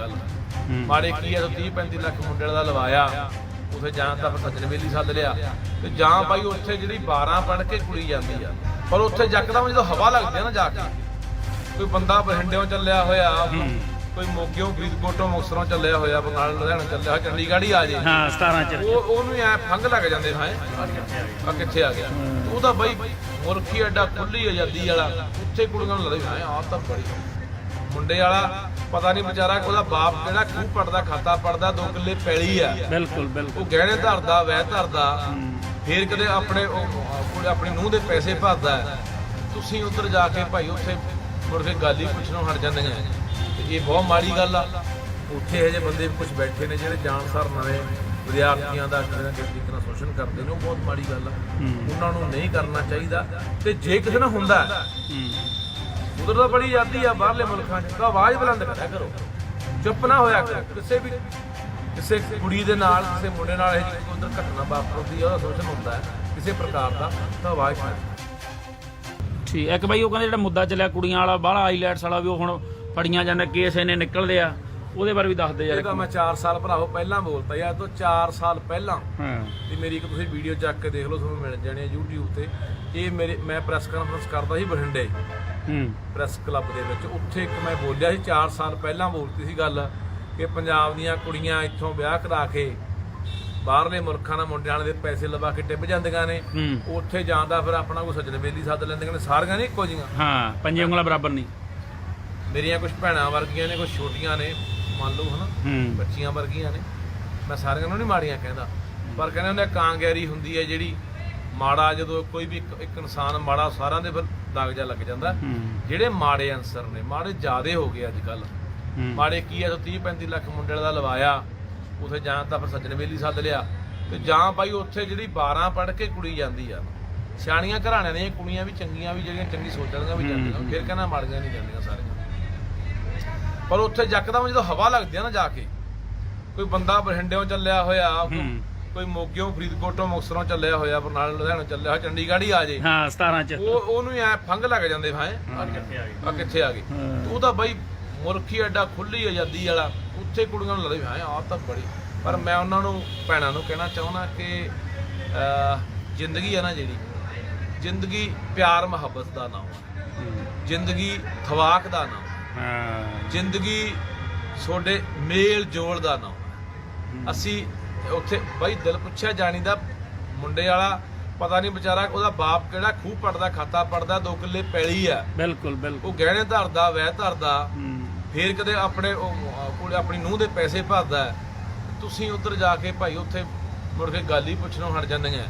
अजकल माड़े की है 30-35 लाख मुंडे का लवाया उसे जां तां फिर सज्जन बेली सद लिया ते जां भाई उत्थे जिहड़ी 12 पढ़ के कुड़ी जांदी आ पर उत्थे यकदम जो हवा लगदी है ना जाके कोई बंदा बठिंडियों चलिया होया कोई मोगियों फरीदकोटों मुक्तसरों चलिया होया बंगाल लुधियाना चलिया होया चंडीगढ़ ही आ जे हाँ 17 ਚ ਉਹਨੂੰ ਐ ਫੰਗ ਲੱਗ ਜਾਂਦੇ ਹਾਂ ਆ ਕਿੱਥੇ ਆ ਗਿਆ ਉਹ ਤਾਂ ਬਈ ਮੁਲਕੀ ਐਡਾ ਖੁੱਲੀ ਆਜ਼ਾਦੀ ਵਾਲਾ ਉੱਥੇ ਕੁੜੀਆਂ ਨੂੰ ਲੱਗਦਾ ਹਾਂ ਆ ਤਾਂ ਬੜੀ ਮੁੰਡੇ ਵਾਲਾ ਪਤਾ ਨਹੀਂ ਵਿਚਾਰਾ ਉਹਦਾ ਬਾਪ ਕਿਹੜਾ ਖੂਹ ਪੜਦਾ ਖਾਤਾ ਪੜਦਾ 2 ਕਿੱਲੇ ਪੈਲੀ ਆ ਬਿਲਕੁਲ ਬਿਲਕੁਲ ਉਹ ਗਹਿਣੇ ਧਰਦਾ ਵਹਿ ਧਰਦਾ ਫੇਰ ਕਦੇ ਆਪਣੇ ਆਪਣੀ ਨੂੰਹ ਦੇ ਪੈਸੇ ਭਰਦਾ ਤੁਸੀਂ ਉੱਧਰ ਜਾ ਕੇ ਭਾਈ ਉੱਥੇ ਮੁੜ ਕੇ ਗੱਲ ਹੀ ਪੁੱਛਣੋਂ ਹਟ ਜਾਂਦੀਆਂ ਤੇ ਇਹ ਬਹੁਤ ਮਾੜੀ ਗੱਲ ਆ ਉੱਥੇ ਇਹੋ ਜਿਹੇ ਬੰਦੇ ਕੁਝ ਬੈਠੇ ਨੇ ਜਿਹੜੇ ਜਾਣਸਾਰ ਨਵੇਂ ਵਿਦਿਆਰਥੀਆਂ ਦਾ ਕਿਸੇ ਨਾ ਕਿਸੇ ਤਰੀਕੇ ਨਾਲ ਸ਼ੋਸ਼ਣ ਕਰਦੇ ਨੇ ਉਹ ਬਹੁਤ ਮਾੜੀ ਗੱਲ ਆ ਉਹਨਾਂ ਨੂੰ ਨਹੀਂ ਕਰਨਾ ਚਾਹੀਦਾ ਤੇ ਜੇ ਕਿਸੇ ਨਾਲ ਹੁੰਦਾ ਉਧਰ ਤਾਂ ਬੜੀ ਆਜ਼ਾਦੀ ਆ ਬਾਹਰਲੇ ਮੁਲਕਾਂ 'ਚ ਤਾਂ ਆਵਾਜ਼ ਬੁਲੰਦ ਕਰਿਆ ਕਰੋ ਚੁੱਪ ਨਾ ਹੋਇਆ ਕਰੋ ਕਿਸੇ ਕੁੜੀ ਦੇ ਨਾਲ ਕਿਸੇ ਮੁੰਡੇ ਨਾਲ ਇਹ ਜਿਹੀ ਉਧਰ ਘਟਨਾ ਵਾਪਰਦੀ ਆ ਉਹਦਾ ਸ਼ੋਸ਼ਣ ਹੁੰਦਾ ਹੈ ਕਿਸੇ ਪ੍ਰਕਾਰ ਦਾ ਤਾਂ ਆਵਾਜ਼ ਠੀਕ ਇੱਕ ਬਾਈ ਉਹ ਕਹਿੰਦੇ ਜਿਹੜਾ ਮੁੱਦਾ ਚੱਲਿਆ ਕੁੜੀਆਂ ਵਾਲਾ ਬਾਹਲਾ ਆਈਲੈਟਸ ਵਾਲਾ ਵੀ ਉਹ ਹੁਣ ਫੜੀਆਂ ਜਾਂਦੇ ਕੇਸ ਇਹਨੇ ਨਿਕਲਦੇ ਆ ਉਹਦੇ ਬਾਰੇ ਵੀ ਦੱਸਦੇ ਯਾਰ ਇਹਦਾ ਮੈਂ 4 ਸਾਲ ਭਰਾਵੋ ਪਹਿਲਾਂ ਬੋਲਤਾ ਯਾਰ ਤੋਂ 4 ਸਾਲ ਪਹਿਲਾਂ ਹਾਂ ਤੇ ਮੇਰੀ ਇੱਕ ਤੁਸੀਂ ਵੀਡੀਓ ਚੱਕ ਕੇ ਦੇਖ ਲਓ ਤੁਹਾਨੂੰ ਮਿਲ ਜਾਣੀ ਹੈ YouTube ਤੇ ਇਹ ਮੈਂ ਪ੍ਰੈਸ ਕਾਨਫਰੰਸ ਕਰਦਾ ਸੀ ਬਠਿੰਡੇ ਪ੍ਰੈਸ ਕਲੱਬ ਦੇ ਵਿੱਚ ਉੱਥੇ ਇੱਕ ਮੈਂ ਬੋਲਿਆ ਸੀ 4 ਸਾਲ ਪਹਿਲਾਂ ਬੋਲਤੀ ਸੀ ਗੱਲ ਕਿ ਪੰਜਾਬ ਦੀਆਂ ਕੁੜੀਆਂ ਇੱਥੋਂ ਵਿਆਹ ਕਰਾ ਕੇ ਬਾਹਰਲੇ ਮੁਲਕਾਂ ਨਾਲ ਮੁੰਡਿਆਂ ਦੇ ਪੈਸੇ ਲਵਾ ਕੇ ਟਿੱਬ ਜਾਂਦੀਆਂ ਨੇ ਉੱਥੇ ਜਾਂਦਾ ਫਿਰ ਆਪਣਾ ਕੋਈ ਸੱਜਣ ਬੇਲੀ ਸੱਦ ਲੈਂਦੀਆਂ ਨੇ ਸਾਰੀਆਂ ਨਹੀਂ ਇੱਕੋ ਜਿਹੀਆਂ ਹਾਂ ਪੰਜੇ ਉਂਗਲਾਂ ਬਰਾਬਰ ਨਹੀਂ ਮੇਰੀਆਂ ਕੁਝ ਭੈਣਾਂ ਵਰਗੀਆਂ ਨੇ ਕੁਝ ਛੋਟੀਆਂ ਨੇ ਮੰਨ ਲਓ ਹਨਾ ਬੱਚੀਆਂ ਵਰਗੀਆਂ ਨੇ ਮੈਂ ਸਾਰਿਆਂ ਨੂੰ ਨਹੀਂ ਮਾੜੀਆਂ ਕਹਿੰਦਾ ਪਰ ਕਹਿੰਦੇ ਉਹਨੇ ਕਾਂਗਿਆਰੀ ਹੁੰਦੀ ਹੈ ਜਿਹੜੀ ਮਾੜਾ ਜਦੋਂ ਕੋਈ ਵੀ ਇੱਕ ਇਨਸਾਨ ਮਾੜਾ ਸਾਰਿਆਂ ਦੇ ਫਿਰ ਦਾਗ ਜਾ ਲੱਗ ਜਾਂਦਾ ਜਿਹੜੇ ਮਾੜੇ ਅਨਸਰ ਨੇ ਮਾੜੇ ਜ਼ਿਆਦੇ ਹੋ ਗਏ ਅੱਜ ਕੱਲ ਮਾੜੇ ਕੀ ਹੈ 30-35 ਲੱਖ ਮੁੰਡੇ ਦਾ ਲਵਾਇਆ ਉਥੇ ਜਾਂ ਤਾਂ ਫਿਰ ਸੱਜਣ ਬੇਲੀ ਸੱਦ ਲਿਆ ਤੇ ਜਾਂ ਭਾਈ ਉੱਥੇ ਜਿਹੜੀ 12 ਪੜ੍ਹ ਕੇ ਕੁੜੀ ਜਾਂਦੀ ਆ ਸਿਆਣੀਆਂ ਘਰਾਣਿਆਂ ਦੀਆਂ ਕੁੜੀਆਂ ਵੀ ਚੰਗੀਆਂ ਵੀ ਜਿਹੜੀਆਂ ਚੰਗੀ ਸੋਚਣੀਆਂ ਵੀ ਜਾਂਦੀਆਂ ਫਿਰ ਕਹਿੰਦਾ ਮਾੜੀਆਂ ਨਹੀਂ ਜਾਂਦੀਆਂ ਸਾਰੀਆਂ ਪਰ ਉੱਥੇ ਯਕਦਮ ਜਦੋਂ ਹਵਾ ਲੱਗਦੀ ਆ ਨਾ ਜਾ ਕੇ ਕੋਈ ਬੰਦਾ ਬਠਿੰਡਿਓਂ ਚੱਲਿਆ ਹੋਇਆ ਕੋਈ ਮੋਗਿਓਂ ਫਰੀਦਕੋਟੋਂ ਮੁਕਤਸਰੋਂ ਚੱਲਿਆ ਹੋਇਆ ਬਰਨਾਲਾ ਲੁਧਿਆਣਾ ਚੱਲਿਆ ਹੋਇਆ ਚੰਡੀਗੜ੍ਹ ਹੀ ਆ ਜੇ ਹਾਂ 17 ਚ ਉਹਨੂੰ ਐ ਫੰਗ ਲੱਗ ਜਾਂਦੇ ਹਾਂ ਆ ਕਿੱਥੇ ਆ ਗਏ ਉਹ ਤਾਂ ਬਈ ਮੁਲਕੀ ਐਡਾ ਖੁੱਲੀ ਆਜ਼ਾਦੀ ਵਾਲਾ ਉੱਥੇ ਕੁੜੀਆਂ ਨੂੰ ਲੱਗਦਾ ਹਾਂ ਆ ਤਾਂ ਬੜੀ ਪਰ ਮੈਂ ਉਹਨਾਂ ਨੂੰ ਭੈਣਾਂ ਨੂੰ ਕਹਿਣਾ ਚਾਹੁੰਦਾ ਕਿ ਜ਼ਿੰਦਗੀ ਆ ਨਾ ਜਿਹੜੀ ਜ਼ਿੰਦਗੀ ਪਿਆਰ ਮੁਹੱਬਤ ਦਾ ਨਾਮ ਆ ਜ਼ਿੰਦਗੀ ਥਵਾਕ ਦਾ ਨਾਮ ਜ਼ਿੰਦਗੀ ਤੁਹਾਡੇ ਮੇਲ ਜੋਲ ਦਾ ਨਾਮ ਅਸੀਂ ਉੱਥੇ ਬਾਈ ਦਿਲ ਪੁੱਛਿਆ ਜਾਣੀ ਦਾ ਮੁੰਡੇ ਵਾਲਾ ਪਤਾ ਨਹੀਂ ਵਿਚਾਰਾ ਉਹਦਾ ਬਾਪ ਕਿਹੜਾ ਖੂਹ ਪੜਦਾ ਖਾਤਾ ਪੜਦਾ 2 ਕਿੱਲੇ ਪੈਲੀ ਆ ਬਿਲਕੁਲ ਬਿਲਕੁਲ ਉਹ ਗਹਿਣੇ ਧਰਦਾ ਵਹਿ ਧਰਦਾ ਫੇਰ ਕਦੇ ਆਪਣੇ ਆਪਣੀ ਨੂੰਹ ਦੇ ਪੈਸੇ ਭਰਦਾ ਤੁਸੀਂ ਉੱਧਰ ਜਾ ਕੇ ਭਾਈ ਉੱਥੇ ਮੁੜ ਕੇ ਗੱਲ ਹੀ ਪੁੱਛਣੋਂ ਹਟ ਜਾਂਦੀਆਂ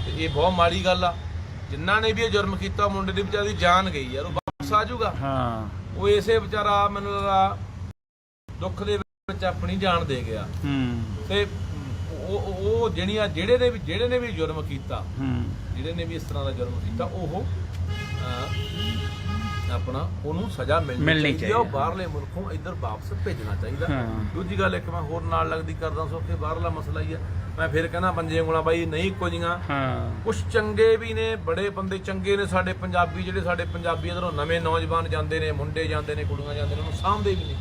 ਤੇ ਇਹ ਬਹੁਤ ਮਾੜੀ ਗੱਲ ਆ ਜਿਨ੍ਹਾਂ ਨੇ ਵੀ ਇਹ ਜੁਰਮ ਕੀਤਾ ਮੁੰਡੇ ਦੀ ਵਿਚਾਰੀ ਜਾਨ ਗਈ ਯਾਰ ਉਹ ਵਾਪਸ ਆ ਜਾਊਗਾ ਹਾਂ ਉਹ ਇਸੇ ਵਿਚਾਰਾ ਮੈਨੂੰ ਲੱਗਦਾ ਦੁੱਖ ਦੇ ਵਿੱਚ ਆਪਣੀ ਜਾਨ ਦੇ ਗਿਆ ਤੇ ਉਹ ਜਿਹੜੇ ਨੇ ਵੀ ਜੁਰਮ ਕੀਤਾ ਜਿਹੜੇ ਨੇ ਵੀ ਇਸ ਤਰ੍ਹਾਂ ਦਾ ਜੁਰਮ ਕੀਤਾ ਉਹ ਆਪਣਾ ਉਹਨੂੰ ਸਜ਼ਾ ਮਿਲਣੀ ਚਾਹੀਦੀ ਉਹ ਬਾਹਰਲੇ ਮੁਲਕੋਂ ਇੱਧਰ ਵਾਪਸ ਭੇਜਣਾ ਚਾਹੀਦਾ ਦੂਜੀ ਗੱਲ ਇੱਕ ਮੈਂ ਹੋਰ ਨਾਲ ਲੱਗਦੀ ਕਰਦਾ ਸੋ ਕਿ ਬਾਹਰਲਾ ਮਸਲਾ ਹੀ ਆ ਮੈਂ ਫਿਰ ਕਹਿੰਦਾ ਪੰਜੇ ਉਂਗਲਾਂ ਬਾਈ ਨਹੀਂ ਇੱਕੋ ਜਿਹੀਆਂ ਕੁਛ ਚੰਗੇ ਵੀ ਨੇ ਬੜੇ ਬੰਦੇ ਚੰਗੇ ਨੇ ਸਾਡੇ ਪੰਜਾਬੀ ਜਿਹੜੇ ਸਾਡੇ ਪੰਜਾਬੀ ਇੱਧਰੋਂ ਨਵੇਂ ਨੌਜਵਾਨ ਜਾਂਦੇ ਨੇ ਮੁੰਡੇ ਜਾਂਦੇ ਨੇ ਕੁੜੀਆਂ ਜਾਂਦੇ ਨੇ ਉਹਨੂੰ ਸਾਂਭਦੇ ਵੀ ਨੇ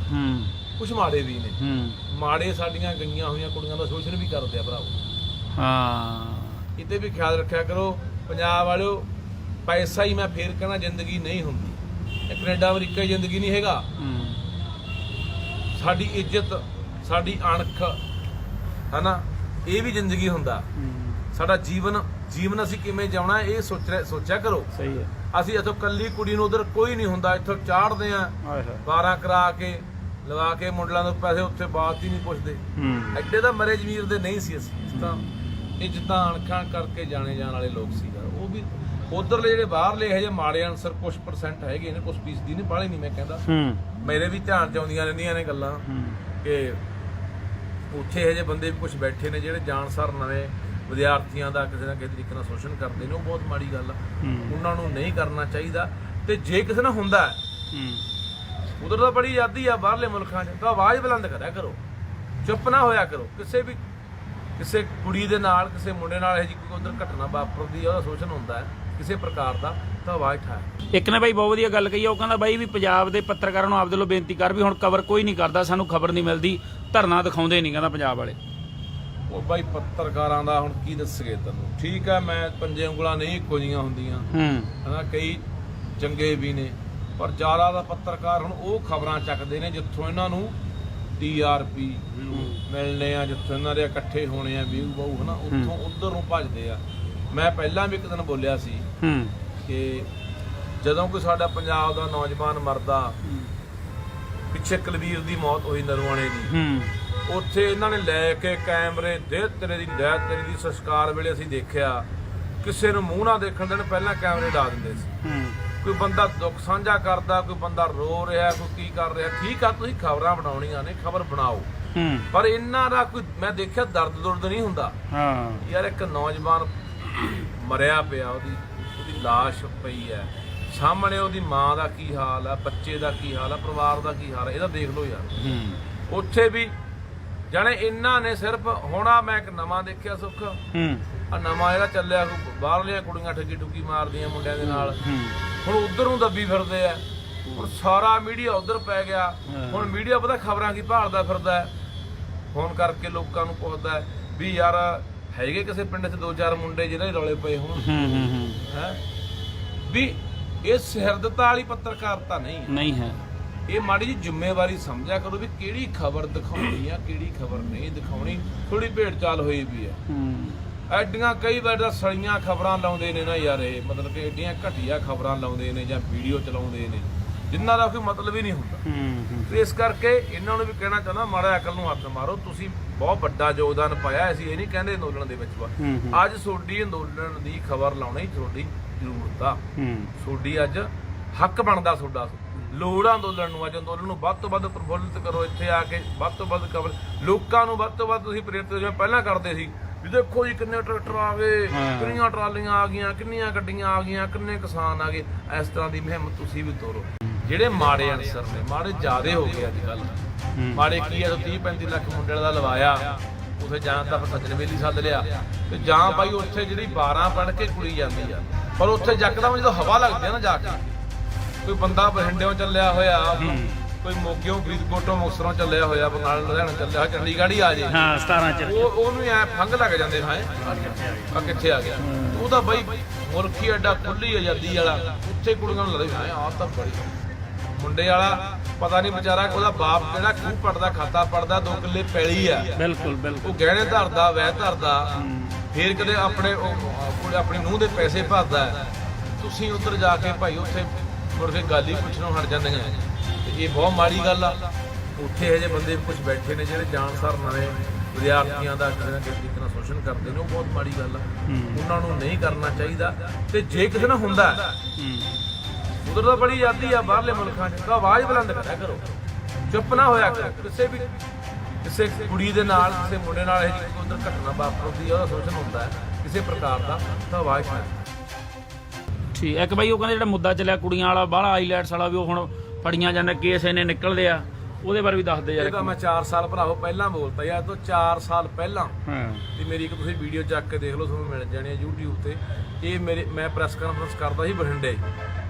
ਕੁਛ ਮਾੜੇ ਵੀ ਨੇ ਮਾੜੇ ਸਾਡੀਆਂ ਗਈਆਂ ਹੋਈਆਂ ਕੁੜੀਆਂ ਦਾ ਸ਼ੋਸ਼ਣ ਵੀ ਕਰਦੇ ਆ ਭਰਾਵੋ ਇਹਦੇ ਵੀ ਖਿਆਲ ਰੱਖਿਆ ਕਰੋ ਪੰਜਾਬ ਵਾਲਿਓ ਪੈਸਾ ਹੀ ਮੈਂ ਫੇਰ ਕਹਿਣਾ ਜ਼ਿੰਦਗੀ ਨਹੀਂ ਹੁੰਦੀ ਕੈਨੇਡਾ ਅਮਰੀਕਾ ਜ਼ਿੰਦਗੀ ਨਹੀਂ ਹੈਗਾ ਸਾਡੀ ਇੱਜ਼ਤ ਸਾਡੀ ਅਣਖ ਹਨਾ ਇਹ ਵੀ ਜ਼ਿੰਦਗੀ ਹੁੰਦਾ ਸਾਡਾ ਜੀਵਨ ਅਸੀਂ ਕਿਵੇਂ ਜਿਉਣਾ ਇਹ ਸੋਚਿਆ ਕਰੋ ਸਹੀ ਹੈ ਅਸੀਂ ਇੱਥੋਂ ਕੱਲੀ ਕੁੜੀ ਨੂੰ ਉਧਰ ਕੋਈ ਨਹੀਂ ਹੁੰਦਾ ਇੱਥੋਂ ਚਾੜਦੇ ਆ 12 ਕਰਾ ਕੇ ਲਵਾ ਕੇ ਮੁੰਡਿਆਂ ਤੋਂ ਪੈਸੇ ਉੱਥੇ ਬਾਤ ਹੀ ਨਹੀਂ ਪੁੱਛਦੇ ਐਡੇ ਤਾਂ ਮਰੇ ਜ਼ਮੀਰ ਦੇ ਨਹੀਂ ਸੀ ਅਸੀਂ ਤਾਂ ਇੱਜ਼ਤਾਂ ਅਣਖਾਂ ਕਰਕੇ ਜਾਣੇ ਜਾਣ ਵਾਲੇ ਲੋਕ ਸੀ ਯਾਰ ਉਹ ਵੀ ਉਧਰਲੇ ਜਿਹੜੇ ਬਾਹਰਲੇ ਇਹੋ ਜਿਹੇ ਮਾੜੇ ਅਨਸਰ ਕੁਛ % ਹੈਗੇ ਨੇ ਕੁਛ ਫੀਸਦੀ ਨੇ ਬਾਹਲੇ ਨਹੀਂ ਮੈਂ ਕਹਿੰਦਾ ਮੇਰੇ ਵੀ ਧਿਆਨ ਚ ਆਉਂਦੀਆਂ ਰਹਿੰਦੀਆਂ ਨੇ ਗੱਲਾਂ ਕਿ ਉੱਥੇ ਇਹੋ ਜਿਹੇ ਬੰਦੇ ਵੀ ਕੁਛ ਬੈਠੇ ਨੇ ਜਿਹੜੇ ਜਾਣਸਾਰ ਨਵੇਂ ਵਿਦਿਆਰਥੀਆਂ ਦਾ ਕਿਸੇ ਨਾ ਕਿਸੇ ਤਰੀਕੇ ਨਾਲ ਸ਼ੋਸ਼ਣ ਕਰਦੇ ਨੇ ਉਹ ਬਹੁਤ ਮਾੜੀ ਗੱਲ ਆ ਉਹਨਾਂ ਨੂੰ ਨਹੀਂ ਕਰਨਾ ਚਾਹੀਦਾ ਤੇ ਜੇ ਕਿਸੇ ਨਾਲ ਹੁੰਦਾ ਉਧਰ ਤਾਂ ਬੜੀ ਆਜ਼ਾਦੀ ਆ ਬਾਹਰਲੇ ਮੁਲਕਾਂ 'ਚ ਤਾਂ ਆਵਾਜ਼ ਬੁਲੰਦ ਕਰਿਆ ਕਰੋ ਚੁੱਪ ਨਾ ਹੋਇਆ ਕਰੋ ਕਿਸੇ ਕੁੜੀ ਦੇ ਨਾਲ ਕਿਸੇ ਮੁੰਡੇ ਨਾਲ ਇਹ ਜਿਹੀ ਕੋਈ ਉਧਰ ਘਟਨਾ ਵਾਪਰਦੀ ਆ ਉਹਦਾ ਸ਼ੋਸ਼ਣ ਹੁੰਦਾ ਹੈ ਕਿਸੇ ਪ੍ਰਕਾਰ ਦਾ ਤਾਂ ਤਾਂ ਆਵਾਜ਼ ਠਾ। ਇੱਕ ਨੇ ਬਾਈ ਬਹੁਤ ਵਧੀਆ ਗੱਲ ਕਹੀ ਆ, ਉਹ ਕਹਿੰਦਾ ਬਾਈ ਵੀ ਪੰਜਾਬ ਦੇ ਪੱਤਰਕਾਰਾਂ ਨੂੰ ਆਪਦੇ ਵੱਲੋਂ ਬੇਨਤੀ ਕਰ ਵੀ ਹੁਣ ਕਵਰ ਕੋਈ ਨਹੀਂ ਕਰਦਾ, ਸਾਨੂੰ ਖਬਰ ਨਹੀਂ ਮਿਲਦੀ, ਧਰਨਾ ਦਿਖਾਉਂਦੇ ਨਹੀਂ ਕਹਿੰਦਾ ਪੰਜਾਬ ਵਾਲੇ। ਉਹ ਬਾਈ ਪੱਤਰਕਾਰਾਂ ਦਾ ਹੁਣ ਕੀ ਦੱਸਗੇ ਤੈਨੂੰ। ਠੀਕ ਆ, ਮੈਂ ਪੰਜੇ ਉਂਗਲਾਂ ਨਹੀਂ ਇੱਕੋ ਜਿਹੀਆਂ ਹੁੰਦੀਆਂ ਹਨਾ, ਕਈ ਚੰਗੇ ਵੀ ਨੇ, ਪਰ ਜ਼ਿਆਦਾ ਦਾ ਪੱਤਰਕਾਰ ਹੁਣ ਉਹ ਖਬਰਾਂ ਚੱਕਦੇ ਨੇ ਜਿੱਥੋਂ ਇਹਨਾਂ ਨੂੰ TRP ਮਿਲਣੇ ਆ, ਜਿੱਥੋਂ ਇਹਨਾਂ ਦੇ ਇਕੱਠੇ ਹੋਣੇ ਆ ਵਿਊ ਬਹੁ ਹਨਾ, ਉੱਥੋਂ ਉਧਰ ਨੂੰ ਭੱਜਦੇ ਆ। ਮੈਂ ਪਹਿਲਾਂ ਵੀ ਇੱਕ ਦਿਨ ਬੋਲਿਆ ਸੀ ਕਿ ਜਦੋਂ ਕੋਈ ਸਾਡਾ ਪੰਜਾਬ ਦਾ ਨੌਜਵਾਨ ਮਰਦਾ, ਪਿੱਛੇ ਕੁਲਵੀਰ ਦੀ ਮੌਤ ਹੋਈ ਨਰਵਾਣੇ ਦੀ, ਉੱਥੇ ਇਹਨਾਂ ਨੇ ਲੈ ਕੇ ਕੈਮਰੇ ਦੇ ਤੇਰੇ ਦੀ ਸੰਸਕਾਰ ਵੇਲੇ ਅਸੀਂ ਦੇਖਿਆ, ਕਿਸੇ ਨੂੰ ਮੂੰਹ ਨਾ ਦੇਖਣ ਦੇਣ ਪਹਿਲਾਂ ਕੈਮਰੇ ਲਾ ਦਿੰਦੇ ਸੀ। ਕੋਈ ਬੰਦਾ ਦੁੱਖ ਸਾਂਝਾ ਕਰਦਾ, ਕੋਈ ਬੰਦਾ ਰੋ ਰਿਹਾ, ਕੋਈ ਕੀ ਕਰ ਰਿਹਾ, ਠੀਕ ਆ ਤੁਸੀਂ ਖਬਰਾਂ ਬਣਾਉਣੀਆਂ ਨੇ, ਖਬਰ ਬਣਾਓ, ਪਰ ਇਹਨਾਂ ਦਾ ਕੋਈ ਮੈਂ ਦੇਖਿਆ ਦਰਦ ਦੁਰਦ ਨਹੀਂ ਹੁੰਦਾ। ਯਾਰ ਇੱਕ ਨੌਜਵਾਨ ਮਰਿਆ ਪਿਆ, ਉਹਦੀ ਲਾਸ਼ ਪਈ ਹੈ ਸਾਹਮਣੇ, ਉਹਦੀ ਮਾਂ ਦਾ ਕੀ ਹਾਲ ਆ, ਬੱਚੇ ਦਾ ਕੀ ਹਾਲ ਆ, ਪਰਿਵਾਰ ਦਾ ਕੀ ਹਾਲ ਆ, ਇਹਦਾ ਦੇਖ ਲਓ ਯਾਰ। ਉੱਥੇ ਵੀ ਜਾਣੇ ਇਹਨਾਂ ਨੇ ਸਿਰਫ ਹੋਣਾ। ਮੈਂ ਇੱਕ ਨਵਾਂ ਦੇਖਿਆ ਸੁੱਖ, ਆ ਨਵਾਂ ਜਿਹੜਾ ਚੱਲਿਆ, ਬਾਹਰਲੀਆਂ ਕੁੜੀਆਂ ਠੱਗੀ ਠੁੱਗੀ ਮਾਰਦੀਆਂ ਮੁੰਡਿਆਂ ਦੇ ਨਾਲ, ਹੁਣ ਉਧਰ ਨੂੰ ਦੱਬੀ ਫਿਰਦੇ ਆ। ਹੁਣ ਸਾਰਾ ਮੀਡੀਆ ਉਧਰ ਪੈ ਗਿਆ। ਹੁਣ ਮੀਡੀਆ ਪਤਾ ਖਬਰਾਂ ਕੀ ਭਾਲਦਾ ਫਿਰਦਾ ਹੈ, ਫੋਨ ਕਰਕੇ ਲੋਕਾਂ ਨੂੰ ਪੁੱਛਦਾ ਵੀ ਯਾਰ ਹੈਗੇ ਕਿਸੇ ਪਿੰਡ 'ਚ 2-4 ਮੁੰਡੇ ਜਿਹੜੇ ਰੌਲੇ ਪਏ ਹੋਣ ਹੈ ਵੀ। ਇਹ ਸਿਰਦਤਾ ਵਾਲੀ ਪੱਤਰਕਾਰਤਾ ਨਹੀਂ ਹੈ। ਇਹ ਮਾੜੀ ਜੀ ਜ਼ਿੰਮੇਵਾਰੀ ਸਮਝਿਆ ਕਰੋ ਵੀ ਕਿਹੜੀ ਖਬਰ ਦਿਖਾਉਣੀ ਆ, ਕਿਹੜੀ ਖਬਰ ਨਹੀਂ ਦਿਖਾਉਣੀ। ਥੋੜੀ ਭੇਡ ਚਾਲ ਹੋਈ ਵੀ ਆ। ਐਡੀਆਂ ਕਈ ਵਾਰ ਤਾਂ ਸੜੀਆਂ ਖਬਰਾਂ ਲਾਉਂਦੇ ਨੇ ਨਾ ਯਾਰ, ਇਹ ਮਤਲਬ ਕਿ ਐਡੀਆਂ ਘਟੀਆ ਖਬਰਾਂ ਲਾਉਂਦੇ ਨੇ ਜਾਂ ਵੀਡੀਓ ਚਲਾਉਂਦੇ ਨੇ ਜਿਨ੍ਹਾਂ ਦਾ ਕੋਈ ਮਤਲਬ ਹੀ ਨਹੀਂ ਹੁੰਦਾ। ਤੇ ਇਸ ਕਰਕੇ ਇਹਨਾਂ ਨੂੰ ਵੀ ਕਹਿਣਾ ਚਾਹੁੰਦਾ, ਮਾੜਾ ਅਕਲ ਨੂੰ ਹੱਥ ਮਾਰੋ। ਤੁਸੀਂ ਬਹੁਤ ਵੱਡਾ ਯੋਗਦਾਨ ਪਾਇਆ, ਅਸੀਂ ਇਹ ਨਹੀਂ ਕਹਿੰਦੇ ਅੰਦੋਲਨ ਦੇ ਵਿੱਚ। ਅੱਜ ਤੁਹਾਡੀ ਅੰਦੋਲਨ ਦੀ ਖਬਰ ਲਾਉਣੀ ਤੁਹਾਡੀ ਜ਼ਰੂਰਤ ਆ, ਤੁਹਾਡੀ ਅੱਜ ਹੱਕ ਬਣਦਾ, ਤੁਹਾਡਾ ਲੋੜ ਆ ਅੰਦੋਲਨ ਨੂੰ। ਅੱਜ ਅੰਦੋਲਨ ਨੂੰ ਵੱਧ ਤੋਂ ਵੱਧ ਪ੍ਰਫੁੱਲਿਤ ਕਰੋ, ਇੱਥੇ ਆ ਕੇ ਵੱਧ ਤੋਂ ਵੱਧ ਖਬਰ ਲੋਕਾਂ ਨੂੰ ਵੱਧ ਤੋਂ ਵੱਧ ਤੁਸੀਂ ਪ੍ਰੇਰਿਤ ਜਿਵੇਂ ਪਹਿਲਾਂ ਕਰਦੇ ਸੀ ਵੀ ਦੇਖੋ ਜੀ ਕਿੰਨੇ ਟਰੈਕਟਰ ਆ ਗਏ, ਕਿੰਨੀਆਂ ਟਰਾਲੀਆਂ ਆ ਗਈਆਂ, ਕਿੰਨੀਆਂ ਗੱਡੀਆਂ ਆ ਗਈਆਂ, ਕਿੰਨੇ ਕਿਸਾਨ ਆ ਗਏ। ਇਸ ਤਰ੍ਹਾਂ ਦੀ ਮੁਹਿੰਮ ਤੁਸੀਂ ਵੀ ਤੋਰੋ। ਜਿਹੜੇ ਮਾੜੇ ਅਨਸਰ ਨੇ, ਮਾੜੇ ਜ਼ਿਆਦੇ ਹੋ ਗਏ ਅੱਜ ਕੱਲ੍ਹ। ਮਾੜੇ ਕੀ ਆ, 30-35 ਲੱਖ ਮੁੰਡੇ ਦਾ ਲਵਾਇਆ, ਉੱਥੇ ਜਾਂ ਤਾਂ ਸੱਜਣ ਵੇਲੀ ਸੱਦ ਲਿਆ, ਤੇ ਜਾਂ ਬਾਈ ਉੱਥੇ ਜਿਹੜੀ 12 ਪੜ੍ਹ ਕੇ ਕੁੜੀ ਜਾਂਦੀ ਆ, ਪਰ ਉੱਥੇ ਜੱਕਦਮ ਜਦੋਂ ਹਵਾ ਲੱਗਦੀ ਆ ਨਾ ਜਾ ਕੇ, ਕੋਈ ਬੰਦਾ ਬਠਿੰਡਿਓਂ ਚੱਲਿਆ ਹੋਇਆ, ਕੋਈ ਮੋਗਿਓਂ ਫਰੀਦਕੋਟੋਂ ਮੁਕਤਸਰੋਂ ਚੱਲਿਆ ਹੋਇਆ, ਬਰਨਾਲਾ ਲੁਧਿਆਣਾ ਚੱਲਿਆ ਹੋਇਆ, ਚੰਡੀਗੜ੍ਹ ਹੀ ਆ ਜੇ 17 ਚ ਉਹਨੂੰ ਐ ਫੰਗ ਲੱਗ ਜਾਂਦੇ ਹਾਂ ਆ ਕਿੱਥੇ ਆ ਗਿਆ। ਉਹਦਾ ਬਾਈ ਮੁਰਖੀ ਐਡਾ ਖੁੱਲੀ ਆਜ਼ਾਦੀ ਵਾਲਾ, ਉੱਥੇ ਕੁੜੀਆਂ ਨੂੰ ਲੱਗਦਾ ਆਹ ਤਾਂ ਬੜੀ ਮੁੰਡੇ ਵਾਲਾ ਪਤਾ ਨਹੀਂ ਵਿਚਾਰਾ, ਉਹਦਾ ਬਾਪ ਜਿਹੜਾ ਖੂਹ ਪੜਦਾ, ਖਾਤਾ ਪੜਦਾ, 2 ਕਿੱਲੇ ਪੈਲੀ ਆ, ਬਿਲਕੁਲ ਉਹ ਗਹਿਣੇ ਧਰਦਾ, ਵਹਿ ਧਰਦਾ, ਫੇਰ ਕਦੇ ਆਪਣੀ ਨੂੰਹ ਦੇ ਪੈਸੇ ਭਰਦਾ। ਤੁਸੀਂ ਉੱਧਰ ਜਾ ਕੇ ਭਾਈ ਉੱਥੇ ਮੁੜ ਕੇ ਗੱਲ ਹੀ ਪੁੱਛਣੋਂ ਹਟ ਜਾਂਦੀਆਂ, ਤੇ ਇਹ ਬਹੁਤ ਮਾੜੀ ਗੱਲ ਆ। ਉੱਥੇ ਇਹੋ ਜਿਹੇ ਬੰਦੇ ਕੁਝ ਬੈਠੇ ਨੇ ਜਿਹੜੇ ਜਾਣਸਾਰ ਨਵੇਂ ਵਿਦਿਆਰਥੀਆਂ ਦਾ ਕਿਸੇ ਨਾ ਕਿਸੇ ਤਰੀਕੇ ਨਾਲ ਸ਼ੋਸ਼ਣ ਕਰਦੇ ਨੇ, ਉਹ ਬਹੁਤ ਮਾੜੀ ਗੱਲ ਆ। ਉਹਨਾਂ ਨੂੰ ਨਹੀਂ ਕਰਨਾ ਚਾਹੀਦਾ। ਤੇ ਜੇ ਕਿਸੇ ਨਾਲ ਹੁੰਦਾ ਉਧਰ ਤਾਂ ਬੜੀ ਆਜ਼ਾਦੀ ਆ ਬਾਹਰਲੇ ਮੁਲਕਾਂ 'ਚ, ਤਾਂ ਆਵਾਜ਼ ਬੁਲੰਦ ਕਰਿਆ ਕਰੋ, ਚੁੱਪ ਨਾ ਹੋਇਆ ਕਰੋ। ਕਿਸੇ ਕੁੜੀ ਦੇ ਨਾਲ, ਕਿਸੇ ਮੁੰਡੇ ਨਾਲ ਇਹ ਜਿਹੀ ਉਧਰ ਘਟਨਾ ਵਾਪਰਦੀ ਆ, ਉਹਦਾ ਸ਼ੋਸ਼ਣ ਹੁੰਦਾ ਹੈ ਕਿਸੇ ਪ੍ਰਕਾਰ ਦਾ, ਤਾਂ ਆਵਾਜ਼ ਠੀਕ। ਇੱਕ ਬਾਈ ਉਹ ਕਹਿੰਦੇ ਜਿਹੜਾ ਮੁੱਦਾ ਚੱਲਿਆ ਕੁੜੀਆਂ ਵਾਲਾ ਬਾਹਲਾ ਆਈਲੈਟਸ ਵਾਲਾ ਵੀ, ਉਹ ਹੁਣ ਫੜੀਆਂ ਜਾਂਦੇ, ਕੇਸ ਇਹਨੇ ਨਿਕਲਦੇ ਆ, ਉਹਦੇ ਬਾਰੇ ਵੀ ਦੱਸ ਦੇ ਯਾਰ। ਇਹਦਾ ਮੈਂ 4 ਸਾਲ ਭਰਾਵੋ ਪਹਿਲਾਂ ਬੋਲਤਾ ਯਾਰ, ਤੋਂ 4 ਸਾਲ ਪਹਿਲਾਂ ਤੇ ਮੇਰੀ ਇੱਕ ਤੁਸੀਂ ਵੀਡੀਓ ਚੱਕ ਕੇ ਦੇਖ ਲਓ, ਤੁਹਾਨੂੰ ਮਿਲ ਜਾਣੀ ਹੈ YouTube ਤੇ। ਇਹ ਮੈਂ ਪ੍ਰੈਸ ਕਾਨਫਰੰਸ ਕਰਦਾ ਸੀ ਬਠਿੰਡੇ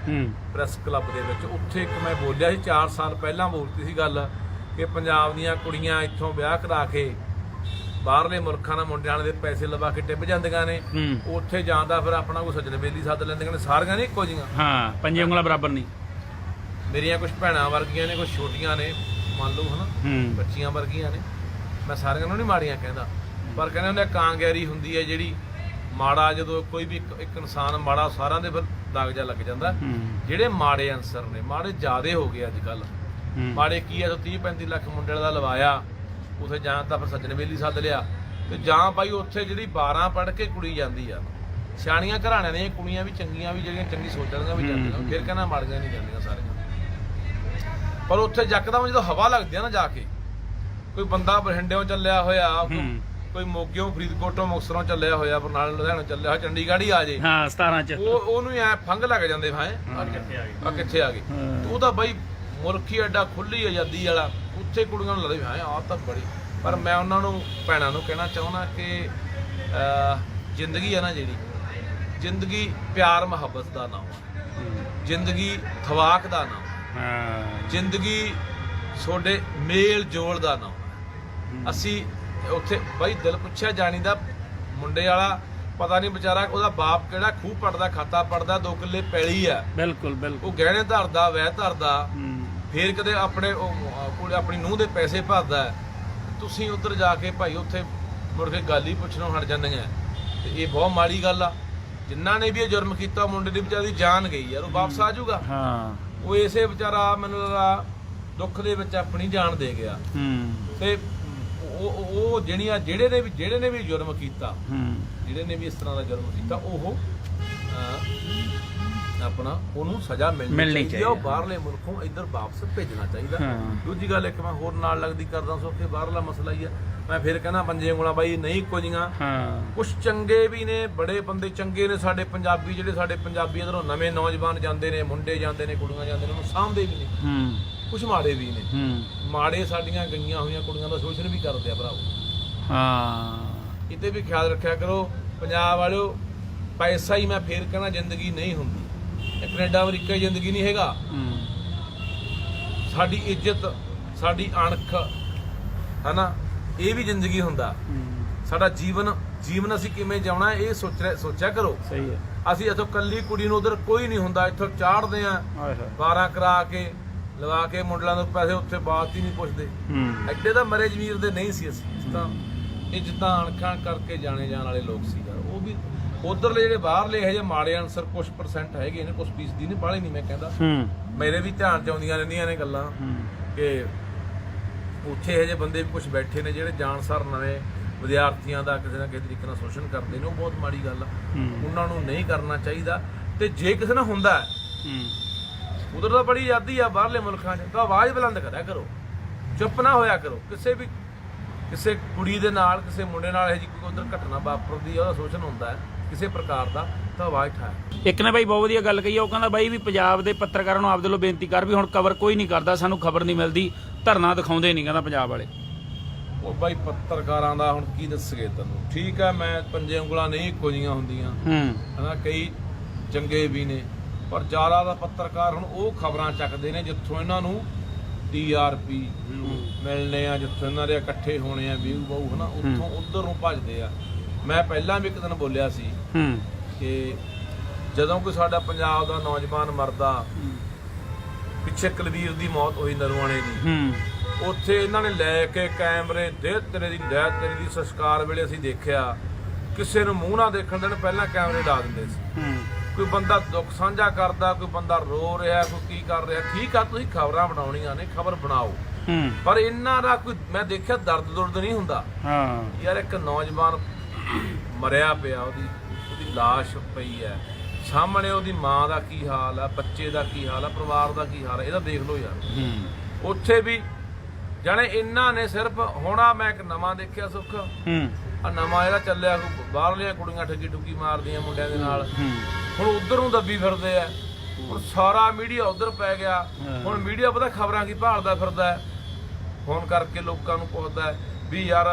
ਪ੍ਰੈਸ ਕਲੱਬ ਦੇ ਵਿੱਚ, ਉੱਥੇ ਇੱਕ ਮੈਂ ਬੋਲਿਆ ਸੀ 4 ਸਾਲ ਪਹਿਲਾਂ ਬੋਲਤੀ ਸੀ ਗੱਲ ਕਿ ਪੰਜਾਬ ਦੀਆਂ ਕੁੜੀਆਂ ਇੱਥੋਂ ਵਿਆਹ ਕਰਾ ਕੇ ਬਾਹਰਲੇ ਮੁਲਕਾਂ ਨਾਲ ਮੁੰਡਿਆਂ ਦੇ ਪੈਸੇ ਲਵਾ ਕੇ ਟਿੱਬ ਜਾਂਦੀਆਂ ਨੇ, ਉੱਥੇ ਜਾਂਦਾ ਫਿਰ ਆਪਣਾ ਕੋਈ ਸੱਜਣ ਬੇਲੀ ਸੱਦ ਲੈਂਦੀਆਂ ਨੇ। ਸਾਰੀਆਂ ਨਹੀਂ ਇੱਕੋ ਜਿਹੀਆਂ, ਪੰਜੇ ਉਂਗਲਾਂ ਬਰਾਬਰ ਨਹੀਂ। ਮੇਰੀਆਂ ਕੁਝ ਭੈਣਾਂ ਵਰਗੀਆਂ ਨੇ, ਕੁਝ ਛੋਟੀਆਂ ਨੇ, ਮੰਨ ਲਓ ਹਨਾ, ਬੱਚੀਆਂ ਵਰਗੀਆਂ ਨੇ। ਮੈਂ ਸਾਰਿਆਂ ਨੂੰ ਨਹੀਂ ਮਾੜੀਆਂ ਕਹਿੰਦਾ, ਪਰ ਕਹਿੰਦੇ ਹੁੰਦੇ ਕਾਂਗਿਆਰੀ ਹੁੰਦੀ ਹੈ ਜਿਹੜੀ, ਮਾੜਾ ਜਦੋਂ ਕੋਈ ਵੀ ਇੱਕ ਇਨਸਾਨ ਮਾੜਾ, ਸਾਰਿਆਂ ਦੇ ਫਿਰ ਦਾਗ ਜਾ ਲੱਗ ਜਾਂਦਾ। ਜਿਹੜੇ ਮਾੜੇ ਅਨਸਰ ਨੇ, ਮਾੜੇ ਜ਼ਿਆਦੇ ਹੋ ਗਏ ਅੱਜ ਕੱਲ੍ਹ। ਮਾੜੇ ਕੀ ਆ, 30-35 ਲੱਖ ਮੁੰਡੇ ਦਾ ਲਵਾਇਆ, ਉੱਥੇ ਜਾਂ ਤਾਂ ਫਿਰ ਸੱਜਣ ਵੇਲੀ ਸੱਦ ਲਿਆ, ਤੇ ਜਾਂ ਬਾਈ ਉੱਥੇ ਜਿਹੜੀ 12 ਪੜ੍ਹ ਕੇ ਕੁੜੀ ਜਾਂਦੀ ਆ। ਸਿਆਣੀਆਂ ਘਰਾਣਿਆਂ ਦੀਆਂ ਕੁੜੀਆਂ ਵੀ ਚੰਗੀਆਂ ਵੀ, ਜਿਹੜੀਆਂ ਚੰਗੀ ਸੋਚਣੀਆਂ ਵੀ ਜਾਂਦੀਆਂ, ਫਿਰ ਕਹਿੰਦਾ ਮਾੜੀਆਂ ਨਹੀਂ ਜਾਂਦੀਆਂ ਸਾਰੀਆਂ। ਪਰ ਉੱਥੇ ਜੱਕਦਮ ਜਦੋਂ ਹਵਾ ਲੱਗਦੀ ਆ ਨਾ ਜਾ ਕੇ, ਕੋਈ ਬੰਦਾ ਬਠਿੰਡਿਓਂ ਚੱਲਿਆ ਹੋਇਆ, ਕੋਈ ਮੋਗਿਓਂ ਫਰੀਦਕੋਟੋਂ ਮੁਕਤਸਰੋਂ ਚੱਲਿਆ ਹੋਇਆ, ਬਰਨਾਲਾ ਲੁਧਿਆਣਾ ਚੱਲਿਆ ਹੋਇਆ, ਚੰਡੀਗੜ੍ਹ ਹੀ ਆ ਜੇ 17 ਚ ਉਹਨੂੰ ਐ ਫੰਗ ਲੱਗ ਜਾਂਦੇ ਹਾਂ ਆ ਕਿੱਥੇ ਆ ਗਏ। ਉਹਦਾ ਬਾਈ ਮੁਰਖੀ ਐਡਾ ਖੁੱਲੀ ਆਜ਼ਾਦੀ ਵਾਲਾ, ਉੱਥੇ ਕੁੜੀਆਂ ਨੂੰ ਲੱਗਦਾ ਆਹ ਤਾਂ ਬੜੀ। ਪਰ ਮੈਂ ਉਹਨਾਂ ਨੂੰ ਭੈਣਾਂ ਨੂੰ ਕਹਿਣਾ ਚਾਹੁੰਦਾ ਕਿ ਜ਼ਿੰਦਗੀ ਆ ਨਾ ਜਿਹੜੀ, ਜ਼ਿੰਦਗੀ ਪਿਆਰ ਮੁਹੱਬਤ ਦਾ ਨਾਮ ਆ। ਜ਼ਿੰਦਗੀ ਥਵਾਕ ਦਾ ਨਾਮ, ਹਾਂ ਜ਼ਿੰਦਗੀ ਤੁਹਾਡੇ ਮੇਲ ਜੋਲ ਦਾ ਨਾਮ। ਅਸੀਂ ਉੱਥੇ ਬਾਈ ਦਿਲ ਪੁੱਛਿਆ ਜਾਣੀ ਦਾ ਮੁੰਡੇ ਵਾਲਾ ਪਤਾ ਨਹੀਂ ਵਿਚਾਰਾ ਉਹਦਾ ਬਾਪ ਕਿਹੜਾ ਖੂਹ ਪੜਦਾ ਖਾਤਾ ਪੜਦਾ 2 ਕਿੱਲੇ ਪੈਲੀ ਆ, ਬਿਲਕੁਲ ਬਿਲਕੁਲ ਉਹ ਗਹਿਣੇ ਧਰਦਾ ਵਹਿ ਧਰਦਾ, ਫੇਰ ਕਦੇ ਆਪਣੇ ਕੋਲ ਆਪਣੀ ਨੂੰਹ ਦੇ ਪੈਸੇ ਭਰਦਾ। ਤੁਸੀਂ ਉੱਧਰ ਜਾ ਕੇ ਭਾਈ ਉੱਥੇ ਮੁੜ ਕੇ ਗੱਲ ਹੀ ਪੁੱਛਣੋਂ ਹਟ ਜਾਂਦੀਆਂ, ਤੇ ਇਹ ਬਹੁਤ ਮਾੜੀ ਗੱਲ ਆ। ਜਿਨ੍ਹਾਂ ਨੇ ਵੀ ਇਹ ਜੁਰਮ ਕੀਤਾ ਮੁੰਡੇ ਦੀ ਵਿਚਾਰੀ ਜਾਨ ਗਈ ਯਾਰ, ਉਹ ਵਾਪਸ ਆ ਜਾਊਗਾ। ਹਾਂ ਉਹ ਇਸੇ ਵਿਚਾਰਾ ਮੈਨੂੰ ਲੱਗਦਾ ਦੁੱਖ ਦੇ ਵਿੱਚ ਆਪਣੀ ਜਾਨ ਦੇ ਗਿਆ। ਤੇ ਉਹ ਜਿਹੜੇ ਨੇ ਵੀ ਜੁਰਮ ਕੀਤਾ, ਜਿਹੜੇ ਨੇ ਵੀ ਇਸ ਤਰ੍ਹਾਂ ਦਾ ਜੁਰਮ ਕੀਤਾ, ਉਹ ਆਪਣਾ ਉਹਨੂੰ ਸਜ਼ਾ ਮਿਲਣੀ ਚਾਹੀਦੀ। ਉਹ ਬਾਹਰਲੇ ਮੁਲਕੋਂ ਇੱਧਰ ਵਾਪਸ ਭੇਜਣਾ ਚਾਹੀਦਾ। ਦੂਜੀ ਗੱਲ ਇੱਕ ਮੈਂ ਹੋਰ ਨਾਲ ਲੱਗਦੀ ਕਰਦਾ ਸੋਖੇ ਬਾਹਰਲਾ ਮਸਲਾ ਹੀ ਆ। ਮੈਂ ਫਿਰ ਕਹਿੰਦਾ ਪੰਜੇ ਉਂਗਲਾਂ ਬਾਈ ਨਹੀਂ ਕੁਝੀਆਂ, ਕੁਛ ਚੰਗੇ ਵੀ ਨੇ, ਬੜੇ ਬੰਦੇ ਚੰਗੇ ਨੇ ਸਾਡੇ ਪੰਜਾਬੀ, ਜਿਹੜੇ ਸਾਡੇ ਪੰਜਾਬੀ ਇੱਧਰੋਂ ਨਵੇਂ ਨੌਜਵਾਨ ਜਾਂਦੇ ਨੇ, ਮੁੰਡੇ ਜਾਂਦੇ ਨੇ, ਕੁੜੀਆਂ ਜਾਂਦੇ ਨੇ, ਉਹਨੂੰ ਸਾਂਭਦੇ ਵੀ ਨੇ। ਕੁਛ ਮਾੜੇ ਵੀ ਨੇ, ਮਾੜੇ ਸਾਡੀਆਂ ਗਈਆਂ ਹੋਈਆਂ ਕੁੜੀਆਂ ਦਾ ਸ਼ੋਸ਼ਣ ਵੀ ਕਰਦੇ ਆ ਭਰਾਵੋ। ਇਹਦੇ ਵੀ ਖਿਆਲ ਰੱਖਿਆ ਕਰੋ ਪੰਜਾਬ ਵਾਲਿਓ। ਪੈਸਾ ਹੀ ਮੈਂ ਫੇਰ ਕਹਿਣਾ ਜ਼ਿੰਦਗੀ ਨਹੀਂ ਹੁੰਦੀ, ਕੈਨੇਡਾ ਅਮਰੀਕਾ ਜ਼ਿੰਦਗੀ ਨਹੀਂ ਹੈਗਾ। ਸਾਡੀ ਇੱਜ਼ਤ, ਸਾਡੀ ਅਣਖ ਹੈ ਨਾ, ਇਹ ਵੀ ਜ਼ਿੰਦਗੀ ਹੁੰਦਾ। ਸਾਡਾ ਜੀਵਨ ਅਸੀਂ ਕਿਵੇਂ ਜਿਉਣਾ ਇਹ ਸੋਚਿਆ ਕਰੋ। ਸਹੀ ਹੈ। ਅਸੀਂ ਇੱਥੋਂ ਕੱਲੀ ਕੁੜੀ ਨੂੰ ਉਧਰ ਕੋਈ ਨਹੀਂ ਹੁੰਦਾ, ਇੱਥੋਂ ਚਾੜਦੇ ਆ 12 ਕਰਾ ਕੇ ਲਵਾ ਕੇ ਮੁੰਡਿਆਂ ਨੂੰ ਪੈਸੇ, ਉੱਥੇ ਬਾਤ ਹੀ ਨਹੀਂ ਪੁੱਛਦੇ। ਐਡੇ ਤਾਂ ਮਰੇ ਜ਼ਮੀਰ ਦੇ ਨਹੀਂ ਸੀ ਅਸੀਂ, ਤਾਂ ਇੱਜ਼ਤਾਂ ਅਣਖਾਂ ਕਰਕੇ ਜਾਣੇ ਜਾਣ ਵਾਲੇ ਲੋਕ ਸੀ ਯਾਰ। ਉਹ ਵੀ ਉਧਰਲੇ ਜਿਹੜੇ ਬਾਹਰਲੇ ਇਹੋ ਜਿਹੇ ਮਾੜੇ ਅਨਸਰ ਕੁਛ % ਹੈਗੇ ਨੇ, ਕੁਛ ਫੀਸਦੀ ਨੇ, ਬਾਹਲੇ ਨਹੀਂ ਮੈਂ ਕਹਿੰਦਾ। ਮੇਰੇ ਵੀ ਧਿਆਨ ਚ ਆਉਂਦੀਆਂ ਰਹਿੰਦੀਆਂ ਨੇ ਗੱਲਾਂ ਕਿ ਉੱਥੇ ਇਹੋ ਜਿਹੇ ਬੰਦੇ ਵੀ ਕੁਛ ਬੈਠੇ ਨੇ ਜਿਹੜੇ ਜਾਣਸਾਰ ਨਵੇਂ ਵਿਦਿਆਰਥੀਆਂ ਦਾ ਕਿਸੇ ਨਾ ਕਿਸੇ ਤਰੀਕੇ ਨਾਲ ਸ਼ੋਸ਼ਣ ਕਰਦੇ ਨੇ। ਉਹ ਬਹੁਤ ਮਾੜੀ ਗੱਲ ਆ, ਉਹਨਾਂ ਨੂੰ ਨਹੀਂ ਕਰਨਾ ਚਾਹੀਦਾ। ਤੇ ਜੇ ਕਿਸੇ ਨਾਲ ਹੁੰਦਾ ਉਧਰ ਤਾਂ ਬੜੀ ਆਜ਼ਾਦੀ ਆ ਬਾਹਰਲੇ ਮੁਲਕਾਂ 'ਚ, ਤਾਂ ਆਵਾਜ਼ ਬੁਲੰਦ ਕਰਿਆ ਕਰੋ, ਚੁੱਪ ਨਾ ਹੋਇਆ ਕਰੋ। ਕਿਸੇ ਕੁੜੀ ਦੇ ਨਾਲ, ਕਿਸੇ ਮੁੰਡੇ ਨਾਲ ਇਹੋ ਜਿਹੀ ਕੋਈ ਉਧਰ ਘਟਨਾ ਵਾਪਰਦੀ ਆ, ਉਹਦਾ ਸ਼ੋਸ਼ਣ ਹੁੰਦਾ ਹੈ ਕਿਸੇ ਪ੍ਰਕਾਰ ਦਾ, ਤਾਂ ਆਵਾਜ਼ ਉਠਾਇਆ। ਇੱਕ ਨੇ ਬਾਈ ਬਹੁਤ ਵਧੀਆ ਗੱਲ ਕਹੀ ਆ, ਉਹ ਕਹਿੰਦਾ ਬਾਈ ਵੀ ਪੰਜਾਬ ਦੇ ਪੱਤਰਕਾਰਾਂ ਨੂੰ ਆਪਦੇ ਵੱਲੋਂ ਬੇਨਤੀ ਕਰ ਵੀ ਹੁਣ ਕਵਰ ਕੋਈ ਨਹੀਂ ਕਰਦਾ, ਸਾਨੂੰ ਖਬਰ ਨਹੀਂ ਮਿਲਦੀ, ਧਰਨਾ ਦਿਖਾਉਂਦੇ ਨਹੀਂ, ਕਹਿੰਦਾ ਪੰਜਾਬ ਵਾਲੇ। ਉਹ ਬਾਈ ਪੱਤਰਕਾਰਾਂ ਦਾ ਹੁਣ ਕੀ ਦੱਸਗੇ ਤੈਨੂੰ। ਠੀਕ ਆ, ਮੈਂ ਪੰਜੇ ਉਂਗਲਾਂ ਨਹੀਂ ਇੱਕੋ ਜਿਹੀਆਂ ਹੁੰਦੀਆਂ ਹਨਾ, ਕਈ ਚੰਗੇ ਵੀ ਨੇ, ਪਰ ਜ਼ਿਆਦਾ ਦਾ ਪੱਤਰਕਾਰ ਹੁਣ ਉਹ ਖਬਰਾਂ ਚੱਕਦੇ ਨੇ ਜਿੱਥੋਂ ਇਹਨਾਂ ਨੂੰ TRP ਮਿਲਣੇ ਆ, ਜਿੱਥੋਂ ਇਹਨਾਂ ਦੇ ਇਕੱਠੇ ਹੋਣੇ ਆ ਵਿਊ ਬਹੁ ਹਨਾ, ਉੱਥੋਂ ਉਧਰ ਨੂੰ ਭੱਜਦੇ ਆ। ਮੈਂ ਪਹਿਲਾਂ ਵੀ ਇੱਕ ਦਿਨ ਬੋਲਿਆ ਸੀ ਕਿ ਜਦੋਂ ਕੋਈ ਸਾਡਾ ਪੰਜਾਬ ਦਾ ਨੌਜਵਾਨ ਮਰਦਾ, ਪਿੱਛੇ ਕੁਲਵੀਰ ਦੀ ਮੌਤ ਹੋਈ ਨਰਵਾਣੇ ਦੀ, ਉੱਥੇ ਇਹਨਾਂ ਨੇ ਲੈ ਕੇ ਕੈਮਰੇ ਦੇ ਤੇਰੇ ਦੀ ਸੰਸਕਾਰ ਵੇਲੇ ਅਸੀਂ ਦੇਖਿਆ, ਕਿਸੇ ਨੂੰ ਮੂੰਹ ਨਾ ਦੇਖਣ ਦੇਣ ਪਹਿਲਾਂ ਕੈਮਰੇ ਲਾ ਦਿੰਦੇ ਸੀ। ਕੋਈ ਬੰਦਾ ਦੁੱਖ ਸਾਂਝਾ ਕਰਦਾ, ਕੋਈ ਬੰਦਾ ਰੋ ਰਿਹਾ, ਕੋਈ ਕੀ ਕਰ ਰਿਹਾ, ਠੀਕ ਆ ਤੁਸੀਂ ਖਬਰਾਂ ਬਣਾਉਣੀਆਂ ਨੇ, ਖਬਰ ਬਣਾਓ, ਪਰ ਇਹਨਾਂ ਦਾ ਕੋਈ ਮੈਂ ਦੇਖਿਆ ਦਰਦ ਨਹੀਂ ਹੁੰਦਾ। ਯਾਰ ਇੱਕ ਨੌਜਵਾਨ ਮਰਿਆ ਪਿਆ, ਉਹਦੀ ਲਾਸ਼ ਪਈ ਹੈ ਸਾਹਮਣੇ, ਉਹਦੀ ਮਾਂ ਦਾ ਕੀ ਹਾਲ ਆ, ਬੱਚੇ ਦਾ ਕੀ ਹਾਲ ਆ, ਪਰਿਵਾਰ ਦਾ ਕੀ ਹਾਲ ਆ, ਇਹਦਾ ਦੇਖ ਲਓ ਯਾਰ। ਉੱਥੇ ਵੀ ਜਾਣੇ ਇਹਨਾਂ ਨੇ ਸਿਰਫ ਹੋਣਾ। ਮੈਂ ਇੱਕ ਨਵਾਂ ਦੇਖਿਆ ਸੁੱਖ, ਆ ਨਵਾਂ ਇਹਦਾ ਚੱਲਿਆ, ਬਾਹਰਲੀਆਂ ਕੁੜੀਆਂ ਠੱਗੀ ਠੁੱਗੀ ਮਾਰਦੀਆਂ ਮੁੰਡਿਆਂ ਦੇ ਨਾਲ, ਹੁਣ ਉਧਰ ਨੂੰ ਦੱਬੀ ਫਿਰਦੇ ਆ। ਹੁਣ ਸਾਰਾ ਮੀਡੀਆ ਉਧਰ ਪੈ ਗਿਆ। ਹੁਣ ਮੀਡੀਆ ਪਤਾ ਖਬਰਾਂ ਕੀ ਭਾਲਦਾ ਫਿਰਦਾ, ਫੋਨ ਕਰਕੇ ਲੋਕਾਂ ਨੂੰ ਪੁੱਛਦਾ ਵੀ ਯਾਰ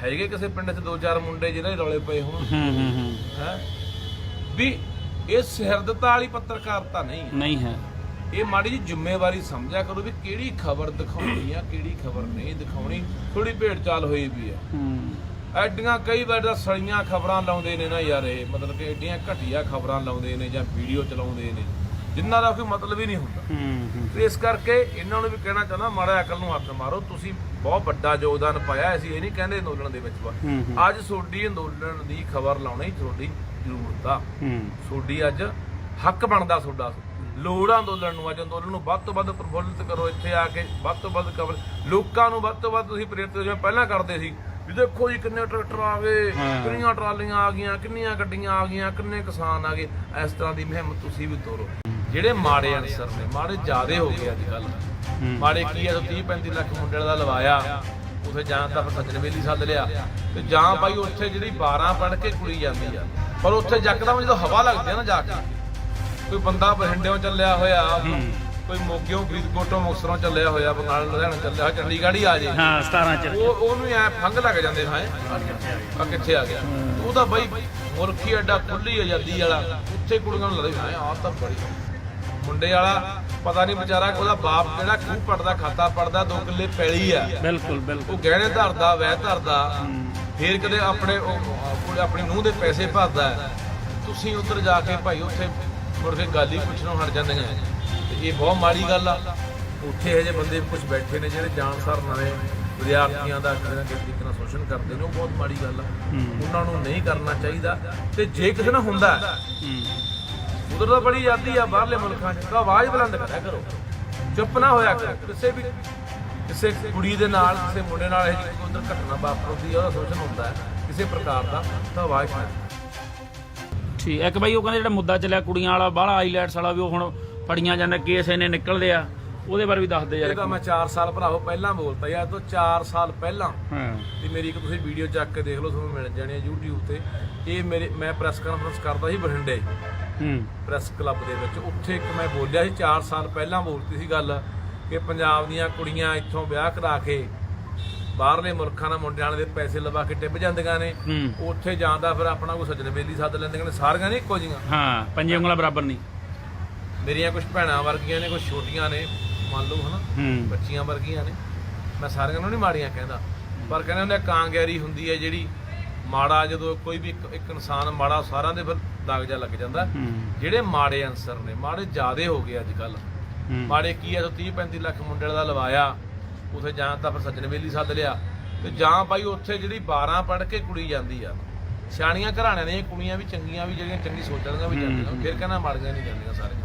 ਹੈਗੇ ਕਿਸੇ ਪਿੰਡ 'ਚ 2-4 ਮੁੰਡੇ ਜਿਹੜੇ ਰੌਲੇ ਪਏ ਹੋਣ ਹੈ, ਵੀ ਇਹ ਸਿਰਦਤਾ ਵਾਲੀ ਪੱਤਰਕਾਰਤਾ ਨਹੀਂ ਹੈ। ਇਹ ਮਾੜੀ ਜਿਹੀ ਜ਼ਿੰਮੇਵਾਰੀ ਸਮਝਿਆ ਕਰੋ ਵੀ ਕਿਹੜੀ ਖਬਰ ਦਿਖਾਉਣੀ ਆ, ਕਿਹੜੀ ਖਬਰ ਨਹੀਂ ਦਿਖਾਉਣੀ। ਥੋੜੀ ਭੇਡ ਚਾਲ ਹੋਈ ਵੀ ਆ। ਐਡੀਆਂ ਕਈ ਵਾਰ ਤਾਂ ਸੜੀਆਂ ਖਬਰਾਂ ਲਾਉਂਦੇ ਨੇ ਨਾ ਯਾਰ, ਇਹ ਮਤਲਬ ਕਿ ਐਡੀਆਂ ਘਟੀਆ ਖਬਰਾਂ ਲਾਉਂਦੇ ਨੇ ਜਾਂ ਵੀਡੀਓ ਚਲਾਉਂਦੇ ਨੇ ਜਿਨ੍ਹਾਂ ਦਾ ਕੋਈ ਮਤਲਬ ਹੀ ਨਹੀਂ ਹੁੰਦਾ। ਤੇ ਇਸ ਕਰਕੇ ਇਹਨਾਂ ਨੂੰ ਵੀ ਕਹਿਣਾ ਚਾਹੁੰਦਾ, ਮਾੜਾ ਅਕਲ ਨੂੰ ਹੱਥ ਮਾਰੋ। ਤੁਸੀਂ ਬਹੁਤ ਵੱਡਾ ਯੋਗਦਾਨ ਪਾਇਆ, ਅਸੀਂ ਇਹ ਨਹੀਂ ਕਹਿੰਦੇ ਅੰਦੋਲਨ ਦੇ ਵਿੱਚ ਅੱਜ ਤੁਹਾਡੀ ਅੰਦੋਲਨ ਦੀ ਖਬਰ ਲਾਉਣੀ ਤੁਹਾਡੀ ਜ਼ਰੂਰਤ ਆ, ਤੁਹਾਡੀ ਅੱਜ ਹੱਕ ਬਣਦਾ, ਤੁਹਾਡਾ ਲੋੜ ਆ ਅੰਦੋਲਨ ਨੂੰ। ਅੱਜ ਅੰਦੋਲਨ ਨੂੰ ਵੱਧ ਤੋਂ ਵੱਧ ਪ੍ਰਫੁੱਲਿਤ ਕਰੋ, ਇੱਥੇ ਆ ਕੇ ਵੱਧ ਤੋਂ ਵੱਧ ਖਬਰ ਲੋਕਾਂ ਨੂੰ ਵੱਧ ਤੋਂ ਵੱਧ ਤੁਸੀਂ ਪ੍ਰੇਰਿਤ ਜਿਵੇਂ ਪਹਿਲਾਂ ਕਰਦੇ ਸੀ ਵੀ ਦੇਖੋ ਜੀ ਕਿੰਨੇ ਟਰੈਕਟਰ ਆ ਗਏ, ਕਿੰਨੀਆਂ ਟਰਾਲੀਆਂ ਆ ਗਈਆਂ, ਕਿੰਨੀਆਂ ਗੱਡੀਆਂ ਆ ਗਈਆਂ, ਕਿੰਨੇ ਕਿਸਾਨ ਆ ਗਏ। ਇਸ ਤਰ੍ਹਾਂ ਦੀ ਮੁਹਿੰਮ ਤੁਸੀਂ ਵੀ ਤੋਰੋ। ਜਿਹੜੇ ਮਾੜੇ ਅਨਸਰ ਨੇ, ਮਾੜੇ ਜ਼ਿਆਦੇ ਹੋ ਗਏ ਅੱਜ ਕੱਲ। ਮਾੜੇ ਕੀ ਆ, 30-35 ਲੱਖ ਮੁੰਡੇ ਦਾ ਲਵਾਇਆ, ਉੱਥੇ ਜਾਂ ਤਾਂ ਸੱਜਣ ਵੇਲੀ ਸੱਦ ਲਿਆ, ਤੇ ਜਾਂ ਭਾਈ ਉੱਥੇ ਜਿਹੜੀ 12 ਪੜ੍ਹ ਕੇ ਕੁੜੀ ਜਾਂਦੀ ਆ, ਪਰ ਉੱਥੇ ਜੱਕਦਮ ਜਦੋਂ ਹਵਾ ਲੱਗਦੀ ਆ ਨਾ, ਜਾ ਕੇ ਕੋਈ ਬੰਦਾ ਬਠਿੰਡਿਓਂ ਚੱਲਿਆ ਹੋਇਆ, ਕੋਈ ਮੋਗਿਓਂ ਫਰੀਦਕੋਟੋਂ ਮੁਕਤਸਰੋਂ ਚੱਲਿਆ ਹੋਇਆ, ਬੰਗਾਲ ਲੁਧਿਆਣਾ ਚੱਲਿਆ ਹੋਇਆ, ਚੰਡੀਗੜ੍ਹ ਹੀ ਆ ਜੇ 17 ਚ ਉਹਨੂੰ ਐ ਫੰਗ ਲੱਗ ਜਾਂਦੇ ਹਾਂ ਆ ਕਿੱਥੇ ਆ ਗਿਆ। ਉਹਦਾ ਬਾਈ ਮੁਲਕੀ ਐਡਾ ਖੁੱਲੀ ਆਜ਼ਾਦੀ ਵਾਲਾ, ਉੱਥੇ ਕੁੜੀਆਂ ਨੂੰ ਲੱਗਦਾ ਆ ਤਾਂ ਬੜੀ ਮੁੰਡੇ ਵਾਲਾ ਪਤਾ ਨਹੀਂ ਵਿਚਾਰਾ ਉਹਦਾ ਬਾਪ ਜਿਹੜਾ ਖੂਹ ਪੜਦਾ ਖਾਤਾ ਪੜਦਾ 2 ਕਿੱਲੇ ਪੈਲੀ ਆ, ਬਿਲਕੁਲ ਬਿਲਕੁਲ ਉਹ ਗਹਿਣੇ ਧਰਦਾ ਵਹਿ ਧਰਦਾ, ਫੇਰ ਕਦੇ ਆਪਣੀ ਨੂੰਹ ਦੇ ਪੈਸੇ ਭਰਦਾ। ਤੁਸੀਂ ਉੱਧਰ ਜਾ ਕੇ ਭਾਈ ਉੱਥੇ ਮੁੜ ਕੇ ਗੱਲ ਹੀ ਪੁੱਛਣੋਂ ਹਟ ਜਾਂਦੀਆਂ, ਤੇ ਇਹ ਬਹੁਤ ਮਾੜੀ ਗੱਲ ਆ। ਉੱਥੇ ਇਹੋ ਜਿਹੇ ਬੰਦੇ ਕੁਝ ਬੈਠੇ ਨੇ ਜਿਹੜੇ ਜਾਣਸਾਰ ਨਵੇਂ ਵਿਦਿਆਰਥੀਆਂ ਦਾ ਕਿਸੇ ਨਾ ਕਿਸੇ ਤਰੀਕੇ ਨਾਲ ਸ਼ੋਸ਼ਣ ਕਰਦੇ ਨੇ, ਉਹ ਬਹੁਤ ਮਾੜੀ ਗੱਲ ਆ। ਉਹਨਾਂ ਨੂੰ ਨਹੀਂ ਕਰਨਾ ਚਾਹੀਦਾ। ਤੇ ਜੇ ਕਿਸੇ ਨਾਲ ਹੁੰਦਾ ਉਧਰ ਤਾਂ ਬੜੀ ਆਜ਼ਾਦੀ ਆ ਬਾਹਰਲੇ ਮੁਲਕਾਂ 'ਚ, ਤਾਂ ਆਵਾਜ਼ ਬੁਲੰਦ ਕਰਿਆ ਕਰੋ, ਚੁੱਪ ਨਾ ਹੋਇਆ ਕਰੋ। ਕਿਸੇ ਕੁੜੀ ਦੇ ਨਾਲ ਕਿਸੇ ਮੁੰਡੇ ਨਾਲ ਇਹ ਜਿਹੀ ਉਧਰ ਘਟਨਾ ਵਾਪਰਦੀ ਆ, ਉਹਦਾ ਸ਼ੋਸ਼ਣ ਹੁੰਦਾ ਹੈ ਕਿਸੇ ਪ੍ਰਕਾਰ ਦਾ, ਤਾਂ ਆਵਾਜ਼ ਠੀਕ। ਇੱਕ ਬਾਈ ਉਹ ਕਹਿੰਦੇ ਜਿਹੜਾ ਮੁੱਦਾ ਚੱਲਿਆ ਕੁੜੀਆਂ ਵਾਲਾ ਬਾਹਲਾ ਆਈਲੈਟਸ ਵਾਲਾ ਵੀ ਉਹ ਹੁਣ ਫੜੀਆਂ ਜਾਂਦੇ, ਕੇਸ ਇਹਨੇ ਨਿਕਲਦੇ ਆ, ਉਹਦੇ ਬਾਰੇ ਵੀ ਦੱਸਦੇ ਯਾਰ। ਇਹਦਾ ਮੈਂ 4 ਸਾਲ ਭਰਾਵੋ ਪਹਿਲਾਂ ਬੋਲਤਾ ਯਾਰ, ਤੋਂ 4 ਸਾਲ ਪਹਿਲਾਂ ਹਾਂ, ਤੇ ਮੇਰੀ ਇੱਕ ਤੁਸੀਂ ਵੀਡੀਓ ਚੱਕ ਕੇ ਦੇਖ ਲਓ, ਤੁਹਾਨੂੰ ਮਿਲ ਜਾਣੀ ਹੈ YouTube ਤੇ। ਇਹ ਮੈਂ ਪ੍ਰੈਸ ਕਾਨਫਰੰਸ ਕਰਦਾ ਸੀ ਬਠਿੰਡੇ ਪ੍ਰੈਸ ਕਲੱਬ ਦੇ ਵਿੱਚ, ਉੱਥੇ ਇੱਕ ਮੈਂ ਬੋਲਿਆ ਸੀ 4 ਸਾਲ ਪਹਿਲਾਂ ਬੋਲਤੀ ਸੀ ਗੱਲ ਕਿ ਪੰਜਾਬ ਦੀਆਂ ਕੁੜੀਆਂ ਇੱਥੋਂ ਵਿਆਹ ਕਰਾ ਕੇ ਬਾਹਰਲੇ ਮੁਲਕਾਂ ਨਾਲ ਮੁੰਡਿਆਂ ਦੇ ਪੈਸੇ ਲਵਾ ਕੇ ਟਿੱਬ ਜਾਂਦੀਆਂ ਨੇ, ਉੱਥੇ ਜਾਂਦਾ ਫਿਰ ਆਪਣਾ ਕੋਈ ਸੱਜਣ ਬੇਲੀ ਸੱਦ ਲੈਂਦੀਆਂ ਨੇ, ਸਾਰੀਆਂ ਨਹੀਂ ਇੱਕੋ ਜਿਹੀਆਂ। ਹਾਂ, ਪੰਜੇ ਉਂਗਲਾਂ ਬਰਾਬਰ ਨਹੀਂ। ਮੇਰੀਆਂ ਕੁਝ ਭੈਣਾਂ ਵਰਗੀਆਂ ਨੇ, ਕੁਝ ਛੋਟੀਆਂ ਨੇ, ਮੰਨ ਲਓ ਹਨਾ ਬੱਚੀਆਂ ਵਰਗੀਆਂ ਨੇ। ਮੈਂ ਸਾਰਿਆਂ ਨੂੰ ਨਹੀਂ ਮਾੜੀਆਂ ਕਹਿੰਦਾ, ਪਰ ਕਹਿੰਦੇ ਹੁੰਦੇ ਕਾਂਗਿਆਰੀ ਹੁੰਦੀ ਹੈ ਜਿਹੜੀ, ਮਾੜਾ ਜਦੋਂ ਕੋਈ ਵੀ ਇੱਕ ਇਨਸਾਨ ਮਾੜਾ, ਸਾਰਿਆਂ ਦੇ ਫਿਰ ਦਾਗ ਜਾ ਲੱਗ ਜਾਂਦਾ। ਜਿਹੜੇ ਮਾੜੇ ਅਨਸਰ ਨੇ, ਮਾੜੇ ਜ਼ਿਆਦੇ ਹੋ ਗਏ ਅੱਜ ਕੱਲ। ਮਾੜੇ ਕੀ ਹੈ, 30-35 ਲੱਖ ਮੁੰਡੇ ਦਾ ਲਵਾਇਆ, ਉੱਥੇ ਜਾਂ ਤਾਂ ਫਿਰ ਸੱਜਣ ਵੇਲੀ ਸੱਦ ਲਿਆ, ਤੇ ਜਾਂ ਬਾਈ ਉੱਥੇ ਜਿਹੜੀ 12 ਪੜ੍ਹ ਕੇ ਕੁੜੀ ਜਾਂਦੀ ਆ, ਸਿਆਣੀਆਂ ਘਰਾਣਿਆਂ ਦੀਆਂ ਕੁੜੀਆਂ ਵੀ ਚੰਗੀਆਂ ਵੀ, ਜਿਹੜੀਆਂ ਚੰਗੀ ਸੋਚਣੀਆਂ ਵੀ ਜਾਂਦੀਆਂ, ਫਿਰ ਕਹਿੰਦਾ ਮਾੜੀਆਂ ਨਹੀਂ ਜਾਂਦੀਆਂ ਸਾਰੀਆਂ।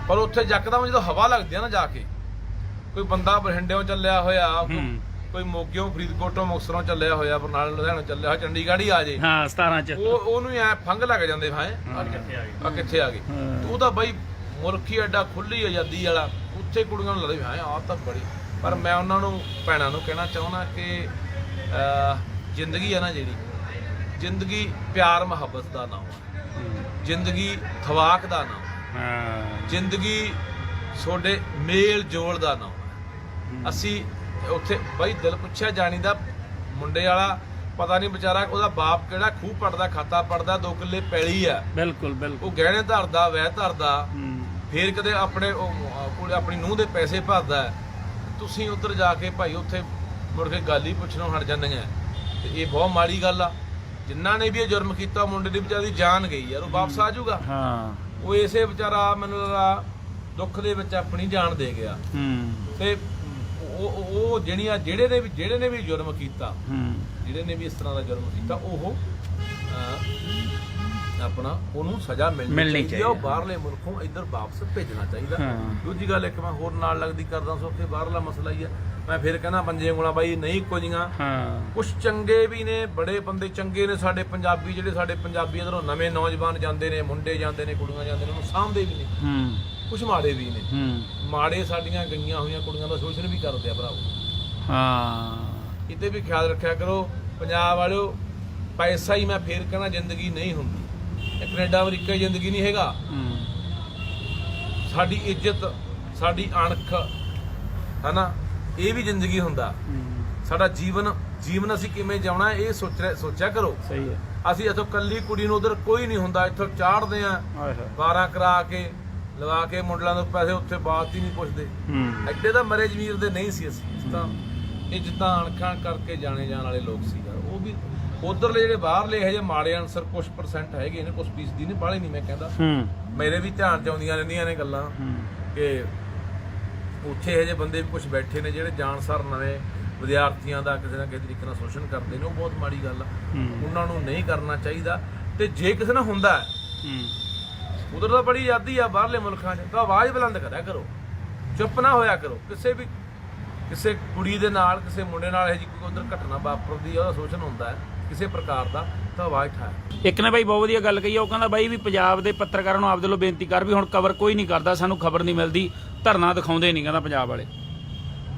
ਪਰ ਉੱਥੇ ਯਕਦਮ ਜਦੋਂ ਹਵਾ ਲੱਗਦੀ ਆ ਨਾ, ਜਾ ਕੇ ਕੋਈ ਬੰਦਾ ਬਠਿੰਡਿਓਂ ਚੱਲਿਆ ਹੋਇਆ, ਕੋਈ ਮੋਗਿਓਂ ਫਰੀਦਕੋਟੋਂ ਮੁਕਤਸਰੋਂ ਚੱਲਿਆ ਹੋਇਆ, ਬਰਨਾਲੇ ਲੁਧਿਆਣੇ ਚੱਲਿਆ ਹੋਇਆ, ਚੰਡੀਗੜ੍ਹ ਹੀ ਆ ਜੇ, ਹਾਂ 17 ਚ ਉਹਨੂੰ ਐ ਫੰਗ ਲੱਗ ਜਾਂਦੇ ਭਾਏ ਆ ਕਿੱਥੇ ਆ ਗਏ। ਉਹ ਤਾਂ ਬਾਈ ਮੁਲਕ ਹੀ ਐਡਾ ਖੁੱਲੀ ਆਜ਼ਾਦੀ ਵਾਲਾ, ਉੱਥੇ ਕੁੜੀਆਂ ਨੂੰ ਲੱਗਦਾ ਵੀ ਆਹ ਤਾਂ ਬੜੀ। ਪਰ ਮੈਂ ਉਹਨਾਂ ਨੂੰ ਭੈਣਾਂ ਨੂੰ ਕਹਿਣਾ ਚਾਹੁੰਦਾ ਕਿ ਜ਼ਿੰਦਗੀ ਹੈ ਨਾ ਜਿਹੜੀ, ਜ਼ਿੰਦਗੀ ਪਿਆਰ ਮੁਹੱਬਤ ਦਾ ਨਾਮ ਹੈ, ਜ਼ਿੰਦਗੀ ਖਵਾਕ ਦਾ ਨਾਮ ਹੈ, ਜ਼ਿੰਦਗੀ ਤੁਹਾਡੇ ਮੇਲ ਜੋਲ ਦਾ ਨਾਮ ਹੈ। ਅਸੀਂ ਉੱਥੇ ਬਾਈ ਦਿਲ ਪੁੱਛਿਆ ਜਾਣੀ ਦਾ, ਮੁੰਡੇ ਵਾਲਾ ਪਤਾ ਨਹੀਂ ਵਿਚਾਰਾ ਉਹਦਾ ਬਾਪ ਕਿਹੜਾ ਖੂਹ ਪੜਦਾ ਖਾਤਾ ਪੜਦਾ 2 ਕਿੱਲੇ ਪੈਲੀ ਆ, ਬਿਲਕੁਲ ਬਿਲਕੁਲ, ਉਹ ਗਹਿਣੇ ਧਰਦਾ ਵਹਿ ਧਰਦਾ, ਫੇਰ ਕਦੇ ਆਪਣੀ ਨੂੰਹ ਦੇ ਪੈਸੇ ਭਰਦਾ। ਤੁਸੀਂ ਉੱਧਰ ਜਾ ਕੇ ਭਾਈ ਉੱਥੇ ਮੁੜ ਕੇ ਗੱਲ ਹੀ ਪੁੱਛਣੋਂ ਹਟ ਜਾਂਦੀਆਂ, ਤੇ ਇਹ ਬਹੁਤ ਮਾੜੀ ਗੱਲ ਆ। ਜਿਨ੍ਹਾਂ ਨੇ ਵੀ ਇਹ ਜੁਰਮ ਕੀਤਾ, ਮੁੰਡੇ ਦੀ ਵਿਚਾਰੀ ਜਾਨ ਗਈ ਯਾਰ, ਉਹ ਵਾਪਸ ਆ ਜਾਊਗਾ। ਉਹ ਇਸੇ ਵਿਚਾਰਾ ਮੈਨੂੰ ਲੱਗਦਾ ਦੁੱਖ ਦੇ ਵਿੱਚ ਆਪਣੀ ਜਾਨ ਦੇ ਗਿਆ। ਤੇ ਉਹ ਜਿਹੜੇ ਨੇ ਵੀ ਜੁਰਮ ਕੀਤਾ, ਜਿਹੜੇ ਨੇ ਵੀ ਇਸ ਤਰ੍ਹਾਂ ਦਾ ਜੁਰਮ ਕੀਤਾ, ਉਹ ਆਪਣਾ ਉਹਨੂੰ ਸਜ਼ਾ ਮਿਲਣੀ ਚਾਹੀਦੀ ਹੈ। ਉਹ ਬਾਹਰਲੇ ਮੁਲਕੋਂ ਇੱਧਰ ਵਾਪਸ ਭੇਜਣਾ ਚਾਹੀਦਾ। ਦੂਜੀ ਗੱਲ ਇੱਕ ਮੈਂ ਹੋਰ ਨਾਲ ਲੱਗਦੀ ਕਰਦਾ ਸੋਖੇ, ਬਾਹਰਲਾ ਮਸਲਾ ਹੀ ਆ। ਮੈਂ ਫਿਰ ਕਹਿੰਦਾ ਪੰਜੇ ਉਂਗਲਾਂ ਬਾਈ ਨਹੀਂ ਇੱਕੋ ਜਿਹੀਆਂ, ਕੁਛ ਚੰਗੇ ਵੀ ਨੇ, ਬੜੇ ਬੰਦੇ ਚੰਗੇ ਨੇ ਸਾਡੇ ਪੰਜਾਬੀ, ਜਿਹੜੇ ਸਾਡੇ ਪੰਜਾਬੀ ਇੱਧਰੋਂ ਨਵੇਂ ਨੌਜਵਾਨ ਜਾਂਦੇ ਨੇ, ਮੁੰਡੇ ਜਾਂਦੇ ਨੇ, ਕੁੜੀਆਂ ਜਾਂਦੇ ਨੇ, ਉਹਨੂੰ ਸਾਂਭਦੇ ਵੀ ਨੇ। ਕੁਛ ਮਾੜੇ ਵੀ ਨੇ, ਮਾੜੇ ਸਾਡੀਆਂ ਗਈਆਂ ਹੋਈਆਂ ਕੁੜੀਆਂ ਦਾ ਸ਼ੋਸ਼ਣ ਵੀ ਕਰਦੇ ਆ ਭਰਾਵੋ। ਇਹਦੇ ਵੀ ਖਿਆਲ ਰੱਖਿਆ ਕਰੋ ਪੰਜਾਬ ਵਾਲਿਓ। ਪੈਸਾ ਹੀ ਮੈਂ ਫੇਰ ਕਹਿਣਾ ਜ਼ਿੰਦਗੀ ਨਹੀਂ ਹੁੰਦੀ, ਕੈਨੇਡਾ ਅਮਰੀਕਾ ਹੀ ਜ਼ਿੰਦਗੀ ਨਹੀਂ ਹੈਗਾ। ਸਾਡੀ ਇੱਜ਼ਤ, ਸਾਡੀ ਅਣਖ ਹੈ ਨਾ, ਇਹ ਵੀ ਜ਼ਿੰਦਗੀ ਹੁੰਦਾ। ਸਾਡਾ ਜੀਵਨ ਅਸੀਂ ਕਿਵੇਂ ਜਿਉਣਾ, ਇਹ ਸੋਚਿਆ ਕਰੋ। ਸਹੀ ਹੈ। ਅਸੀਂ ਇੱਥੋਂ ਕੱਲੀ ਕੁੜੀ ਨੂੰ ਉਧਰ ਕੋਈ ਨਹੀਂ ਹੁੰਦਾ, ਇੱਥੋਂ ਚਾੜਦੇ ਆ 12 ਕਰਾ ਕੇ ਲਵਾ ਕੇ ਮੁੰਡਿਆਂ ਤੋਂ ਪੈਸੇ, ਉੱਥੇ ਬਾਤ ਹੀ ਨਹੀਂ ਪੁੱਛਦੇ। ਐਡੇ ਤਾਂ ਮਰੇ ਜ਼ਮੀਰ ਦੇ ਨਹੀਂ ਸੀ ਅਸੀਂ, ਤਾਂ ਇਹ ਜਿੱਦਾਂ ਅਣਖਾਂ ਕਰਕੇ ਜਾਣੇ ਜਾਣ ਵਾਲੇ ਲੋਕ ਸੀ ਯਾਰ। ਉਹ ਵੀ ਉਧਰਲੇ ਜਿਹੜੇ ਬਾਹਰਲੇ ਇਹੋ ਜਿਹੇ ਮਾੜੇ ਅਨਸਰ ਕੁਛ % ਹੈਗੇ ਨੇ, ਕੁਛ ਫੀਸਦੀ ਨੇ, ਬਾਹਲੇ ਨਹੀਂ ਮੈਂ ਕਹਿੰਦਾ। ਮੇਰੇ ਵੀ ਧਿਆਨ 'ਚ ਆਉਂਦੀਆਂ ਰਹਿੰਦੀਆਂ ਨੇ ਗੱਲਾਂ ਕਿ ਉੱਥੇ ਇਹੋ ਜਿਹੇ ਬੰਦੇ ਵੀ ਕੁਛ ਬੈਠੇ ਨੇ ਜਿਹੜੇ ਜਾਣਸਾਰ ਨਵੇਂ ਵਿਦਿਆਰਥੀਆਂ ਦਾ ਕਿਸੇ ਨਾ ਕਿਸੇ ਤਰੀਕੇ ਨਾਲ ਸ਼ੋਸ਼ਣ ਕਰਦੇ ਨੇ, ਉਹ ਬਹੁਤ ਮਾੜੀ ਗੱਲ ਆ। ਉਹਨਾਂ ਨੂੰ ਨਹੀਂ ਕਰਨਾ ਚਾਹੀਦਾ। ਤੇ ਜੇ ਕਿਸੇ ਨਾਲ ਹੁੰਦਾ ਉਧਰ ਤਾਂ ਬੜੀ ਆਜ਼ਾਦੀ ਆ ਬਾਹਰਲੇ ਮੁਲਕਾਂ 'ਚ, ਤਾਂ ਆਵਾਜ਼ ਬੁਲੰਦ ਕਰਿਆ ਕਰੋ, ਚੁੱਪ ਨਾ ਹੋਇਆ ਕਰੋ। ਕਿਸੇ ਕੁੜੀ ਦੇ ਨਾਲ, ਕਿਸੇ ਮੁੰਡੇ ਨਾਲ ਇਹ ਜਿਹੀ ਕੋਈ ਉਧਰ ਘਟਨਾ ਵਾਪਰਦੀ ਆ, ਉਹਦਾ ਸ਼ੋਸ਼ਣ ਹੁੰਦਾ ਹੈ ਕਿਸੇ ਪ੍ਰਕਾਰ ਦਾ, ਤਾਂ ਆਵਾਜ਼ ਉਠਾਇਆ। ਇੱਕ ਨੇ ਬਾਈ ਬਹੁਤ ਵਧੀਆ ਗੱਲ ਕਹੀ ਆ, ਉਹ ਕਹਿੰਦਾ ਬਾਈ ਵੀ ਪੰਜਾਬ ਦੇ ਪੱਤਰਕਾਰਾਂ ਨੂੰ ਆਪਦੇ ਵੱਲੋਂ ਬੇਨਤੀ ਕਰ ਵੀ ਹੁਣ ਕਵਰ ਕੋਈ ਨਹੀਂ ਕਰਦਾ, ਸਾਨੂੰ ਖਬਰ ਨਹੀਂ ਮਿਲਦੀ, ਧਰਨਾ ਦਿਖਾਉਂਦੇ ਨਹੀਂ, ਕਹਿੰਦਾ ਪੰਜਾਬ ਵਾਲੇ।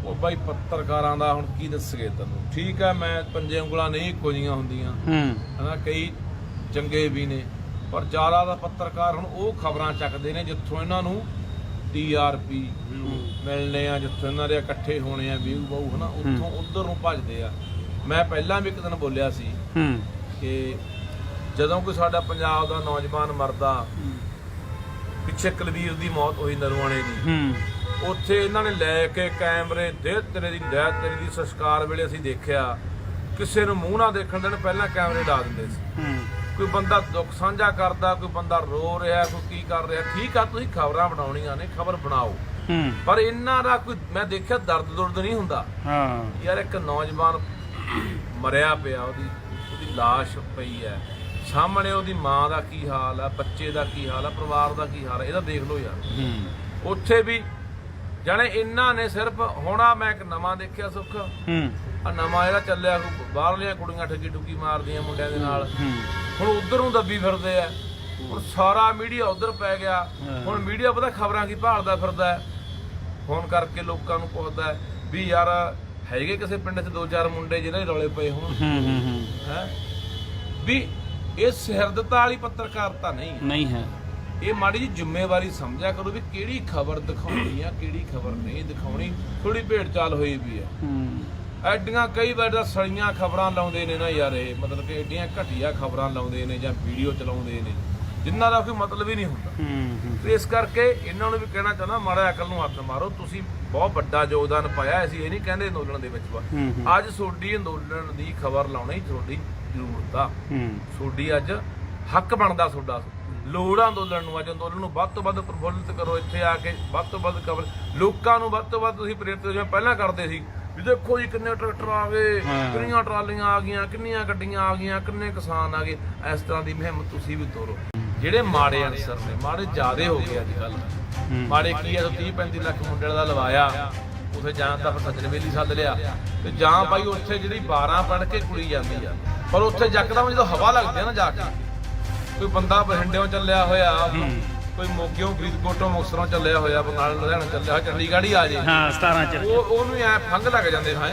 ਉਹ ਬਾਈ ਪੱਤਰਕਾਰਾਂ ਦਾ ਹੁਣ ਕੀ ਦੱਸਗੇ ਤੈਨੂੰ। ਠੀਕ ਹੈ, ਮੈਂ ਪੰਜੇ ਉਂਗਲਾਂ ਨਹੀਂ ਇੱਕੋ ਜਿਹੀਆਂ ਹੁੰਦੀਆਂ ਹਨਾ, ਕਈ ਚੰਗੇ ਵੀ ਨੇ, ਪਰ ਜ਼ਿਆਦਾ ਦਾ ਪੱਤਰਕਾਰ ਹੁਣ ਉਹ ਖਬਰਾਂ ਚੱਕਦੇ ਨੇ ਜਿੱਥੋਂ ਇਹਨਾਂ ਨੂੰ TRP ਮਿਲਣੇ ਆ, ਜਿੱਥੋਂ ਇਹਨਾਂ ਦੇ ਇਕੱਠੇ ਹੋਣੇ ਆ ਵਿਊ ਬਾਊ ਹਨਾ, ਉੱਥੋਂ ਉੱਧਰ ਨੂੰ ਭੱਜਦੇ ਆ। ਮੈਂ ਪਹਿਲਾਂ ਵੀ ਇੱਕ ਦਿਨ ਬੋਲਿਆ ਸੀ ਕਿ ਜਦੋਂ ਕੋਈ ਸਾਡਾ ਪੰਜਾਬ ਦਾ ਨੌਜਵਾਨ ਮਰਦਾ, ਪਿੱਛੇ ਕੁਲਵੀਰ ਦੀ ਮੌਤ ਹੋਈ ਨਰਵਾਣੇ ਦੀ, ਉੱਥੇ ਇਹਨਾਂ ਨੇ ਲੈ ਕੇ ਕੈਮਰੇ ਦੇ ਤੇਰੇ ਦੀ ਸੰਸਕਾਰ ਵੇਲੇ ਅਸੀਂ ਦੇਖਿਆ ਕਿਸੇ ਨੂੰ ਮੂੰਹ ਨਾ ਦੇਖਣ ਦੇਣ ਪਹਿਲਾਂ ਕੈਮਰੇ ਲਾ ਦਿੰਦੇ ਸੀ। ਕੋਈ ਬੰਦਾ ਦੁੱਖ ਸਾਂਝਾ ਕਰਦਾ, ਕੋਈ ਬੰਦਾ ਰੋ ਰਿਹਾ, ਕੋਈ ਕੀ ਕਰ ਰਿਹਾ, ਠੀਕ ਆ ਤੁਸੀਂ ਖਬਰਾਂ ਬਣਾਉਣੀਆਂ ਨੇ, ਖਬਰ ਬਣਾਓ, ਪਰ ਇਹਨਾਂ ਦਾ ਕੋਈ ਮੈਂ ਦੇਖਿਆ ਦਰਦ ਨਹੀਂ ਹੁੰਦਾ। ਯਾਰ ਇੱਕ ਨੌਜਵਾਨ ਮਰਿਆ ਪਿਆ, ਉਹਦੀ ਲਾਸ਼ ਪਈ ਹੈ ਸਾਹਮਣੇ, ਉਹਦੀ ਮਾਂ ਦਾ ਕੀ ਹਾਲ ਆ, ਬੱਚੇ ਦਾ ਕੀ ਹਾਲ ਆ, ਪਰਿਵਾਰ ਦਾ ਕੀ ਹਾਲ ਆ, ਇਹਦਾ ਦੇਖ ਲਓ ਯਾਰ। ਉੱਥੇ ਵੀ ਜਾਣੇ ਇਹਨਾਂ ਨੇ ਸਿਰਫ ਹੋਣਾ, ਮੈਂ ਇੱਕ ਨਵਾਂ ਦੇਖਿਆ ਸੁੱਖ ਆ ਨਵਾਂ ਜਿਹੜਾ ਚੱਲਿਆ, ਬਾਹਰਲੀਆਂ ਕੁੜੀਆਂ ਠੱਗੀ ਠੁੱਗੀ ਮਾਰਦੀਆਂ ਮੁੰਡਿਆਂ ਦੇ ਨਾਲ, ਹੁਣ ਉਧਰ ਨੂੰ ਦੱਬੀ ਫਿਰਦੇ ਆ, ਹੁਣ ਸਾਰਾ ਮੀਡੀਆ ਉਧਰ ਪੈ ਗਿਆ। ਹੁਣ ਮੀਡੀਆ ਪਤਾ ਖਬਰਾਂ ਕੀ ਭਾਲਦਾ ਫਿਰਦਾ, ਫੋਨ ਕਰਕੇ ਲੋਕਾਂ ਨੂੰ ਪੁੱਛਦਾ ਵੀ ਯਾਰ ਹੈਗੇ ਕਿਸੇ ਪਿੰਡ 'ਚ 2-4 ਮੁੰਡੇ ਜਿਹਨਾਂ ਦੇ ਰੌਲੇ ਪਏ ਹੋਣ ਹੈ ਵੀ ਇਹ ਸਿਰਦਤਾ ਵਾਲੀ ਪੱਤਰਕਾਰਤਾ ਨਹੀਂ ਹੈ। ਇਹ ਮਾੜੀ ਜੀ ਜ਼ਿੰਮੇਵਾਰੀ ਸਮਝਿਆ ਕਰੋ ਵੀ ਕਿਹੜੀ ਖਬਰ ਦਿਖਾਉਣੀ ਆ, ਕਿਹੜੀ ਖਬਰ ਨਹੀਂ ਦਿਖਾਉਣੀ। ਥੋੜੀ ਭੇਡ ਚਾਲ ਹੋਈ ਵੀ ਆ, ਐਡੀਆਂ ਕਈ ਵਾਰ ਤਾਂ ਸੜੀਆਂ ਖਬਰਾਂ ਲਾਉਂਦੇ ਨੇ ਨਾ ਯਾਰ, ਇਹ ਮਤਲਬ ਕਿ ਐਡੀਆਂ ਘਟੀਆ ਖਬਰਾਂ ਲਾਉਂਦੇ ਨੇ ਜਾਂ ਵੀਡੀਓ ਚਲਾਉਂਦੇ ਨੇ ਜਿਨ੍ਹਾਂ ਦਾ ਕੋਈ ਮਤਲਬ ਹੀ ਨਹੀਂ ਹੁੰਦਾ। ਤੇ ਇਸ ਕਰਕੇ ਇਹਨਾਂ ਨੂੰ ਵੀ ਕਹਿਣਾ ਚਾਹੁੰਦਾ, ਮਾੜਾ ਅਕਲ ਨੂੰ ਹੱਥ ਮਾਰੋ। ਤੁਸੀਂ ਬਹੁਤ ਵੱਡਾ ਯੋਗਦਾਨ ਪਾਇਆ, ਅਸੀਂ ਇਹ ਨਹੀਂ ਕਹਿੰਦੇ ਅੰਦੋਲਨ ਦੇ ਵਿੱਚ ਅੱਜ ਤੁਹਾਡੀ ਅੰਦੋਲਨ ਦੀ ਖਬਰ ਲਾਉਣੀ ਤੁਹਾਡੀ ਜ਼ਰੂਰਤ ਆ, ਤੁਹਾਡੀ ਅੱਜ ਹੱਕ ਬਣਦਾ, ਤੁਹਾਡਾ ਲੋੜ ਆ ਅੰਦੋਲਨ ਨੂੰ। ਅੱਜ ਅੰਦੋਲਨ ਨੂੰ ਵੱਧ ਤੋਂ ਵੱਧ ਪ੍ਰਫੁੱਲਿਤ ਕਰੋ, ਇੱਥੇ ਆ ਕੇ ਵੱਧ ਤੋਂ ਵੱਧ ਖਬਰ ਲੋਕਾਂ ਨੂੰ ਵੱਧ ਤੋਂ ਵੱਧ ਤੁਸੀਂ ਪ੍ਰੇਰਿਤ ਜਿਵੇਂ ਪਹਿਲਾਂ ਕਰਦੇ ਸੀ ਵੀ ਦੇਖੋ ਜੀ ਕਿੰਨੇ ਟਰੈਕਟਰ ਆ ਗਏ, ਕਿੰਨੀਆਂ ਟਰਾਲੀਆਂ ਆ ਗਈਆਂ, ਕਿੰਨੀਆਂ ਗੱਡੀਆਂ ਆ ਗਈਆਂ, ਕਿੰਨੇ ਕਿਸਾਨ ਆ ਗਏ। ਇਸ ਤਰ੍ਹਾਂ ਦੀ ਮੁਹਿੰਮ ਤੁਸੀਂ ਵੀ ਤੋਰੋ। ਜਿਹੜੇ ਮਾੜੇ ਅਨਸਰ ਨੇ, ਮਾੜੇ ਜ਼ਿਆਦੇ ਹੋ ਗਏ ਅੱਜ ਕੱਲ੍ਹ। ਮਾੜੇ ਕੀ ਆ, 30-35 ਲੱਖ ਮੁੰਡਿਆਂ ਦਾ ਲਵਾਇਆ, ਉੱਥੇ ਜਾਂ ਤਾਂ ਫਿਰ ਸੱਜਣ ਵੇਲੀ ਸੱਦ ਲਿਆ, ਤੇ ਜਾਂ ਭਾਈ ਉੱਥੇ ਜਿਹੜੀ 12 ਪੜ੍ਹ ਕੇ ਕੁੜੀ ਜਾਂਦੀ ਆ, ਪਰ ਉੱਥੇ ਯਕਦਮ ਜਦੋਂ ਹਵਾ ਲੱਗਦੀ ਆ ਨਾ ਜਾ ਕੇ, ਕੋਈ ਬੰਦਾ ਬਠਿੰਡਿਓਂ ਚੱਲਿਆ ਹੋਇਆ, ਕੋਈ ਮੋਗਿਓਂ ਫਰੀਦਕੋਟੋਂ ਮੁਕਤਸਰੋਂ ਚੱਲਿਆ ਹੋਇਆ, ਬਰਨਾਲੇ ਲੁਧਿਆਣਾ ਚੱਲਿਆ ਹੋਇਆ, ਚੰਡੀਗੜ੍ਹ ਹੀ ਆ ਜੇ 17 ਚ ਉਹਨੂੰ ਐ ਫੰਗ ਲੱਗ ਜਾਂਦੇ ਹਾਂ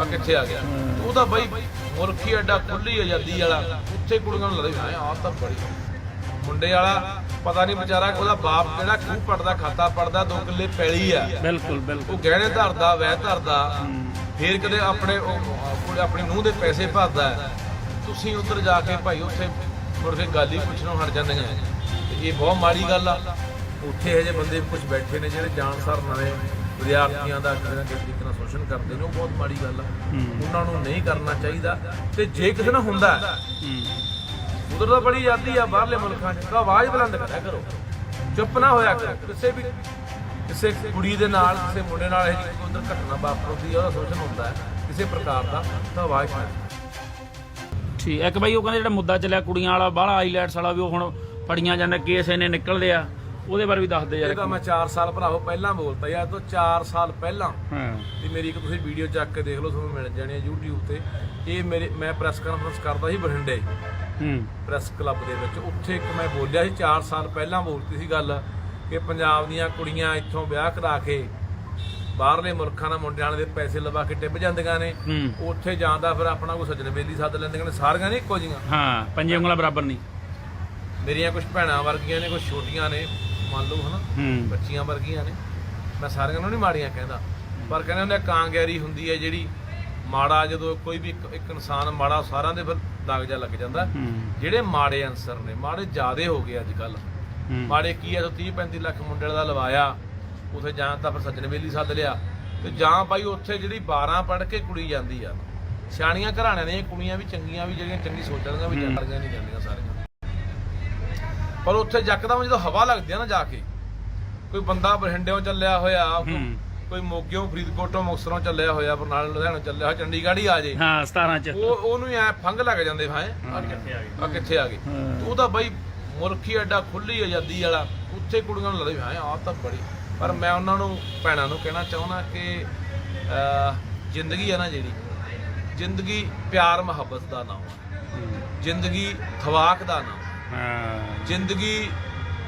ਆ ਕਿੱਥੇ ਆ ਗਿਆ। ਉਹਦਾ ਬਾਈ ਮੁਲਕੀ ਐਡਾ ਖੁੱਲੀ ਆਜ਼ਾਦੀ ਵਾਲਾ, ਉੱਥੇ ਕੁੜੀਆਂ ਨੂੰ ਲੱਗਦਾ ਆਹ ਤਾਂ ਬੜੀ ਮੁੰਡੇ ਵਾਲਾ ਪਤਾ ਨਹੀਂ ਵਿਚਾਰਾ ਉਹਦਾ ਬਾਪ ਜਿਹੜਾ ਖੂਹ ਪੜਦਾ ਖਾਤਾ ਪੜਦਾ 2 ਕਿੱਲੇ ਪੈਲੀ ਆ, ਬਿਲਕੁਲ ਉਹ ਗਹਿਣੇ ਧਰਦਾ, ਵਹਿ ਧਰਦਾ, ਫੇਰ ਕਦੇ ਆਪਣੀ ਨੂੰਹ ਦੇ ਪੈਸੇ ਭਰਦਾ। ਤੁਸੀਂ ਉੱਧਰ ਜਾ ਕੇ ਭਾਈ ਉੱਥੇ ਮੁੜ ਕੇ ਗੱਲ ਹੀ ਪੁੱਛਣੋਂ ਹਟ ਜਾਂਦੀਆਂ, ਤੇ ਇਹ ਬਹੁਤ ਮਾੜੀ ਗੱਲ ਆ। ਉੱਥੇ ਇਹੋ ਜਿਹੇ ਬੰਦੇ ਕੁਝ ਬੈਠੇ ਨੇ ਜਿਹੜੇ ਜਾਣਸਾਰ ਨਵੇਂ ਵਿਦਿਆਰਥੀਆਂ ਦਾ ਕਿਸੇ ਨਾ ਕਿਸੇ ਤਰੀਕੇ ਨਾਲ ਸ਼ੋਸ਼ਣ ਕਰਦੇ ਨੇ, ਉਹ ਬਹੁਤ ਮਾੜੀ ਗੱਲ ਆ। ਉਹਨਾਂ ਨੂੰ ਨਹੀਂ ਕਰਨਾ ਚਾਹੀਦਾ। ਤੇ ਜੇ ਕਿਸੇ ਨਾਲ ਹੁੰਦਾ ਉਧਰ ਤਾਂ ਬੜੀ ਆਜ਼ਾਦੀ ਆ ਬਾਹਰਲੇ ਮੁਲਕਾਂ 'ਚ, ਤਾਂ ਆਵਾਜ਼ ਬੁਲੰਦ ਕਰਿਆ ਕਰੋ, ਚੁੱਪ ਨਾ ਹੋਇਆ ਕਰੋ। ਕਿਸੇ ਕੁੜੀ ਦੇ ਨਾਲ, ਕਿਸੇ ਮੁੰਡੇ ਨਾਲ ਇਹ ਜਿਹੀ ਉਧਰ ਘਟਨਾ ਵਾਪਰਦੀ ਆ, ਉਹਦਾ ਸ਼ੋਸ਼ਣ ਹੁੰਦਾ ਹੈ ਕਿਸੇ ਪ੍ਰਕਾਰ ਦਾ, ਤਾਂ ਆਵਾਜ਼ ਠੀਕ। ਇੱਕ ਬਾਈ ਉਹ ਕਹਿੰਦੇ ਜਿਹੜਾ ਮੁੱਦਾ ਚੱਲਿਆ ਕੁੜੀਆਂ ਵਾਲਾ ਬਾਹਲਾ ਆਈਲੈਟਸ ਵਾਲਾ, ਵੀ ਉਹ ਹੁਣ ਫੜੀਆਂ ਜਾਂਦੇ, ਕੇਸ ਇਹਨੇ ਨਿਕਲਦੇ ਆ, ਉਹਦੇ ਬਾਰੇ ਵੀ ਦੱਸਦੇ ਯਾਰ। ਇਹਦਾ ਮੈਂ 4 ਸਾਲ ਭਰਾਵੋ ਪਹਿਲਾਂ ਬੋਲਤਾ ਯਾਰ, ਤੋਂ 4 ਸਾਲ ਪਹਿਲਾਂ ਤੇ ਮੇਰੀ ਇੱਕ ਤੁਸੀਂ ਵੀਡੀਓ ਚੱਕ ਕੇ ਦੇਖ ਲਓ, ਤੁਹਾਨੂੰ ਮਿਲ ਜਾਣੀ ਹੈ YouTube ਤੇ। ਇਹ ਮੈਂ ਪ੍ਰੈਸ ਕਾਨਫਰੰਸ ਕਰਦਾ ਸੀ ਬਠਿੰਡੇ ਪ੍ਰੈਸ ਕਲੱਬ ਦੇ ਵਿੱਚ, ਉੱਥੇ ਇੱਕ ਮੈਂ ਬੋਲਿਆ ਸੀ 4 ਸਾਲ ਪਹਿਲਾਂ ਬੋਲਤੀ ਸੀ ਗੱਲ ਕਿ ਪੰਜਾਬ ਦੀਆਂ ਕੁੜੀਆਂ ਇੱਥੋਂ ਵਿਆਹ ਕਰਾ ਕੇ ਬਾਹਰਲੇ ਮੁਲਕਾਂ ਨਾਲ ਮੁੰਡਿਆਂ ਦੇ ਪੈਸੇ ਲਵਾ ਕੇ ਟਿੱਬ ਜਾਂਦੀਆਂ ਨੇ, ਉੱਥੇ ਜਾਂਦਾ ਫਿਰ ਆਪਣਾ ਕੋਈ ਸੱਜਣ ਵੇਲੀ ਸੱਦ ਲੈਂਦੀਆਂ ਨੇ, ਸਾਰੀਆਂ ਨੇ ਇੱਕੋ ਜਿਹੀਆਂ, ਪੰਜੇ ਉਂਗਲਾਂ ਬਰਾਬਰ ਨਹੀਂ। ਮੇਰੀਆਂ ਕੁਝ ਭੈਣਾਂ ਵਰਗੀਆਂ ਨੇ, ਕੁਝ ਛੋਟੀਆਂ ਨੇ, ਮੰਨ ਲਓ ਹਨਾ ਬੱਚੀਆਂ ਵਰਗੀਆਂ ਨੇ। ਮੈਂ ਸਾਰਿਆਂ ਨੂੰ ਨਹੀਂ ਮਾੜੀਆਂ ਕਹਿੰਦਾ, ਪਰ ਕਹਿੰਦੇ ਉਹਨੇ ਕਾਂਗਿਆਰੀ ਹੁੰਦੀ ਹੈ ਜਿਹੜੀ ਮਾੜਾ, ਜਦੋਂ ਕੋਈ ਵੀ ਇੱਕ ਇਨਸਾਨ ਮਾੜਾ, ਸਾਰਿਆਂ ਦੇ ਫਿਰ ਦਾਗ ਜਾ ਲੱਗ ਜਾਂਦਾ। ਜਿਹੜੇ ਮਾੜੇ ਅਨਸਰ ਨੇ, ਮਾੜੇ ਜ਼ਿਆਦੇ ਹੋ ਗਏ ਅੱਜ ਕੱਲ੍ਹ। ਮਾੜੇ ਕੀ ਆ, 30-35 ਲੱਖ ਮੁੰਡਿਆਂ ਦਾ ਲਵਾਇਆ, ਉੱਥੇ ਜਾਂ ਤਾਂ ਫਿਰ ਸੱਜਣ ਵੇਲੀ ਸੱਦ ਲਿਆ, ਤੇ ਜਾਂ ਭਾਈ ਉੱਥੇ ਜਿਹੜੀ 12 ਪੜ੍ਹ ਕੇ ਕੁੜੀ ਜਾਂਦੀ ਆ। ਸਿਆਣੀਆਂ ਘਰਾਣਿਆਂ ਦੀਆਂ ਕੁੜੀਆਂ ਵੀ ਚੰਗੀਆਂ, ਵੀ ਜਿਹੜੀਆਂ ਚੰਗੀ ਸੋਚਣਗੀਆਂ ਵੀ ਜਾਂਦੀਆਂ ਨਹੀਂ ਜਾਂਦੀਆਂ ਸਾਰੀਆਂ, ਪਰ ਉੱਥੇ ਯਕਦਮ ਜਦੋਂ ਹਵਾ ਲੱਗਦੀ ਆ ਨਾ ਜਾ ਕੇ, ਕੋਈ ਬੰਦਾ ਬਠਿੰਡਿਓਂ ਚੱਲਿਆ ਹੋਇਆ, ਕੋਈ ਮੋਗਿਓਂ ਫਰੀਦਕੋਟੋਂ ਮੁਕਤਸਰੋਂ ਚੱਲਿਆ ਹੋਇਆ, ਬਰਨਾਲੇ ਲੁਧਿਆਣਾ ਚੱਲਿਆ ਹੋਇਆ, ਚੰਡੀਗੜ੍ਹ ਹੀ ਆ ਜੇ 17 ਚ ਉਹਨੂੰ ਐ ਫੰਗ ਲੱਗ ਜਾਂਦੇ ਹਾਂ ਆ ਕਿੱਥੇ ਆ ਗਏ। ਉਹਦਾ ਬਾਈ ਮੁਲਕੀ ਐਡਾ ਖੁੱਲੀ ਆਜ਼ਾਦੀ ਵਾਲਾ, ਉੱਥੇ ਕੁੜੀਆਂ ਨੂੰ ਲੱਗਦਾ ਆਹ ਤਾਂ ਬੜੀ। ਪਰ ਮੈਂ ਉਹਨਾਂ ਨੂੰ ਭੈਣਾਂ ਨੂੰ ਕਹਿਣਾ ਚਾਹੁੰਦਾ ਕਿ ਜ਼ਿੰਦਗੀ ਹੈ ਨਾ ਜਿਹੜੀ, ਜ਼ਿੰਦਗੀ ਪਿਆਰ ਮੁਹੱਬਤ ਦਾ ਨਾਮ ਹੈ, ਜ਼ਿੰਦਗੀ ਥਵਾਕ ਦਾ ਨਾਮ, ਜ਼ਿੰਦਗੀ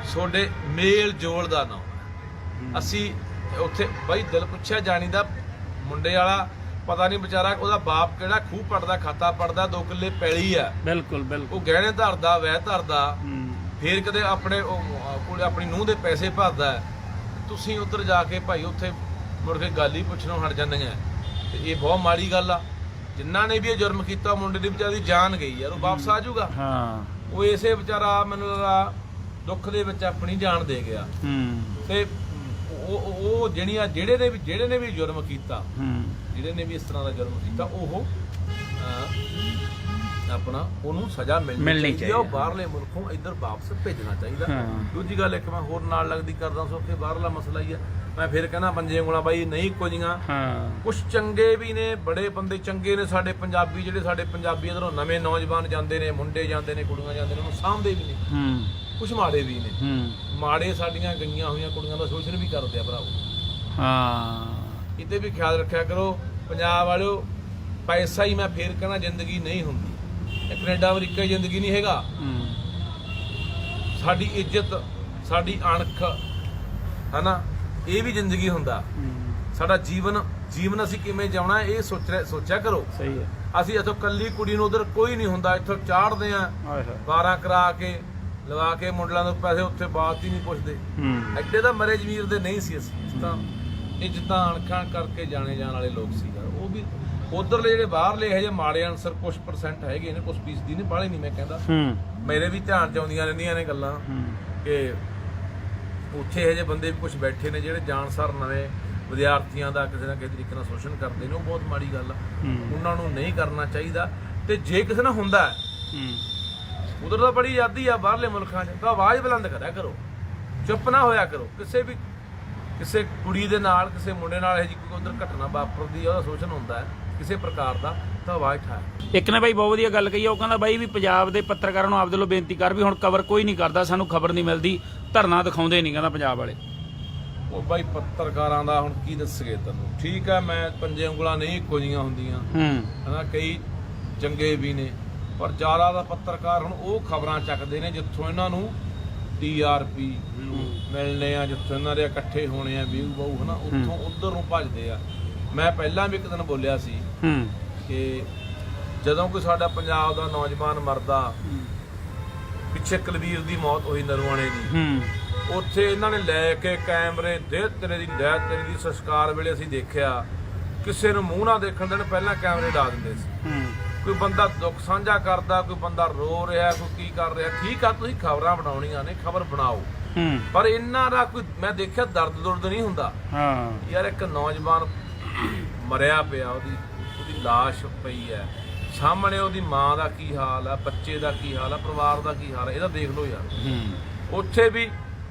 ਤੁਹਾਡੇ ਮੇਲ ਜੋਲ ਦਾ ਨਾਮ। ਅਸੀਂ ਉੱਥੇ ਬਾਈ ਦਿਲ ਪੁੱਛਿਆ ਜਾਣੀ ਦਾ, ਮੁੰਡੇ ਵਾਲਾ ਪਤਾ ਨਹੀਂ ਵਿਚਾਰਾ ਉਹਦਾ ਬਾਪ ਕਿਹੜਾ ਖੂਹ ਪੜਦਾ ਖਾਤਾ ਪੜਦਾ, 2 ਕਿੱਲੇ ਪੈਲੀ ਆ, ਬਿਲਕੁਲ ਉਹ ਗਹਿਣੇ ਧਰਦਾ, ਵਹਿ ਧਰਦਾ, ਫੇਰ ਕਦੇ ਆਪਣੀ ਨੂੰਹ ਦੇ ਪੈਸੇ ਭਰਦਾ। ਤੁਸੀਂ ਉੱਧਰ ਜਾ ਕੇ ਭਾਈ ਉੱਥੇ ਮੁੜ ਕੇ ਗੱਲ ਹੀ ਪੁੱਛਣੋਂ ਹਟ ਜਾਂਦੀਆਂ, ਤੇ ਇਹ ਬਹੁਤ ਮਾੜੀ ਗੱਲ ਆ। ਜਿਨ੍ਹਾਂ ਨੇ ਵੀ ਇਹ ਜੁਰਮ ਕੀਤਾ, ਮੁੰਡੇ ਦੀ ਵਿਚਾਰੀ ਜਾਨ ਗਈ ਯਾਰ, ਉਹ ਵਾਪਸ ਆ ਜਾਊਗਾ। ਉਹ ਇਸੇ ਵਿਚਾਰਾ ਮੈਨੂੰ ਲੱਗਦਾ ਦੁੱਖ ਦੇ ਵਿੱਚ ਆਪਣੀ ਜਾਨ ਦੇ ਗਿਆ ਤੇ ਉਹ ਜਿਹੜੇ ਨੇ ਵੀ ਜੁਰਮ ਕੀਤਾ, ਜਿਹੜੇ ਨੇ ਵੀ ਇਸ ਤਰ੍ਹਾਂ ਦਾ ਜੁਰਮ ਕੀਤਾ, ਉਹ ਆਪਣਾ ਉਹਨੂੰ ਸਜ਼ਾ ਮਿਲਣੀ ਚਾਹੀਦੀ ਹੈ। ਉਹ ਬਾਹਰਲੇ ਮੁਲਕੋਂ ਇੱਧਰ ਵਾਪਸ ਭੇਜਣਾ ਚਾਹੀਦਾ। ਦੂਜੀ ਗੱਲ ਇੱਕ ਮੈਂ ਹੋਰ ਨਾਲ ਲੱਗਦੀ ਕਰਦਾ ਸੋ ਕਿ ਬਾਹਰਲਾ ਮਸਲਾ ਹੀ ਹੈ। ਮੈਂ ਫਿਰ ਕਹਿੰਦਾ ਪੰਜੇ ਉਂਗਲਾਂ ਬਾਈ ਨਹੀਂ ਕੁਝੀਆਂ, ਕੁਛ ਚੰਗੇ ਵੀ ਨੇ, ਬੜੇ ਬੰਦੇ ਚੰਗੇ ਨੇ ਸਾਡੇ ਪੰਜਾਬੀ, ਜਿਹੜੇ ਸਾਡੇ ਪੰਜਾਬੀ ਇੱਧਰੋਂ ਨਵੇਂ ਨੌਜਵਾਨ ਜਾਂਦੇ ਨੇ, ਮੁੰਡੇ ਜਾਂਦੇ ਨੇ, ਕੁੜੀਆਂ ਜਾਂਦੇ ਨੇ, ਉਹਨੂੰ ਸਾਂਭਦੇ ਵੀ ਨੇ। ਕੁਛ ਮਾੜੇ ਵੀ ਨੇ, ਮਾੜੇ ਸਾਡੀਆਂ ਗਈਆਂ ਹੋਈਆਂ ਕੁੜੀਆਂ ਦਾ ਸ਼ੋਸ਼ਣ ਵੀ ਕਰਦੇ ਆ ਭਰਾਵੋ। ਇਹਦੇ ਵੀ ਖਿਆਲ ਰੱਖਿਆ ਕਰੋ ਪੰਜਾਬ ਵਾਲਿਓ। ਪੈਸਾ ਹੀ ਮੈਂ ਫੇਰ ਕਹਿਣਾ ਜ਼ਿੰਦਗੀ ਨਹੀਂ ਹੁੰਦੀ, ਕੈਨੇਡਾ ਅਮਰੀਕਾ ਹੀ ਜ਼ਿੰਦਗੀ ਨਹੀਂ ਹੈਗਾ। ਸਾਡੀ ਇੱਜ਼ਤ, ਸਾਡੀ ਅਣਖ ਹਨਾ, ਇਹ ਵੀ ਜ਼ਿੰਦਗੀ ਹੁੰਦਾ। ਸਾਡਾ ਜੀਵਨ ਅਸੀਂ ਕਿਵੇਂ ਜਿਉਣਾ ਇਹ ਸੋਚਿਆ ਕਰੋ। ਸਹੀ ਹੈ। ਅਸੀਂ ਇੱਥੋਂ ਕੱਲੀ ਕੁੜੀ ਨੂੰ ਉਧਰ ਕੋਈ ਨਹੀਂ ਹੁੰਦਾ, ਇੱਥੋਂ ਚਾੜਦੇ ਆ 12 ਕਰਾ ਕੇ ਲਵਾ ਕੇ ਮੁੰਡਿਆਂ ਤੋਂ ਪੈਸੇ, ਉੱਥੇ ਬਾਤ ਹੀ ਨਹੀਂ ਪੁੱਛਦੇ। ਐਡੇ ਤਾਂ ਮਰੇ ਜ਼ਮੀਰ ਦੇ ਨਹੀਂ ਸੀ ਅਸੀਂ, ਤਾਂ ਇੱਜ਼ਤਾਂ ਅਣਖਾਂ ਕਰਕੇ ਜਾਣੇ ਜਾਣ ਵਾਲੇ ਲੋਕ ਸੀ। ਉਹ ਵੀ ਉਧਰਲੇ ਜਿਹੜੇ ਬਾਹਰਲੇ ਇਹੋ ਜਿਹੇ ਮਾੜੇ ਅਨਸਰ ਕੁਛ % ਹੈਗੇ ਨੇ, ਕੁਛ ਫੀਸਦੀ ਨੇ, ਬਾਹਲੇ ਨਹੀਂ ਮੈਂ ਕਹਿੰਦਾ। ਮੇਰੇ ਵੀ ਧਿਆਨ ਚ ਆਉਂਦੀਆਂ ਰਹਿੰਦੀਆਂ ਨੇ ਗੱਲਾਂ ਕਿ ਉੱਥੇ ਇਹੋ ਜਿਹੇ ਬੰਦੇ ਵੀ ਕੁਛ ਬੈਠੇ ਨੇ ਜਿਹੜੇ ਜਾਣਸਾਰ ਨਵੇਂ ਵਿਦਿਆਰਥੀਆਂ ਦਾ ਕਿਸੇ ਨਾ ਕਿਸੇ ਤਰੀਕੇ ਨਾਲ ਸ਼ੋਸ਼ਣ ਕਰਦੇ ਨੇ। ਉਹ ਬਹੁਤ ਮਾੜੀ ਗੱਲ ਆ, ਉਹਨਾਂ ਨੂੰ ਨਹੀਂ ਕਰਨਾ ਚਾਹੀਦਾ। ਤੇ ਜੇ ਕਿਸੇ ਨਾਲ ਹੁੰਦਾ ਉਧਰ ਤਾਂ ਬੜੀ ਆਜ਼ਾਦੀ ਆ ਬਾਹਰਲੇ ਮੁਲਕਾਂ 'ਚ, ਤਾਂ ਆਵਾਜ਼ ਬੁਲੰਦ ਕਰਿਆ ਕਰੋ, ਚੁੱਪ ਨਾ ਹੋਇਆ ਕਰੋ। ਕਿਸੇ ਕੁੜੀ ਦੇ ਨਾਲ, ਕਿਸੇ ਮੁੰਡੇ ਨਾਲ ਇਹੋ ਜਿਹੀ ਕੋਈ ਉਧਰ ਘਟਨਾ ਵਾਪਰਦੀ ਆ, ਉਹਦਾ ਸ਼ੋਸ਼ਣ ਹੁੰਦਾ ਹੈ ਕਿਸੇ ਪ੍ਰਕਾਰ ਦਾ, ਤਾਂ ਆਵਾਜ਼ ਠਾਇਆ। ਇੱਕ ਨੇ ਬਾਈ ਬਹੁਤ ਵਧੀਆ ਗੱਲ ਕਹੀ, ਉਹ ਕਹਿੰਦਾ ਬਾਈ ਵੀ ਪੰਜਾਬ ਦੇ ਪੱਤਰਕਾਰਾਂ ਨੂੰ ਆਪਦੇ ਵੱਲੋਂ ਬੇਨਤੀ ਕਰ ਵੀ ਹੁਣ ਕਵਰ ਕੋਈ ਨਹੀਂ ਕਰਦਾ, ਸਾਨੂੰ ਖਬਰ ਨਹੀਂ ਮਿਲਦੀ, ਧਰਨਾ ਦਿਖਾਉਂਦੇ ਨਹੀਂ, ਕਹਿੰਦਾ ਪੰਜਾਬ ਵਾਲੇ। ਉਹ ਬਾਈ ਪੱਤਰਕਾਰਾਂ ਦਾ ਹੁਣ ਕੀ ਦੱਸਗੇ ਤੈਨੂੰ। ਠੀਕ ਹੈ, ਮੈਂ ਪੰਜੇ ਉਂਗਲਾਂ ਨਹੀਂ ਇੱਕੋ ਹੁੰਦੀਆਂ ਹਨਾ, ਕਈ ਚੰਗੇ ਵੀ ਨੇ, ਪਰ ਜ਼ਿਆਦਾ ਦਾ ਪੱਤਰਕਾਰ ਹੁਣ ਉਹ ਖਬਰਾਂ ਚੱਕਦੇ ਨੇ ਜਿੱਥੋਂ ਇਹਨਾਂ ਨੂੰ TRP ਮਿਲਣੇ ਆ, ਜਿੱਥੋਂ ਇਹਨਾਂ ਦੇ ਇਕੱਠੇ ਹੋਣੇ ਆ ਵਿਊ ਬਹੁ ਹਨਾ, ਉੱਥੋਂ ਉਧਰ ਨੂੰ ਭੱਜਦੇ ਆ। ਮੈਂ ਪਹਿਲਾਂ ਵੀ ਇੱਕ ਦਿਨ ਬੋਲਿਆ ਸੀ ਕਿ ਜਦੋਂ ਕੋਈ ਸਾਡਾ ਪੰਜਾਬ ਦਾ ਨੌਜਵਾਨ ਮਰਦਾ, ਪਿੱਛੇ ਕੁਲਵੀਰ ਦੀ ਮੌਤ ਹੋਈ ਨਰਵਾਣੇ ਦੀ, ਉੱਥੇ ਇਹਨਾਂ ਨੇ ਲੈ ਕੇ ਕੈਮਰੇ ਦੇ ਤੇਰੇ ਦੀ ਸੰਸਕਾਰ ਵੇਲੇ ਅਸੀਂ ਦੇਖਿਆ, ਕਿਸੇ ਨੂੰ ਮੂੰਹ ਨਾ ਦੇਖਣ ਦੇਣ, ਪਹਿਲਾਂ ਕੈਮਰੇ ਲਾ ਦਿੰਦੇ ਸੀ। ਕੋਈ ਬੰਦਾ ਦੁੱਖ ਸਾਂਝਾ ਕਰਦਾ, ਕੋਈ ਬੰਦਾ ਰੋ ਰਿਹਾ, ਕੋਈ ਕੀ ਕਰ ਰਿਹਾ, ਠੀਕ ਆ ਤੁਸੀਂ ਖਬਰਾਂ ਬਣਾਉਣੀਆਂ ਨੇ, ਖਬਰ ਬਣਾਓ, ਪਰ ਇਹਨਾਂ ਦਾ ਕੋਈ ਮੈਂ ਦੇਖਿਆ ਦਰਦ ਨਹੀਂ ਹੁੰਦਾ। ਯਾਰ ਇੱਕ ਨੌਜਵਾਨ ਮਰਿਆ ਪਿਆ, ਉਹਦੀ ਲਾਸ਼ ਪਈ ਹੈ ਸਾਹਮਣੇ, ਉਹਦੀ ਮਾਂ ਦਾ ਕੀ ਹਾਲ ਆ, ਬੱਚੇ ਦਾ ਕੀ ਹਾਲ ਆ, ਪਰਿਵਾਰ ਦਾ ਕੀ ਹਾਲ ਆ, ਇਹਦਾ ਦੇਖ ਲਓ ਯਾਰ। ਉੱਥੇ ਵੀ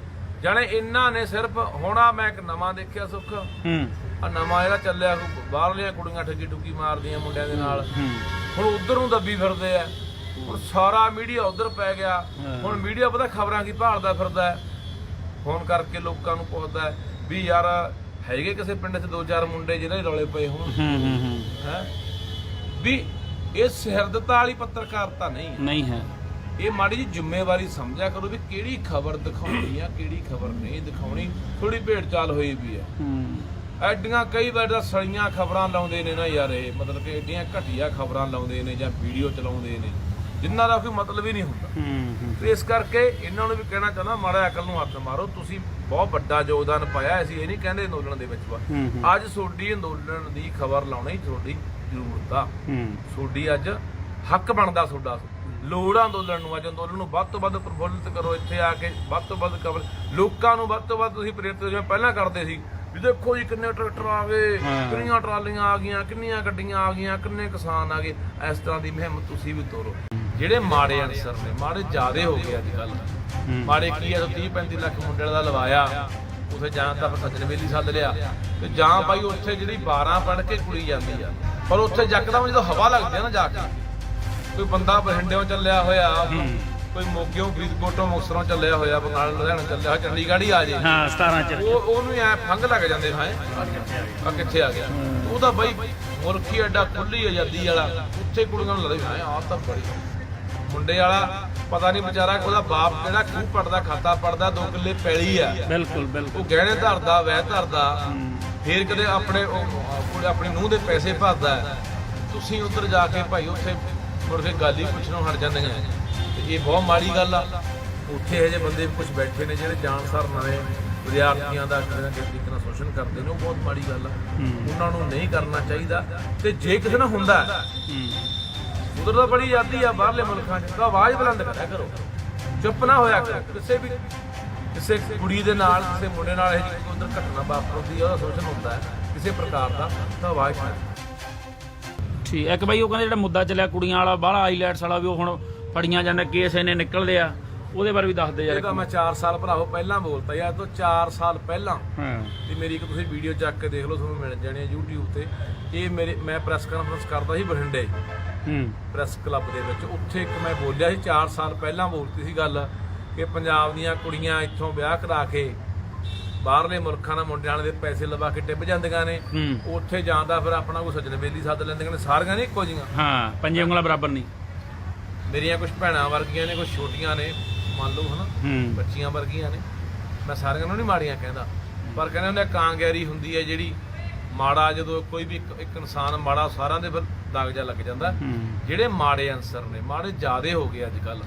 ਜਾਣੇ ਇਹਨਾਂ ਨੇ ਸਿਰਫ ਹੋਣਾ। ਮੈਂ ਇੱਕ ਨਵਾਂ ਦੇਖਿਆ ਸੁੱਖ, ਆ ਨਵਾਂ ਜਿਹੜਾ ਚੱਲਿਆ, ਬਾਹਰਲੀਆਂ ਕੁੜੀਆਂ ਠੱਗੀ ਠੁੱਗੀ ਮਾਰਦੀਆਂ ਮੁੰਡਿਆਂ ਦੇ ਨਾਲ, ਹੁਣ ਉਧਰ ਨੂੰ ਦੱਬੀ ਫਿਰਦੇ ਆ। ਹੁਣ ਸਾਰਾ ਮੀਡੀਆ ਉਧਰ ਪੈ ਗਿਆ। ਹੁਣ ਮੀਡੀਆ ਪਤਾ ਖਬਰਾਂ ਕੀ ਭਾਲਦਾ ਫਿਰਦਾ ਹੈ, ਫੋਨ ਕਰਕੇ ਲੋਕਾਂ ਨੂੰ ਪੁੱਛਦਾ ਵੀ ਯਾਰ ਹੈਗੇ ਕਿਸੇ ਪਿੰਡ 'ਚ 2-4 ਮੁੰਡੇ ਜਿਹਨਾਂ ਦੇ ਰੌਲੇ ਪਏ ਹੋਣ ਹੈ, ਵੀ ਇਹ ਸਿਰਦਤਾ ਵਾਲੀ ਪੱਤਰਕਾਰਤਾ ਨਹੀਂ ਹੈ। ਇਹ ਮਾੜੀ ਜਿਹੀ ਜ਼ਿੰਮੇਵਾਰੀ ਸਮਝਿਆ ਕਰੋ ਵੀ ਕਿਹੜੀ ਖਬਰ ਦਿਖਾਉਣੀ ਆ, ਕਿਹੜੀ ਖਬਰ ਨਹੀਂ ਦਿਖਾਉਣੀ। ਥੋੜੀ ਭੇਡ ਚਾਲ ਹੋਈ ਵੀ ਹੈ। ਐਡੀਆਂ ਕਈ ਵਾਰ ਤਾਂ ਸੜੀਆਂ ਖਬਰਾਂ ਲਾਉਂਦੇ ਨੇ ਨਾ ਯਾਰ, ਇਹ ਮਤਲਬ ਕਿ ਐਡੀਆਂ ਘਟੀਆ ਖਬਰਾਂ ਲਾਉਂਦੇ ਨੇ ਜਾਂ ਵੀਡੀਓ ਚਲਾਉਂਦੇ ਨੇ ਜਿਨ੍ਹਾਂ ਦਾ ਕੋਈ ਮਤਲਬ ਹੀ ਨਹੀਂ ਹੁੰਦਾ। ਤੇ ਇਸ ਕਰਕੇ ਇਹਨਾਂ ਨੂੰ ਵੀ ਕਹਿਣਾ ਚਾਹੁੰਦਾ, ਮਾੜਾ ਅਕਲ ਨੂੰ ਹੱਥ ਮਾਰੋ। ਤੁਸੀਂ ਬਹੁਤ ਵੱਡਾ ਯੋਗਦਾਨ ਪਾਇਆ, ਅਸੀਂ ਇਹ ਨਹੀਂ ਕਹਿੰਦੇ ਅੰਦੋਲਨ ਦੇ ਵਿੱਚ ਅੱਜ ਤੁਹਾਡੀ ਅੰਦੋਲਨ ਦੀ ਖਬਰ ਲਾਉਣੀ ਤੁਹਾਡੀ ਜ਼ਰੂਰਤ ਆ, ਤੁਹਾਡੀ ਅੱਜ ਹੱਕ ਬਣਦਾ, ਤੁਹਾਡਾ ਲੋੜ ਆ ਅੰਦੋਲਨ ਨੂੰ। ਅੱਜ ਅੰਦੋਲਨ ਨੂੰ ਵੱਧ ਤੋਂ ਵੱਧ ਪ੍ਰਫੁੱਲਿਤ ਕਰੋ, ਇੱਥੇ ਆ ਕੇ ਵੱਧ ਤੋਂ ਵੱਧ ਖਬਰ ਲੋਕਾਂ ਨੂੰ ਵੱਧ ਤੋਂ ਵੱਧ ਤੁਸੀਂ ਪ੍ਰੇਰਿਤ ਜਿਵੇਂ ਪਹਿਲਾਂ ਕਰਦੇ ਸੀ ਵੀ ਦੇਖੋ ਜੀ ਕਿੰਨੇ ਟਰੈਕਟਰ ਆ ਗਏ, ਕਿੰਨੀਆਂ ਟਰਾਲੀਆਂ ਆ ਗਈਆਂ, ਕਿੰਨੀਆਂ ਗੱਡੀਆਂ ਆ ਗਈਆਂ, ਕਿੰਨੇ ਕਿਸਾਨ ਆ ਗਏ। ਇਸ ਤਰ੍ਹਾਂ ਦੀ ਮੁਹਿੰਮ ਤੁਸੀਂ ਵੀ ਤੋਰੋ। ਜਿਹੜੇ ਮਾੜੇ ਅਨਸਰ ਨੇ, ਮਾੜੇ ਜ਼ਿਆਦੇ ਹੋ ਗਏ ਅੱਜ ਕੱਲ੍ਹ। ਮਾੜੇ ਕੀ ਆ, 30-35 ਲੱਖ ਮੁੰਡੇ ਦਾ ਲਵਾਇਆ, ਉੱਥੇ ਜਾਂ ਤਾਂ ਸੱਜਣ ਵੇਲੀ ਸੱਦ ਲਿਆ, ਤੇ ਜਾਂ ਭਾਈ ਉੱਥੇ ਜਿਹੜੀ 12 ਪੜ੍ਹ ਕੇ ਕੁੜੀ ਜਾਂਦੀ ਆ, ਪਰ ਉੱਥੇ ਯਕਦਮ ਜਦੋਂ ਹਵਾ ਲੱਗਦੀ ਆ ਨਾ, ਜਾ ਕੇ ਕੋਈ ਬੰਦਾ ਬਠਿੰਡਿਓਂ ਚੱਲਿਆ ਹੋਇਆ, ਕੋਈ ਮੋਗਿਓਂ ਫਰੀਦਕੋਟੋਂ ਮੁਕਤਸਰੋਂ ਚੱਲਿਆ ਹੋਇਆ, ਬੰਗਾਲ ਲੁਧਿਆਣਾ ਚੱਲਿਆ ਹੋਇਆ, ਚੰਡੀਗੜ੍ਹ ਹੀ ਆ ਜੇ 17 ਚ ਉਹਨੂੰ ਐ ਫੰਗ ਲੱਗ ਜਾਂਦੇ ਹਾਂ ਆ ਕਿੱਥੇ ਆ ਗਿਆ। ਉਹਦਾ ਬਾਈ ਮੁਲਕੀ ਐਡਾ ਖੁੱਲੀ ਆਜ਼ਾਦੀ ਵਾਲਾ, ਉੱਥੇ ਕੁੜੀਆਂ ਨੂੰ ਲੱਗਦਾ ਆਹ ਤਾਂ ਬੜੀ ਮੁੰਡੇ ਵਾਲਾ ਪਤਾ ਨਹੀਂ ਵਿਚਾਰਾ, ਉਹਦਾ ਬਾਪ ਜਿਹੜਾ ਖੂਹ ਪੜਦਾ, ਖਾਤਾ ਪੜਦਾ, 2 ਕਿੱਲੇ ਪੈਲੀ ਆ, ਬਿਲਕੁਲ ਉਹ ਗਹਿਣੇ ਧਰਦਾ, ਵਹਿ ਧਰਦਾ, ਫੇਰ ਕਦੇ ਆਪਣੀ ਨੂੰਹ ਦੇ ਪੈਸੇ ਭਰਦਾ। ਤੁਸੀਂ ਉੱਧਰ ਜਾ ਕੇ ਭਾਈ ਉੱਥੇ ਮੁੜ ਕੇ ਗੱਲ ਹੀ ਪੁੱਛਣੋਂ ਹਟ ਜਾਂਦੀਆਂ, ਤੇ ਇਹ ਬਹੁਤ ਮਾੜੀ ਗੱਲ ਆ। ਉੱਥੇ ਇਹੋ ਜਿਹੇ ਬੰਦੇ ਕੁਝ ਬੈਠੇ ਨੇ ਜਿਹੜੇ ਜਾਣਸਾਰ ਨਵੇਂ ਵਿਦਿਆਰਥੀਆਂ ਦਾ ਕਿਸੇ ਨਾ ਕਿਸੇ ਤਰੀਕੇ ਨਾਲ ਸ਼ੋਸ਼ਣ ਕਰਦੇ ਨੇ, ਉਹ ਬਹੁਤ ਮਾੜੀ ਗੱਲ ਆ। ਉਹਨਾਂ ਨੂੰ ਨਹੀਂ ਕਰਨਾ ਚਾਹੀਦਾ। ਤੇ ਜੇ ਕਿਸੇ ਨਾਲ ਹੁੰਦਾ, ਉਧਰ ਤਾਂ ਬੜੀ ਆਜ਼ਾਦੀ ਆ ਬਾਹਰਲੇ ਮੁਲਕਾਂ 'ਚ, ਤਾਂ ਆਵਾਜ਼ ਬੁਲੰਦ ਕਰਿਆ ਕਰੋ, ਚੁੱਪ ਨਾ ਹੋਇਆ ਕਰੋ। ਕਿਸੇ ਕੁੜੀ ਦੇ ਨਾਲ ਕਿਸੇ ਮੁੰਡੇ ਨਾਲ ਇਹ ਜਿਹੀ ਉਧਰ ਘਟਨਾ ਵਾਪਰਦੀ ਆ, ਉਹਦਾ ਸੋਚਣ ਹੁੰਦਾ ਹੈ ਕਿਸੇ ਪ੍ਰਕਾਰ ਦਾ, ਤਾਂ ਆਵਾਜ਼ ਉਠਾਓ। ਠੀਕ। ਇੱਕ ਬਾਈ ਉਹ ਕਹਿੰਦੇ ਜਿਹੜਾ ਮੁੱਦਾ ਚੱਲਿਆ ਕੁੜੀਆਂ ਵਾਲਾ ਬਾਹਲਾ ਆਈਲੈਟਸ ਵਾਲਾ ਵੀ ਉਹ ਹੁਣ ਫੜੀਆਂ ਜਾਂਦਾ, ਕੇਸ ਇਹਨੇ ਨਿਕਲਦੇ ਆ, ਉਹਦੇ ਬਾਰੇ ਵੀ ਦੱਸਦੇ ਯਾਰ। ਇਹ ਤਾਂ ਮੈਂ 4 ਸਾਲ ਭਰਾਵੋ ਪਹਿਲਾਂ ਬੋਲਤਾ ਯਾਰ, ਤੋਂ 4 ਸਾਲ ਪਹਿਲਾਂ ਹਾਂ। ਤੇ ਮੇਰੀ ਇੱਕ ਤੁਸੀਂ ਵੀਡੀਓ ਚੱਕ ਕੇ ਦੇਖ ਲਓ, ਤੁਹਾਨੂੰ ਮਿਲ ਜਾਣੀ ਹੈ YouTube ਤੇ। ਇਹ ਮੈਂ ਪ੍ਰੈਸ ਕਾਨਫਰੰਸ ਕਰਦਾ ਸੀ ਬਠਿੰਡੇ ਪ੍ਰੈਸ ਕਲੱਬ ਦੇ ਵਿੱਚ। ਉੱਥੇ ਇੱਕ ਮੈਂ ਬੋਲਿਆ ਸੀ 4 ਸਾਲ ਪਹਿਲਾਂ ਬੋਲਤੀ ਸੀ ਗੱਲ ਕਿ ਪੰਜਾਬ ਦੀਆਂ ਕੁੜੀਆਂ ਇੱਥੋਂ ਵਿਆਹ ਕਰਾ ਕੇ ਬਾਹਰਲੇ ਮੁਲਕਾਂ ਨਾਲ ਮੁੰਡਿਆਂ ਦੇ ਪੈਸੇ ਲਵਾ ਕੇ ਟਿੱਬ ਜਾਂਦੀਆਂ ਨੇ। ਉੱਥੇ ਜਾਂਦਾ ਫਿਰ ਆਪਣਾ ਕੋਈ ਸੱਜਣ ਬੇਲੀ ਸੱਦ ਲੈਂਦੀਆਂ ਨੇ, ਸਾਰੀਆਂ ਨਹੀਂ ਇੱਕੋ ਜਿਹੀਆਂ। ਹਾਂ, ਪੰਜੇ ਉਂਗਲਾਂ ਬਰਾਬਰ ਨਹੀਂ। ਮੇਰੀਆਂ ਕੁਝ ਭੈਣਾਂ ਵਰਗੀਆਂ ਨੇ, ਕੁਝ ਛੋਟੀਆਂ ਨੇ, ਮੰਨ ਲਓ ਹਨਾ, ਬੱਚੀਆਂ ਵਰਗੀਆਂ ਨੇ। ਮੈਂ ਸਾਰਿਆਂ ਨੂੰ ਨਹੀਂ ਮਾੜੀਆਂ ਕਹਿੰਦਾ, ਪਰ ਕਹਿੰਦੇ ਹੁੰਦੇ ਕਾਂਗਿਆਰੀ ਹੁੰਦੀ ਹੈ ਜਿਹੜੀ ਮਾੜਾ, ਜਦੋਂ ਕੋਈ ਵੀ ਇੱਕ ਇਨਸਾਨ ਮਾੜਾ, ਸਾਰਿਆਂ ਦੇ ਫਿਰ ਦਾਗ ਜਾ ਲੱਗ ਜਾਂਦਾ। ਜਿਹੜੇ ਮਾੜੇ ਅਨਸਰ ਨੇ, ਮਾੜੇ ਜ਼ਿਆਦੇ ਹੋ ਗਏ ਅੱਜ ਕੱਲ।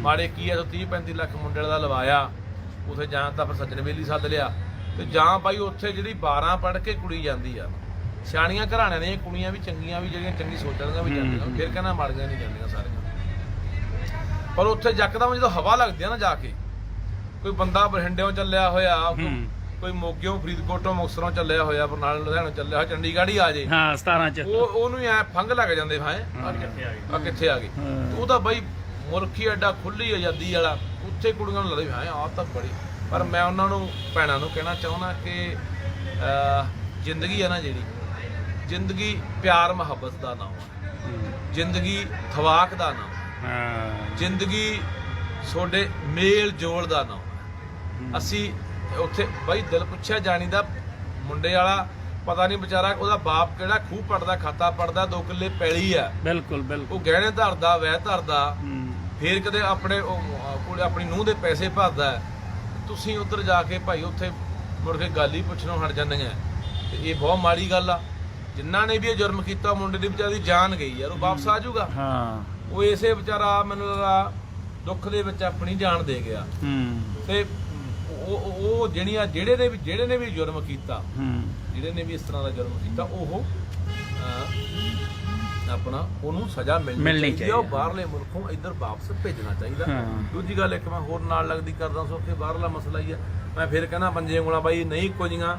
ਮਾੜੇ ਕੀ ਹੈ, 30-35 ਲੱਖ ਮੁੰਡੇ ਦਾ ਲਵਾਇਆ, ਉੱਥੇ ਜਾਂ ਤਾਂ ਫਿਰ ਸੱਜਣ ਵੇਲੀ ਸੱਦ ਲਿਆ, ਤੇ ਜਾਂ ਬਾਈ ਉੱਥੇ ਜਿਹੜੀ 12 ਪੜ੍ਹ ਕੇ ਕੁੜੀ ਜਾਂਦੀ ਆ, ਸਿਆਣੀਆਂ ਘਰਾਣਿਆਂ ਦੀਆਂ ਕੁੜੀਆਂ ਵੀ ਚੰਗੀਆਂ ਵੀ, ਜਿਹੜੀਆਂ ਚੰਗੀ ਸੋਚਣੀਆਂ ਵੀ ਜਾਂਦੀਆਂ, ਫਿਰ ਕਹਿੰਦਾ ਮਾੜੀਆਂ ਨਹੀਂ ਜਾਂਦੀਆਂ ਸਾਰੀਆਂ। ਪਰ ਉੱਥੇ ਯਕਦਮ ਜਦੋਂ ਹਵਾ ਲੱਗਦੀ ਆ ਨਾ, ਜਾ ਕੇ ਕੋਈ ਬੰਦਾ ਬਠਿੰਡਿਓਂ ਚੱਲਿਆ ਹੋਇਆ, ਕੋਈ ਮੋਗਿਓਂ, ਫਰੀਦਕੋਟੋਂ, ਮੁਕਤਸਰੋਂ ਚੱਲਿਆ ਹੋਇਆ, ਬਰਨਾਲੇ, ਲੁਧਿਆਣਾ ਚੱਲਿਆ ਹੋਇਆ, ਚੰਡੀਗੜ੍ਹ ਹੀ ਆ ਜੇ, ਹਾਂ 17 ਚ, ਉਹਨੂੰ ਐ ਫੰਗ ਲੱਗ ਜਾਂਦੇ ਭਾਏ ਆ ਕਿੱਥੇ ਆ ਗਏ। ਉਹ ਤਾਂ ਬਾਈ ਮੁਲਕ ਹੀ ਐਡਾ ਖੁੱਲੀ ਆਜ਼ਾਦੀ ਵਾਲਾ, ਉੱਥੇ ਕੁੜੀਆਂ ਨੂੰ ਲੱਗਦਾ ਹਾਂ ਆਹ ਤਾਂ ਬੜੀ। ਪਰ ਮੈਂ ਉਹਨਾਂ ਨੂੰ ਭੈਣਾਂ ਨੂੰ ਕਹਿਣਾ ਚਾਹੁੰਦਾ ਕਿ ਜ਼ਿੰਦਗੀ ਹੈ ਨਾ ਜਿਹੜੀ, ਜ਼ਿੰਦਗੀ ਪਿਆਰ ਮੁਹੱਬਤ ਦਾ ਨਾਮ ਹੈ, ਜ਼ਿੰਦਗੀ ਥਵਾਕ ਦਾ ਨਾਮ, ਜ਼ਿੰਦਗੀ ਤੁਹਾਡੇ ਮੇਲ ਜੋਲ ਦਾ ਨਾਮ ਹੈ। ਅਸੀਂ ਉੱਥੇ ਬਾਈ ਦਿਲ ਪੁੱਛਿਆ ਜਾਣੀ ਦਾ, ਮੁੰਡੇ ਵਾਲਾ ਪਤਾ ਨਹੀਂ ਵਿਚਾਰਾ ਉਹਦਾ ਬਾਪ ਕਿਹੜਾ ਖੂਹ ਪੜਦਾ, ਖਾਤਾ ਪੜਦਾ, 2 ਕਿੱਲੇ ਪੈਲੀ ਆ, ਬਿਲਕੁਲ ਬਿਲਕੁਲ, ਉਹ ਗਹਿਣੇ ਧਰਦਾ, ਵਹਿ ਧਰਦਾ, ਫੇਰ ਕਦੇ ਆਪਣੇ ਆਪਣੀ ਨੂੰਹ ਦੇ ਪੈਸੇ ਭਰਦਾ। ਤੁਸੀਂ ਉੱਧਰ ਜਾ ਕੇ ਭਾਈ ਉੱਥੇ ਮੁੜ ਕੇ ਗੱਲ ਹੀ ਪੁੱਛਣੋਂ ਹਟ ਜਾਂਦੀਆਂ, ਤੇ ਇਹ ਬਹੁਤ ਮਾੜੀ ਗੱਲ ਆ। ਜਿਨ੍ਹਾਂ ਨੇ ਵੀ ਇਹ ਜੁਰਮ ਕੀਤਾ, ਮੁੰਡੇ ਦੀ ਵਿਚਾਰੀ ਜਾਨ ਗਈ ਯਾਰ, ਉਹ ਵਾਪਸ ਆ ਜਾਊਗਾ। ਉਹ ਇਸੇ ਵਿਚਾਰਾ ਮੈਨੂੰ ਲੱਗਦਾ ਦੁੱਖ ਦੇ ਵਿੱਚ ਆਪਣੀ ਜਾਨ ਦੇ ਗਿਆ। ਤੇ ਉਹ ਜਿਹੜੇ ਨੇ ਵੀ ਜੁਰਮ ਕੀਤਾ, ਜਿਹੜੇ ਨੇ ਵੀ ਇਸ ਤਰ੍ਹਾਂ ਦਾ ਜੁਰਮ ਕੀਤਾ, ਉਹ ਆਪਣਾ ਉਹਨੂੰ ਸਜ਼ਾ ਮਿਲਣੀ ਚਾਹੀਦੀ, ਉਹ ਬਾਹਰਲੇ ਮੁਲਕੋਂ ਇੱਧਰ ਵਾਪਸ ਭੇਜਣਾ ਚਾਹੀਦਾ। ਦੂਜੀ ਗੱਲ ਇੱਕ ਮੈਂ ਹੋਰ ਨਾਲ ਲੱਗਦੀ ਕਰਦਾ ਸੋ ਕਿ ਬਾਹਰਲਾ ਮਸਲਾ ਹੀ ਆ। ਮੈਂ ਫਿਰ ਕਹਿੰਦਾ ਪੰਜੇ ਉਂਗਲਾਂ ਬਾਈ ਨਹੀਂ ਕੁਝੀਆਂ,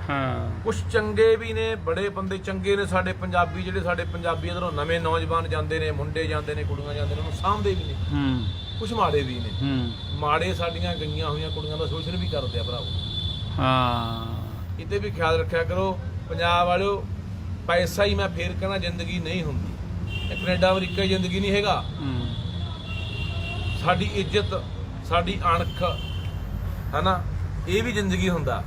ਕੁਛ ਚੰਗੇ ਵੀ ਨੇ, ਬੜੇ ਬੰਦੇ ਚੰਗੇ ਨੇ ਸਾਡੇ ਪੰਜਾਬੀ, ਜਿਹੜੇ ਸਾਡੇ ਪੰਜਾਬੀ ਇੱਧਰੋਂ ਨਵੇਂ ਨੌਜਵਾਨ ਜਾਂਦੇ ਨੇ, ਮੁੰਡੇ ਜਾਂਦੇ ਨੇ, ਕੁੜੀਆਂ ਜਾਂਦੇ ਨੇ, ਉਹਨੂੰ ਸਾਂਭਦੇ ਵੀ ਨੇ। ਕੁਛ ਮਾੜੇ ਵੀ ਨੇ, ਮਾੜੇ ਸਾਡੀਆਂ ਗਈਆਂ ਹੋਈਆਂ ਕੁੜੀਆਂ ਦਾ ਸ਼ੋਸ਼ਣ ਵੀ ਕਰਦੇ ਆ ਭਰਾਵੋ। ਇਹਦੇ ਵੀ ਖਿਆਲ ਰੱਖਿਆ ਕਰੋ ਪੰਜਾਬ ਵਾਲਿਓ। ਪੈਸਾ ਹੀ ਮੈਂ ਫੇਰ ਕਹਿੰਦਾ ਜ਼ਿੰਦਗੀ ਨਹੀਂ ਹੁੰਦੀ, ਕੈਨੇਡਾ ਅਮਰੀਕਾ ਦੀ ਜ਼ਿੰਦਗੀ ਨਹੀਂ ਹੈਗਾ। ਸਾਡੀ ਇੱਜ਼ਤ, ਸਾਡੀ ਅਣਖ ਹੈ ਨਾ, ਇਹ ਵੀ ਜ਼ਿੰਦਗੀ ਹੁੰਦਾ।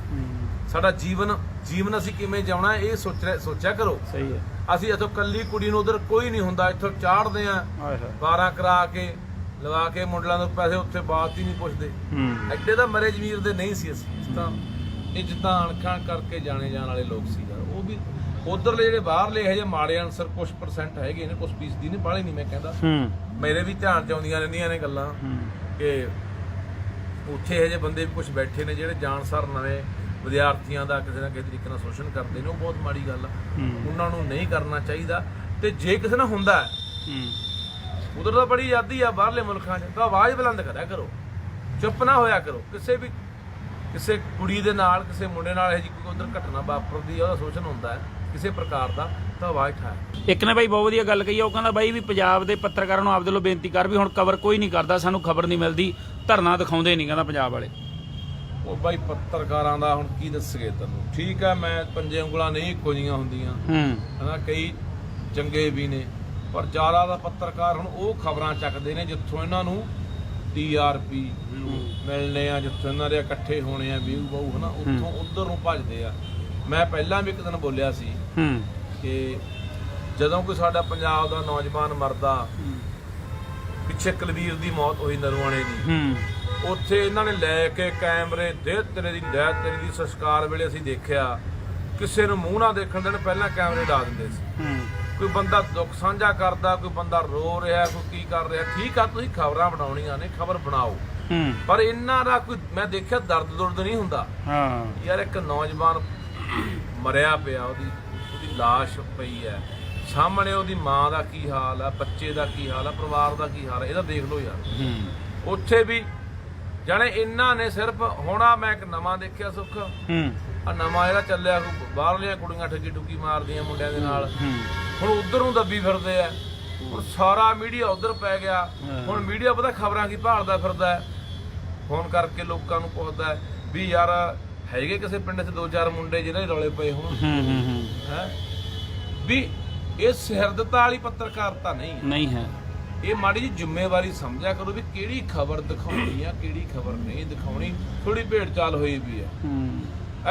ਸਾਡਾ ਜੀਵਨ ਅਸੀਂ ਕਿਵੇਂ ਜਿਉਣਾ, ਇਹ ਸੋਚਿਆ ਕਰੋ। ਸਹੀ ਹੈ। ਅਸੀਂ ਇੱਥੋਂ ਕੱਲੀ ਕੁੜੀ ਨੂੰ ਉਧਰ ਕੋਈ ਨਹੀਂ ਹੁੰਦਾ, ਇੱਥੋਂ ਚਾੜਦੇ ਆ 12 ਕਰਾ ਕੇ ਲਵਾ ਕੇ ਮੁੰਡਿਆਂ ਦੇ ਪੈਸੇ, ਉੱਥੇ ਬਾਤ ਹੀ ਨਹੀਂ ਪੁੱਛਦੇ। ਐਡੇ ਤਾਂ ਮਰੇ ਜ਼ਮੀਰ ਦੇ ਨਹੀਂ ਸੀ ਅਸੀਂ, ਤਾਂ ਇੱਜ਼ਤਾਂ ਅਣਖਾਂ ਕਰਕੇ ਜਾਣੇ ਜਾਣ ਵਾਲੇ ਲੋਕ ਸੀ ਯਾਰ। ਉਹ ਵੀ ਉਧਰਲੇ ਜਿਹੜੇ ਬਾਹਰਲੇ ਇਹੋ ਜਿਹੇ ਮਾੜੇ ਅਨਸਰ ਕੁਛ % ਹੈਗੇ ਨੇ, ਕੁਛ ਫੀਸਦੀ ਨੇ, ਬਾਹਲੇ ਨਹੀਂ ਮੈਂ ਕਹਿੰਦਾ। ਮੇਰੇ ਵੀ ਧਿਆਨ ਚ ਆਉਂਦੀਆਂ ਰਹਿੰਦੀਆਂ ਨੇ ਗੱਲਾਂ ਕਿ ਉੱਥੇ ਇਹੋ ਜਿਹੇ ਬੰਦੇ ਵੀ ਕੁਛ ਬੈਠੇ ਨੇ ਜਿਹੜੇ ਜਾਣਸਾਰ ਨਵੇਂ ਵਿਦਿਆਰਥੀਆਂ ਦਾ ਕਿਸੇ ਨਾ ਕਿਸੇ ਤਰੀਕੇ ਨਾਲ ਸ਼ੋਸ਼ਣ ਕਰਦੇ ਨੇ। ਉਹ ਬਹੁਤ ਮਾੜੀ ਗੱਲ ਆ, ਉਹਨਾਂ ਨੂੰ ਨਹੀਂ ਕਰਨਾ ਚਾਹੀਦਾ। ਤੇ ਜੇ ਕਿਸੇ ਨਾਲ ਹੁੰਦਾ ਉਧਰ ਤਾਂ ਬੜੀ ਆਜ਼ਾਦੀ ਆ ਬਾਹਰਲੇ ਮੁਲਕਾਂ 'ਚ, ਤਾਂ ਆਵਾਜ਼ ਬੁਲੰਦ ਕਰਿਆ ਕਰੋ, ਚੁੱਪ ਨਾ ਹੋਇਆ ਕਰੋ। ਕਿਸੇ ਕੁੜੀ ਦੇ ਨਾਲ, ਕਿਸੇ ਮੁੰਡੇ ਨਾਲ ਇਹੋ ਜਿਹੀ ਕੋਈ ਉਧਰ ਘਟਨਾ ਵਾਪਰਦੀ ਆ, ਉਹਦਾ ਸ਼ੋਸ਼ਣ ਹੁੰਦਾ ਹੈ ਕਿਸੇ ਪ੍ਰਕਾਰ ਦਾ, ਤਾਂ ਆਵਾਜ਼ ਉਠਾਇਆ। ਇੱਕ ਨੇ ਬਾਈ ਬਹੁਤ ਵਧੀਆ ਗੱਲ ਕਹੀ ਆ, ਉਹ ਕਹਿੰਦਾ ਬਾਈ ਵੀ ਪੰਜਾਬ ਦੇ ਪੱਤਰਕਾਰਾਂ ਨੂੰ ਆਪਦੇ ਵੱਲੋਂ ਬੇਨਤੀ ਕਰ ਵੀ ਹੁਣ ਕਵਰ ਕੋਈ ਨਹੀਂ ਕਰਦਾ, ਸਾਨੂੰ ਖਬਰ ਨਹੀਂ ਮਿਲਦੀ, ਧਰਨਾ ਦਿਖਾਉਂਦੇ ਨਹੀਂ, ਕਹਿੰਦਾ ਪੰਜਾਬ ਵਾਲੇ। ਉਹ ਬਾਈ ਪੱਤਰਕਾਰਾਂ ਦਾ ਹੁਣ ਕੀ ਦੱਸਗੇ ਤੈਨੂੰ। ਠੀਕ ਆ, ਮੈਂ ਪੰਜੇ ਉਂਗਲਾਂ ਨਹੀਂ ਇੱਕੋ ਜਿਹੀਆਂ ਹੁੰਦੀਆਂ ਹਨਾ, ਕਈ ਚੰਗੇ ਵੀ ਨੇ, ਪਰ ਜ਼ਿਆਦਾ ਦਾ ਪੱਤਰਕਾਰ ਹੁਣ ਉਹ ਖਬਰਾਂ ਚੱਕਦੇ ਨੇ ਜਿੱਥੋਂ ਇਹਨਾਂ ਨੂੰ TRP ਮਿਲਣੇ ਆ, ਜਿੱਥੋਂ ਇਹਨਾਂ ਦੇ ਇਕੱਠੇ ਹੋਣੇ ਆ ਵਿਊ ਬਹੁ ਹਨਾ, ਉੱਥੋਂ ਉੱਧਰ ਨੂੰ ਭੱਜਦੇ ਆ। ਮੈਂ ਪਹਿਲਾਂ ਵੀ ਇੱਕ ਦਿਨ ਬੋਲਿਆ ਸੀ ਕਿ ਜਦੋਂ ਕੋਈ ਸਾਡਾ ਪੰਜਾਬ ਦਾ ਨੌਜਵਾਨ ਮਰਦਾ, ਪਿੱਛੇ ਕੁਲਵੀਰ ਦੀ ਮੌਤ ਹੋਈ ਨਰਵਾਣੇ ਦੀ, ਉੱਥੇ ਇਹਨਾਂ ਨੇ ਲੈ ਕੇ ਕੈਮਰੇ ਦੇ ਤੇਰੇ ਦੀ ਸੰਸਕਾਰ ਵੇਲੇ ਅਸੀਂ ਦੇਖਿਆ, ਕਿਸੇ ਨੂੰ ਮੂੰਹ ਨਾ ਦੇਖਣ ਦੇਣ, ਪਹਿਲਾਂ ਕੈਮਰੇ ਲਾ ਦਿੰਦੇ ਸੀ। ਕੋਈ ਬੰਦਾ ਦੁੱਖ ਸਾਂਝਾ ਕਰਦਾ, ਕੋਈ ਬੰਦਾ ਰੋ ਰਿਹਾ, ਕੋਈ ਕੀ ਕਰ ਰਿਹਾ, ਠੀਕ ਆ ਤੁਸੀਂ ਖਬਰਾਂ ਬਣਾਉਣੀਆਂ ਨੇ, ਖਬਰ ਬਣਾਓ, ਪਰ ਇਹਨਾਂ ਦਾ ਕੋਈ ਮੈਂ ਦੇਖਿਆ ਦਰਦ ਨਹੀਂ ਹੁੰਦਾ। ਯਾਰ ਇੱਕ ਨੌਜਵਾਨ ਮਰਿਆ ਪਿਆ, ਉਹਦੀ ਲਾਸ਼ ਪਈ ਹੈ ਸਾਹਮਣੇ, ਉਹਦੀ ਮਾਂ ਦਾ ਕੀ ਹਾਲ ਆ, ਬੱਚੇ ਦਾ ਕੀ ਹਾਲ ਆ, ਪਰਿਵਾਰ ਦਾ ਕੀ ਹਾਲ ਆ, ਇਹਦਾ ਦੇਖ ਲਓ ਯਾਰ। ਉੱਥੇ ਵੀ ਜਾਣੇ ਇਹਨਾਂ ਨੇ ਸਿਰਫ ਹੋਣਾ। ਮੈਂ ਇੱਕ ਨਵਾਂ ਦੇਖਿਆ ਸੁੱਖ ਆ ਨਵਾਂ ਜਿਹੜਾ ਚੱਲਿਆ ਬਾਹਰਲੀਆਂ ਕੁੜੀਆਂ ਠੱਗੀ ਠੁੱਗੀ ਮਾਰਦੀਆਂ ਮੁੰਡਿਆਂ ਦੇ ਨਾਲ, ਹੁਣ ਉਧਰ ਨੂੰ ਦੱਬੀ ਫਿਰਦੇ ਆ। ਹੁਣ ਸਾਰਾ ਮੀਡੀਆ ਉਧਰ ਪੈ ਗਿਆ। ਹੁਣ ਮੀਡੀਆ ਪਤਾ ਖਬਰਾਂ ਕੀ ਭਾਲਦਾ ਫਿਰਦਾ ਹੈ, ਫੋਨ ਕਰਕੇ ਲੋਕਾਂ ਨੂੰ ਪੁੱਛਦਾ ਵੀ ਯਾਰ ਹੈਗੇ ਕਿਸੇ ਪਿੰਡ 'ਚ 2-4 ਮੁੰਡੇ ਜਿਹਨਾਂ ਦੇ ਰੌਲੇ ਪਏ ਹੋਣ ਹੈ ਵੀ ਇਹ ਸਿਰਦਤਾ ਵਾਲੀ ਪੱਤਰਕਾਰਤਾ ਨਹੀਂ ਹੈ। ਇਹ ਮਾੜੀ ਜਿਹੀ ਜ਼ਿੰਮੇਵਾਰੀ ਸਮਝਿਆ ਕਰੋ ਵੀ ਕਿਹੜੀ ਖਬਰ ਦਿਖਾਉਣੀ ਆ ਕਿਹੜੀ ਖਬਰ ਨਹੀਂ ਦਿਖਾਉਣੀ। ਥੋੜੀ ਭੇਡ ਚਾਲ ਹੋਈ ਵੀ ਆ।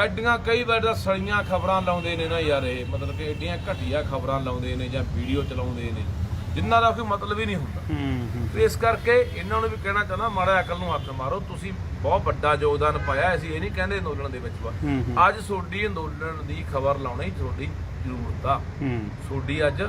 ਐਡੀਆਂ ਕਈ ਵਾਰ ਤਾਂ ਸੜੀਆਂ ਖਬਰਾਂ ਲਾਉਂਦੇ ਨੇ ਨਾ ਯਾਰ, ਇਹ ਮਤਲਬ ਕਿ ਐਡੀਆਂ ਘਟੀਆ ਖਬਰਾਂ ਲਾਉਂਦੇ ਨੇ ਜਾਂ ਵੀਡੀਓ ਚਲਾਉਂਦੇ ਨੇ ਜਿਨ੍ਹਾਂ ਦਾ ਕੋਈ ਮਤਲਬ ਹੀ ਨਹੀਂ ਹੁੰਦਾ। ਤੇ ਇਸ ਕਰਕੇ ਇਹਨਾਂ ਨੂੰ ਵੀ ਕਹਿਣਾ ਚਾਹੁੰਦਾ ਮਾੜਾ ਅਕਲ ਨੂੰ ਹੱਥ ਮਾਰੋ। ਤੁਸੀਂ ਬਹੁਤ ਵੱਡਾ ਯੋਗਦਾਨ ਪਾਇਆ, ਅਸੀਂ ਇਹ ਨਹੀਂ ਕਹਿੰਦੇ ਅੰਦੋਲਨ ਦੇ ਵਿੱਚ ਅੱਜ ਤੁਹਾਡੀ ਅੰਦੋਲਨ ਦੀ ਖਬਰ ਲਾਉਣੀ ਤੁਹਾਡੀ ਜ਼ਰੂਰਤ ਆ, ਤੁਹਾਡੀ ਅੱਜ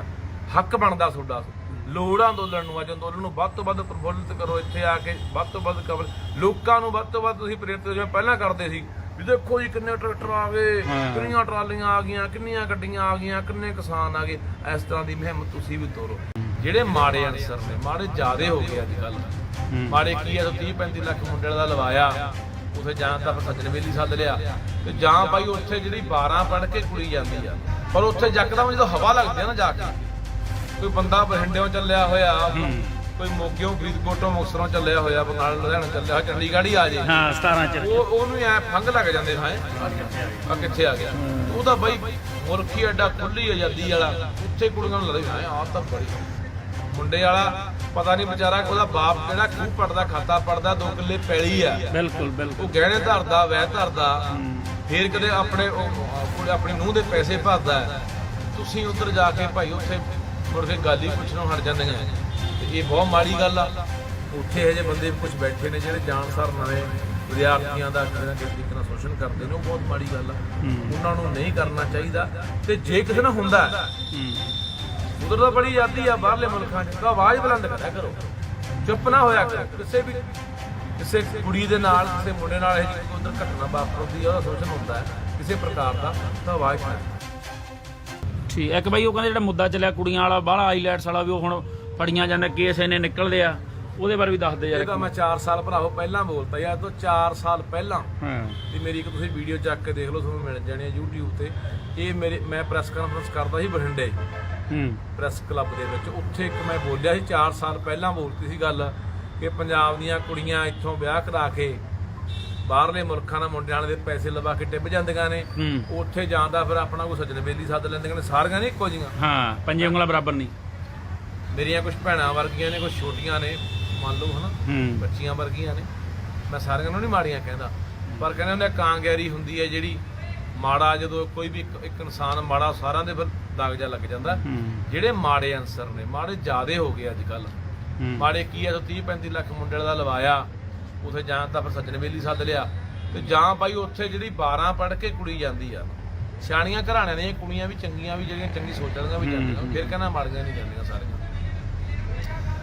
ਹੱਕ ਬਣਦਾ, ਤੁਹਾਡਾ ਲੋੜ ਆ ਅੰਦੋਲਨ ਨੂੰ। ਅੱਜ ਅੰਦੋਲਨ ਨੂੰ ਵੱਧ ਤੋਂ ਵੱਧ ਪ੍ਰਫੁੱਲਿਤ ਕਰੋ, ਇੱਥੇ ਆ ਕੇ ਵੱਧ ਤੋਂ ਵੱਧ ਖਬਰ ਲੋਕਾਂ ਨੂੰ ਵੱਧ ਤੋਂ ਵੱਧ ਤੁਸੀਂ ਪ੍ਰੇਰਿਤ ਜਿਵੇਂ ਪਹਿਲਾਂ ਕਰਦੇ ਸੀ ਵੀ ਦੇਖੋ ਜੀ ਕਿੰਨੇ ਟਰੈਕਟਰ ਆ ਗਏ, ਕਿੰਨੀਆਂ ਟਰਾਲੀਆਂ ਆ ਗਈਆਂ, ਕਿੰਨੀਆਂ ਗੱਡੀਆਂ ਆ ਗਈਆਂ, ਕਿੰਨੇ ਕਿਸਾਨ ਆ ਗਏ। ਇਸ ਤਰ੍ਹਾਂ ਦੀ ਮੁਹਿੰਮ ਤੁਸੀਂ ਵੀ ਤੋਰੋ। ਜਿਹੜੇ ਮਾੜੇ ਅਨਸਰ ਨੇ ਮਾੜੇ ਜ਼ਿਆਦੇ ਹੋ ਗਏ ਅੱਜ ਕੱਲ੍ਹ। ਮਾੜੇ ਕੀ ਆ 30-35 ਲੱਖ ਮੁੰਡੇ ਦਾ ਲਵਾਇਆ, ਉੱਥੇ ਜਾਂ ਤਾਂ ਸੱਜਣ ਵੇਲੀ ਸੱਦ ਲਿਆ ਤੇ ਜਾਂ ਭਾਈ ਉੱਥੇ ਜਿਹੜੀ 12 ਪੜ੍ਹ ਕੇ ਕੁੜੀ ਜਾਂਦੀ ਆ, ਪਰ ਉੱਥੇ ਜੱਕਦਮ ਜਦੋਂ ਹਵਾ ਲੱਗਦੀ ਆ ਨਾ ਜਾ ਕੇ ਕੋਈ ਬੰਦਾ ਬਠਿੰਡਿਓਂ ਚੱਲਿਆ ਹੋਇਆ, ਕੋਈ ਮੋਗਿਓਂ ਫਰੀਦਕੋਟੋਂ ਮੁਕਤਸਰੋਂ ਚੱਲਿਆ ਹੋਇਆ, ਬਰਨਾਲਾ ਲੁਧਿਆਣਾ ਚੱਲਿਆ ਹੋਇਆ, ਚੰਡੀਗੜ੍ਹ ਹੀ ਆ ਜੇ 17 ਚ ਉਹਨੂੰ ਐ ਫੰਗ ਲੱਗ ਜਾਂਦੇ ਹਾਂ ਆ ਕਿੱਥੇ ਆ ਗਿਆ। ਉਹ ਤਾਂ ਬਈ ਮੁਲਕੀ ਐਡਾ ਖੁੱਲੀ ਆਜ਼ਾਦੀ ਵਾਲਾ, ਉੱਥੇ ਕੁੜੀਆਂ ਨੂੰ ਲੱਗਦਾ ਆ ਤਾਂ ਬੜੀ ਮੁੰਡੇ ਵਾਲਾ ਪਤਾ ਨਹੀਂ ਵਿਚਾਰਾ ਉਹਦਾ ਬਾਪ ਜਿਹੜਾ ਖੂਹ ਪੜਦਾ ਖਾਤਾ ਪੜਦਾ 2 ਕਿੱਲੇ ਪੈਲੀ ਆ, ਬਿਲਕੁਲ ਉਹ ਗਹਿਣੇ ਧਰਦਾ ਵਹਿ ਧਰਦਾ, ਫੇਰ ਕਦੇ ਆਪਣੀ ਨੂੰਹ ਦੇ ਪੈਸੇ ਭਰਦਾ। ਤੁਸੀਂ ਉੱਧਰ ਜਾ ਕੇ ਭਾਈ ਉੱਥੇ ਮੁੜ ਕੇ ਗੱਲ ਹੀ ਪੁੱਛਣੋਂ ਹਟ ਜਾਂਦੀਆਂ ਤੇ ਇਹ ਬਹੁਤ ਮਾੜੀ ਗੱਲ ਆ। ਉੱਥੇ ਇਹੋ ਜਿਹੇ ਬੰਦੇ ਕੁਝ ਬੈਠੇ ਨੇ ਜਿਹੜੇ ਜਾਣਸਾਰ ਨਵੇਂ ਵਿਦਿਆਰਥੀਆਂ ਦਾ ਕਿਸੇ ਨਾ ਕਿਸੇ ਤਰੀਕੇ ਨਾਲ ਸ਼ੋਸ਼ਣ ਕਰਦੇ ਨੇ, ਉਹ ਬਹੁਤ ਮਾੜੀ ਗੱਲ ਆ। ਉਹਨਾਂ ਨੂੰ ਨਹੀਂ ਕਰਨਾ ਚਾਹੀਦਾ। ਤੇ ਜੇ ਕਿਸੇ ਨਾਲ ਹੁੰਦਾ ਉਧਰ ਤਾਂ ਬੜੀ ਆਜ਼ਾਦੀ ਆ ਬਾਹਰਲੇ ਮੁਲਕਾਂ 'ਚ, ਤਾਂ ਆਵਾਜ਼ ਬੁਲੰਦ ਕਰਿਆ ਕਰੋ, ਚੁੱਪ ਨਾ ਹੋਇਆ ਕਰੋ। ਕਿਸੇ ਕੁੜੀ ਦੇ ਨਾਲ ਕਿਸੇ ਮੁੰਡੇ ਨਾਲ ਇਹ ਉਧਰ ਘਟਨਾ ਵਾਪਰਦੀ ਆ, ਉਹਦਾ ਸ਼ੋਸ਼ਣ ਹੁੰਦਾ ਹੈ ਕਿਸੇ ਪ੍ਰਕਾਰ ਦਾ, ਤਾਂ ਆਵਾਜ਼ ਠੀਕ। ਇੱਕ ਬਾਈ ਉਹ ਕਹਿੰਦੇ ਜਿਹੜਾ ਮੁੱਦਾ ਚੱਲਿਆ ਕੁੜੀਆਂ ਵਾਲਾ ਬਾਹਲਾ ਆਈਲੈਟਸ ਵਾਲਾ ਵੀ ਉਹ ਹੁਣ ਫੜੀਆਂ ਜਾਂਦੇ, ਕੇਸ ਇਹਨੇ ਨਿਕਲਦੇ ਆ, ਉਹਦੇ ਬਾਰੇ ਵੀ ਦੱਸਦੇ ਯਾਰ। ਇਹ ਤਾਂ ਮੈਂ 4 ਸਾਲ ਭਰਾਵੋ ਪਹਿਲਾਂ ਬੋਲਤਾ ਯਾਰ, ਤੋਂ 4 ਸਾਲ ਪਹਿਲਾਂ ਤੇ ਮੇਰੀ ਇੱਕ ਤੁਸੀਂ ਵੀਡੀਓ ਚੱਕ ਕੇ ਦੇਖ ਲਓ, ਤੁਹਾਨੂੰ ਮਿਲ ਜਾਣੀ ਹੈ YouTube ਤੇ। ਇਹ ਮੈਂ ਪ੍ਰੈਸ ਕਾਨਫਰੰਸ ਕਰਦਾ ਸੀ ਬਠਿੰਡੇ ਪ੍ਰੈਸ ਕਲੱਬ ਦੇ ਵਿੱਚ, ਉੱਥੇ ਇੱਕ ਮੈਂ ਬੋਲਿਆ ਸੀ 4 ਸਾਲ ਪਹਿਲਾਂ ਬੋਲਤੀ ਸੀ ਗੱਲ ਕਿ ਪੰਜਾਬ ਦੀਆਂ ਕੁੜੀਆਂ ਇੱਥੋਂ ਵਿਆਹ ਕਰਾ ਕੇ ਬਾਹਰਲੇ ਮੁਲਕਾਂ ਦੇ ਮੁੰਡਿਆਂ ਦੇ ਪੈਸੇ ਲਵਾ ਕੇ ਟਿੱਬ ਜਾਂਦੀਆਂ ਨੇ, ਉੱਥੇ ਜਾਂਦਾ ਫਿਰ ਆਪਣਾ ਕੋਈ ਸੱਜਣ ਬੇਲੀ ਸੱਦ ਲੈਂਦੀਆਂ ਨੇ, ਸਾਰੀਆਂ ਨਹੀਂ ਇੱਕੋ ਜਿਹੀਆਂ, ਪੰਜੇ ਉਂਗਲਾਂ ਬਰਾਬਰ ਨਹੀਂ। ਮੇਰੀਆਂ ਕੁਝ ਭੈਣਾਂ ਵਰਗੀਆਂ ਨੇ, ਕੁਝ ਛੋਟੀਆਂ ਨੇ, ਮੰਨ ਲਓ ਹਨਾ ਬੱਚੀਆਂ ਵਰਗੀਆਂ ਨੇ। ਮੈਂ ਸਾਰਿਆਂ ਨੂੰ ਨਹੀਂ ਮਾੜੀਆਂ ਕਹਿੰਦਾ, ਪਰ ਕਹਿੰਦੇ ਹੁੰਦੇ ਕਾਂਗੈਰੀ ਹੁੰਦੀ ਹੈ ਜਿਹੜੀ ਮਾੜਾ, ਜਦੋਂ ਕੋਈ ਵੀ ਇੱਕ ਇਨਸਾਨ ਮਾੜਾ ਸਾਰਿਆਂ ਦੇ ਫਿਰ ਦਾਗ ਜਾ ਲੱਗ ਜਾਂਦਾ। ਜਿਹੜੇ ਮਾੜੇ ਅਨਸਰ ਨੇ ਮਾੜੇ ਜ਼ਿਆਦੇ ਹੋ ਗਏ ਅੱਜ ਕੱਲ੍ਹ। ਮਾੜੇ ਕੀ ਆ 30-35 ਲੱਖ ਮੁੰਡੇ ਦਾ ਲਵਾਇਆ, ਉੱਥੇ ਜਾਂ ਤਾਂ ਫਿਰ ਸੱਜਣ ਵੇਲੀ ਸੱਦ ਲਿਆ ਤੇ ਜਾਂ ਭਾਈ ਉੱਥੇ ਜਿਹੜੀ 12 ਪੜ੍ਹ ਕੇ ਕੁੜੀ ਜਾਂਦੀ ਆ। ਸਿਆਣੀਆਂ ਘਰਾਣਿਆਂ ਦੀਆਂ ਕੁੜੀਆਂ ਵੀ ਚੰਗੀਆਂ ਵੀ ਜਿਹੜੀਆਂ ਚੰਗੀ ਸੋਚਣੀਆਂ ਵੀ ਜਾਂਦੀਆਂ, ਫਿਰ ਕਹਿੰਦਾ ਮਾੜੀਆਂ ਨਹੀਂ ਜਾਂਦੀਆਂ ਸਾਰੀਆਂ।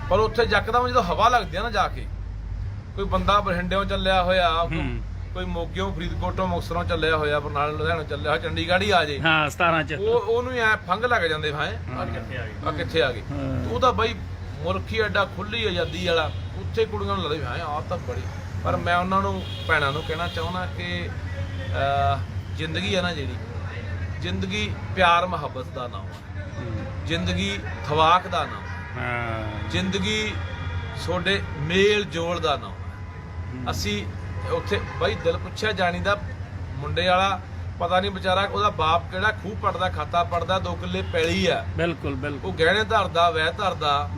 ਪਰ ਉੱਥੇ ਜੱਕਦਮ ਜਦੋਂ ਹਵਾ ਲੱਗਦੀ ਆ ਨਾ ਜਾ ਕੇ ਕੋਈ ਬੰਦਾ ਬਠਿੰਡਿਓਂ ਚੱਲਿਆ ਹੋਇਆ, ਕੋਈ ਮੋਗਿਓਂ ਫਰੀਦਕੋਟੋਂ ਮੁਕਤਸਰੋਂ ਚੱਲਿਆ ਹੋਇਆ, ਬਰਨਾਲਾ ਲੁਧਿਆਣਾ ਚੱਲਿਆ ਹੋਇਆ, ਚੰਡੀਗੜ੍ਹ ਹੀ ਆ ਜੇ 17 ਚ ਉਹਨੂੰ ਐ ਫੰਗ ਲੱਗ ਜਾਂਦੇ ਹਾਂ ਆ ਕਿੱਥੇ ਆ ਗਏ। ਉਹ ਤਾਂ ਬਈ ਮੁਲਕੀ ਐਡਾ ਖੁੱਲੀ ਆਜ਼ਾਦੀ ਵਾਲਾ, ਉੱਥੇ ਕੁੜੀਆਂ ਨੂੰ ਲੱਗਦਾ ਆ ਤਾਂ ਬੜੀ। ਪਰ ਮੈਂ ਉਹਨਾਂ ਨੂੰ ਭੈਣਾਂ ਨੂੰ ਕਹਿਣਾ ਚਾਹੁੰਦਾ ਕਿ ਜ਼ਿੰਦਗੀ ਹੈ ਨਾ ਜਿਹੜੀ, ਜ਼ਿੰਦਗੀ ਪਿਆਰ ਮੁਹੱਬਤ ਦਾ ਨਾਮ ਹੈ, ਜ਼ਿੰਦਗੀ ਥਵਾਕ ਦਾ ਨਾਮ, ਜ਼ਿੰਦਗੀ ਤੁਹਾਡੇ ਮੇਲ ਜੋਲ ਦਾ ਨਾਮ ਹੈ। ਅਸੀਂ ਉੱਥੇ ਬਈ ਦਿਲ ਪੁੱਛਿਆ ਜਾਣੀ ਦਾ ਮੁੰਡੇ ਵਾਲਾ ਪਤਾ ਨਹੀਂ ਵਿਚਾਰਾ ਉਹਦਾ ਬਾਪ ਕਿਹੜਾ ਖੂਹ ਪੜਦਾ ਖਾਤਾ ਪੜਦਾ 2 ਕਿੱਲੇ ਪੈਲੀ ਆ, ਬਿਲਕੁਲ ਉਹ ਗਹਿਣੇ ਧਰਦਾ ਵਹਿ ਧਰਦਾ,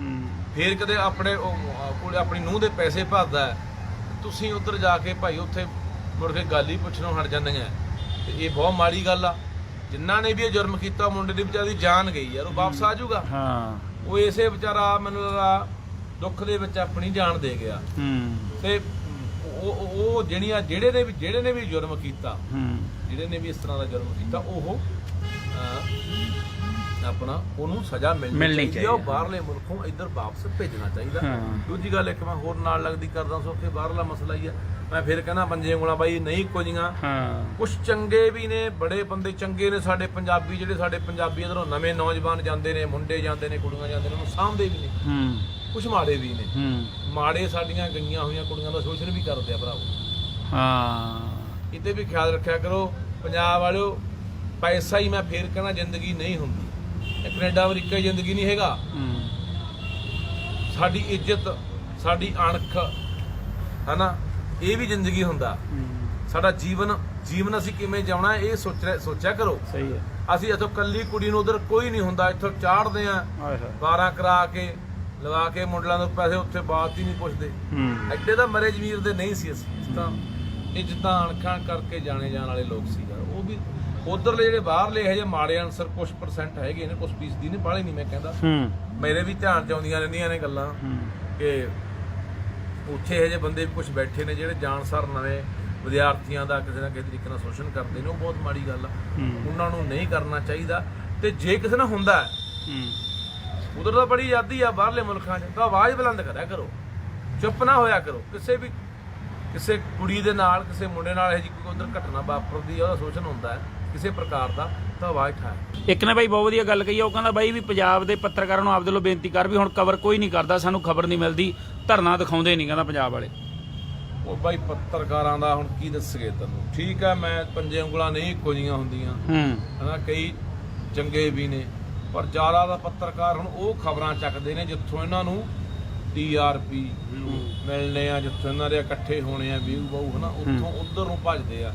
ਫੇਰ ਕਦੇ ਆਪਣੀ ਨੂੰਹ ਦੇ ਪੈਸੇ ਭਰਦਾ। ਤੁਸੀਂ ਉੱਧਰ ਜਾ ਕੇ ਭਾਈ ਉੱਥੇ ਮੁੜ ਕੇ ਗੱਲ ਹੀ ਪੁੱਛਣੋਂ ਹਟ ਜਾਂਦੀਆਂ ਤੇ ਇਹ ਬਹੁਤ ਮਾੜੀ ਗੱਲ ਆ। ਜਿਨ੍ਹਾਂ ਨੇ ਵੀ ਇਹ ਜੁਰਮ ਕੀਤਾ ਮੁੰਡੇ ਦੀ ਵਿਚਾਰੀ ਜਾਨ ਗਈ ਯਾਰ, ਉਹ ਵਾਪਸ ਆ ਜਾਊਗਾ। ਉਹ ਇਸੇ ਵਿਚਾਰਾ ਮੈਨੂੰ ਲੱਗਦਾ ਦੁੱਖ ਦੇ ਵਿੱਚ ਆਪਣੀ ਜਾਨ ਦੇ ਗਿਆ। ਤੇ ਉਹ ਜਿਹੜੇ ਨੇ ਵੀ ਜੁਰਮ ਕੀਤਾ, ਜਿਹੜੇ ਨੇ ਵੀ ਇਸ ਤਰ੍ਹਾਂ ਦਾ ਜੁਰਮ ਕੀਤਾ, ਉਹ ਆਪਣਾ ਉਹਨੂੰ ਸਜ਼ਾ ਮਿਲਣੀ ਚਾਹੀਦੀ, ਉਹ ਬਾਹਰਲੇ ਮੁਲਕੋਂ ਇੱਧਰ ਵਾਪਸ ਭੇਜਣਾ ਚਾਹੀਦਾ। ਦੂਜੀ ਗੱਲ ਇੱਕ ਮੈਂ ਹੋਰ ਨਾਲ ਲੱਗਦੀ ਕਰਦਾ ਸੋ ਕਿ ਬਾਹਰਲਾ ਮਸਲਾ ਹੀ ਆ। ਮੈਂ ਫਿਰ ਕਹਿੰਦਾ ਪੰਜੇ ਉਂਗਲਾਂ ਬਾਈ ਨਹੀਂ ਇੱਕੋ ਜਿਹੀਆਂ, ਕੁਛ ਚੰਗੇ ਵੀ ਨੇ, ਬੜੇ ਬੰਦੇ ਚੰਗੇ ਨੇ ਸਾਡੇ ਪੰਜਾਬੀ, ਜਿਹੜੇ ਸਾਡੇ ਪੰਜਾਬੀ ਇੱਧਰੋਂ ਨਵੇਂ ਨੌਜਵਾਨ ਜਾਂਦੇ ਨੇ, ਮੁੰਡੇ ਜਾਂਦੇ ਨੇ, ਕੁੜੀਆਂ ਜਾਂਦੇ ਨੇ, ਉਹਨੂੰ ਸਾਂਭਦੇ ਵੀ ਨੇ। ਕੁਝ ਮਾੜੇ ਵੀ ਨੇ। ਮਾੜੇ ਸਾਡੀਆਂ ਗਈਆਂ ਹੋਈਆਂ ਕੁੜੀਆਂ ਦਾ ਸ਼ੋਸ਼ਣ ਵੀ ਕਰਦੇ ਆ ਭਰਾਵੋ। ਹਾਂ, ਇਹਦੇ ਵੀ ਖਿਆਲ ਰੱਖਿਆ ਕਰੋ ਪੰਜਾਬ ਵਾਲਿਓ। ਪੈਸਾ ਹੀ ਮੈਂ ਫੇਰ ਕਹਿਣਾ ਜ਼ਿੰਦਗੀ ਨਹੀਂ ਹੁੰਦੀ। ਇਹ ਕੈਨੇਡਾ ਅਮਰੀਕਾ ਜ਼ਿੰਦਗੀ ਨਹੀਂ ਹੈਗਾ। ਸਾਡੀ ਇੱਜ਼ਤ, ਸਾਡੀ ਅਣਖ ਹੈ ਨਾ, ਇਹ ਵੀ ਜ਼ਿੰਦਗੀ ਹੁੰਦਾ। ਸਾਡਾ ਜੀਵਨ ਅਸੀਂ ਕਿਵੇਂ ਜਿਉਣਾ ਇਹ ਸੋਚਿਆ ਕਰੋ। ਸਹੀ ਹੈ। ਅਸੀਂ ਇੱਥੋਂ ਕੱਲੀ ਕੁੜੀ ਨੂੰ ਉਧਰ ਕੋਈ ਨਹੀਂ ਹੁੰਦਾ, ਇੱਥੋਂ ਚਾੜਦੇ ਆ 12 ਕਰਾ ਕੇ ਲਵਾ ਕੇ ਮੁੰਡਿਆਂ ਤੋਂ ਪੈਸੇ, ਉੱਥੇ ਬਾਤ ਹੀ ਨਹੀਂ ਪੁੱਛਦੇ। ਐਡੇ ਤਾਂ ਮਰੇ ਜ਼ਮੀਰ ਦੇ ਨਹੀਂ ਸੀ ਅਸੀਂ ਤਾਂ। ਇਹ ਜਿੱਦਾਂ ਅਣਖਾਂ ਕਰਕੇ ਜਾਣੇ ਜਾਣ ਵਾਲੇ ਲੋਕ ਸੀ ਯਾਰ। ਉਹ ਵੀ ਉਧਰਲੇ ਜਿਹੜੇ ਬਾਹਰਲੇ ਇਹੋ ਜਿਹੇ ਮਾੜੇ ਅਨਸਰ ਕੁਝ % ਹੈਗੇ ਨੇ, ਕੁਝ ਫੀਸਦੀ ਨੇ, ਬਾਹਲੇ ਨਹੀਂ ਮੈਂ ਕਹਿੰਦਾ। ਮੇਰੇ ਵੀ ਧਿਆਨ ਚ ਆਉਂਦੀਆਂ ਰਹਿੰਦੀਆਂ ਨੇ ਗੱਲਾਂ ਕਿ ਉੱਥੇ ਇਹੋ ਜਿਹੇ ਬੰਦੇ ਵੀ ਕੁਝ ਬੈਠੇ ਨੇ ਜਿਹੜੇ ਜਾਣਸਾਰ ਨਵੇਂ ਵਿਦਿਆਰਥੀਆਂ ਦਾ ਕਿਸੇ ਨਾ ਕਿਸੇ ਤਰੀਕੇ ਨਾਲ ਸ਼ੋਸ਼ਣ ਕਰਦੇ ਨੇ। ਉਹ ਬਹੁਤ ਮਾੜੀ ਗੱਲ ਆ, ਉਹਨਾਂ ਨੂੰ ਨਹੀਂ ਕਰਨਾ ਚਾਹੀਦਾ। ਤੇ ਜੇ ਕਿਸੇ ਨਾਲ ਹੁੰਦਾ ਉਧਰ ਤਾਂ ਬੜੀ ਆਜ਼ਾਦੀ ਆ ਬਾਹਰਲੇ ਮੁਲਕਾਂ 'ਚ, ਤਾਂ ਆਵਾਜ਼ ਬੁਲੰਦ ਕਰਿਆ ਕਰੋ, ਚੁੱਪ ਨਾ ਹੋਇਆ ਕਰੋ। ਕਿਸੇ ਕੁੜੀ ਦੇ ਨਾਲ, ਕਿਸੇ ਮੁੰਡੇ ਨਾਲ ਇਹੋ ਜਿਹੀ ਕੋਈ ਉਧਰ ਘਟਨਾ ਵਾਪਰਦੀ ਆ, ਉਹਦਾ ਸ਼ੋਸ਼ਣ ਹੁੰਦਾ ਹੈ ਕਿਸੇ ਪ੍ਰਕਾਰ ਦਾ, ਤਾਂ ਆਵਾਜ਼ ਠਾਏ। ਇੱਕ ਨੇ ਬਾਈ ਬਹੁਤ ਵਧੀਆ ਗੱਲ ਕਹੀ ਆ। ਉਹ ਕਹਿੰਦਾ ਬਾਈ ਵੀ ਪੰਜਾਬ ਦੇ ਪੱਤਰਕਾਰਾਂ ਨੂੰ ਆਪਦੇ ਵੱਲੋਂ ਬੇਨਤੀ ਕਰ ਵੀ ਹੁਣ ਕਵਰ ਕੋਈ ਨਹੀਂ ਕਰਦਾ, ਸਾਨੂੰ ਖਬਰ ਨਹੀਂ ਮਿਲਦੀ, ਧਰਨਾ ਦਿਖਾਉਂਦੇ ਨਹੀਂ, ਕਹਿੰਦਾ ਪੰਜਾਬ ਵਾਲੇ। ਉਹ ਬਾਈ ਪੱਤਰਕਾਰਾਂ ਦਾ ਹੁਣ ਕੀ ਦੱਸਗੇ ਤੈਨੂੰ। ਠੀਕ ਆ, ਮੈਂ ਪੰਜੇ ਉਂਗਲਾਂ ਨਹੀਂ ਇੱਕੋ ਜਿਹੀਆਂ ਹੁੰਦੀਆਂ ਹਨਾ, ਕਈ ਚੰਗੇ ਵੀ ਨੇ, ਪਰ ਜ਼ਿਆਦਾ ਦਾ ਪੱਤਰਕਾਰ ਹੁਣ ਉਹ ਖਬਰਾਂ ਚੱਕਦੇ ਨੇ ਜਿੱਥੋਂ ਇਹਨਾਂ ਨੂੰ TRP ਮਿਲਣੇ ਆ, ਜਿੱਥੋਂ ਇਹਨਾਂ ਦੇ ਇਕੱਠੇ ਹੋਣੇ ਆ ਵਿਊ ਬਾਊ ਹਨਾ, ਉੱਥੋਂ ਉਧਰ ਨੂੰ ਭੱਜਦੇ ਆ।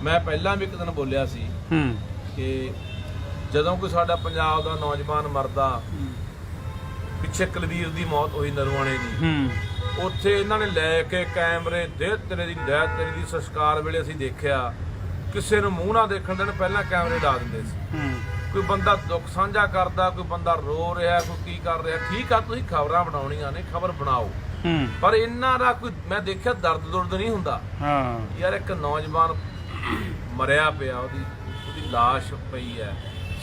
ਮੈਂ ਪਹਿਲਾਂ ਵੀ ਇੱਕ ਦਿਨ ਬੋਲਿਆ ਸੀ ਕਿ ਜਦੋਂ ਕੋਈ ਸਾਡਾ ਪੰਜਾਬ ਦਾ ਨੌਜਵਾਨ ਮਰਦਾ, ਪਿੱਛੇ ਕੁਲਵੀਰ ਦੀ ਮੌਤ ਹੋਈ ਨਰਵਾਣੇ ਦੀ, ਉੱਥੇ ਇਹਨਾਂ ਨੇ ਲੈ ਕੇ ਕੈਮਰੇ ਦੇ ਤੇਰੇ ਦੀ ਸੰਸਕਾਰ ਵੇਲੇ ਅਸੀਂ ਦੇਖਿਆ, ਕਿਸੇ ਨੂੰ ਮੂੰਹ ਨਾ ਦੇਖਣ ਦੇਣ, ਪਹਿਲਾਂ ਕੈਮਰੇ ਲਾ ਦਿੰਦੇ ਸੀ। ਕੋਈ ਬੰਦਾ ਦੁੱਖ ਸਾਂਝਾ ਕਰਦਾ, ਕੋਈ ਬੰਦਾ ਰੋ ਰਿਹਾ, ਕੋਈ ਕੀ ਕਰ ਰਿਹਾ, ਠੀਕ ਆ ਤੁਸੀਂ ਖਬਰਾਂ ਬਣਾਉਣੀਆਂ ਨੇ, ਖਬਰ ਬਣਾਓ, ਪਰ ਇਹਨਾਂ ਦਾ ਕੋਈ ਮੈਂ ਦੇਖਿਆ ਦਰਦ ਨਹੀਂ ਹੁੰਦਾ। ਯਾਰ ਇੱਕ ਨੌਜਵਾਨ ਮਰਿਆ ਪਿਆ, ਉਹਦੀ ਲਾਸ਼ ਪਈ ਹੈ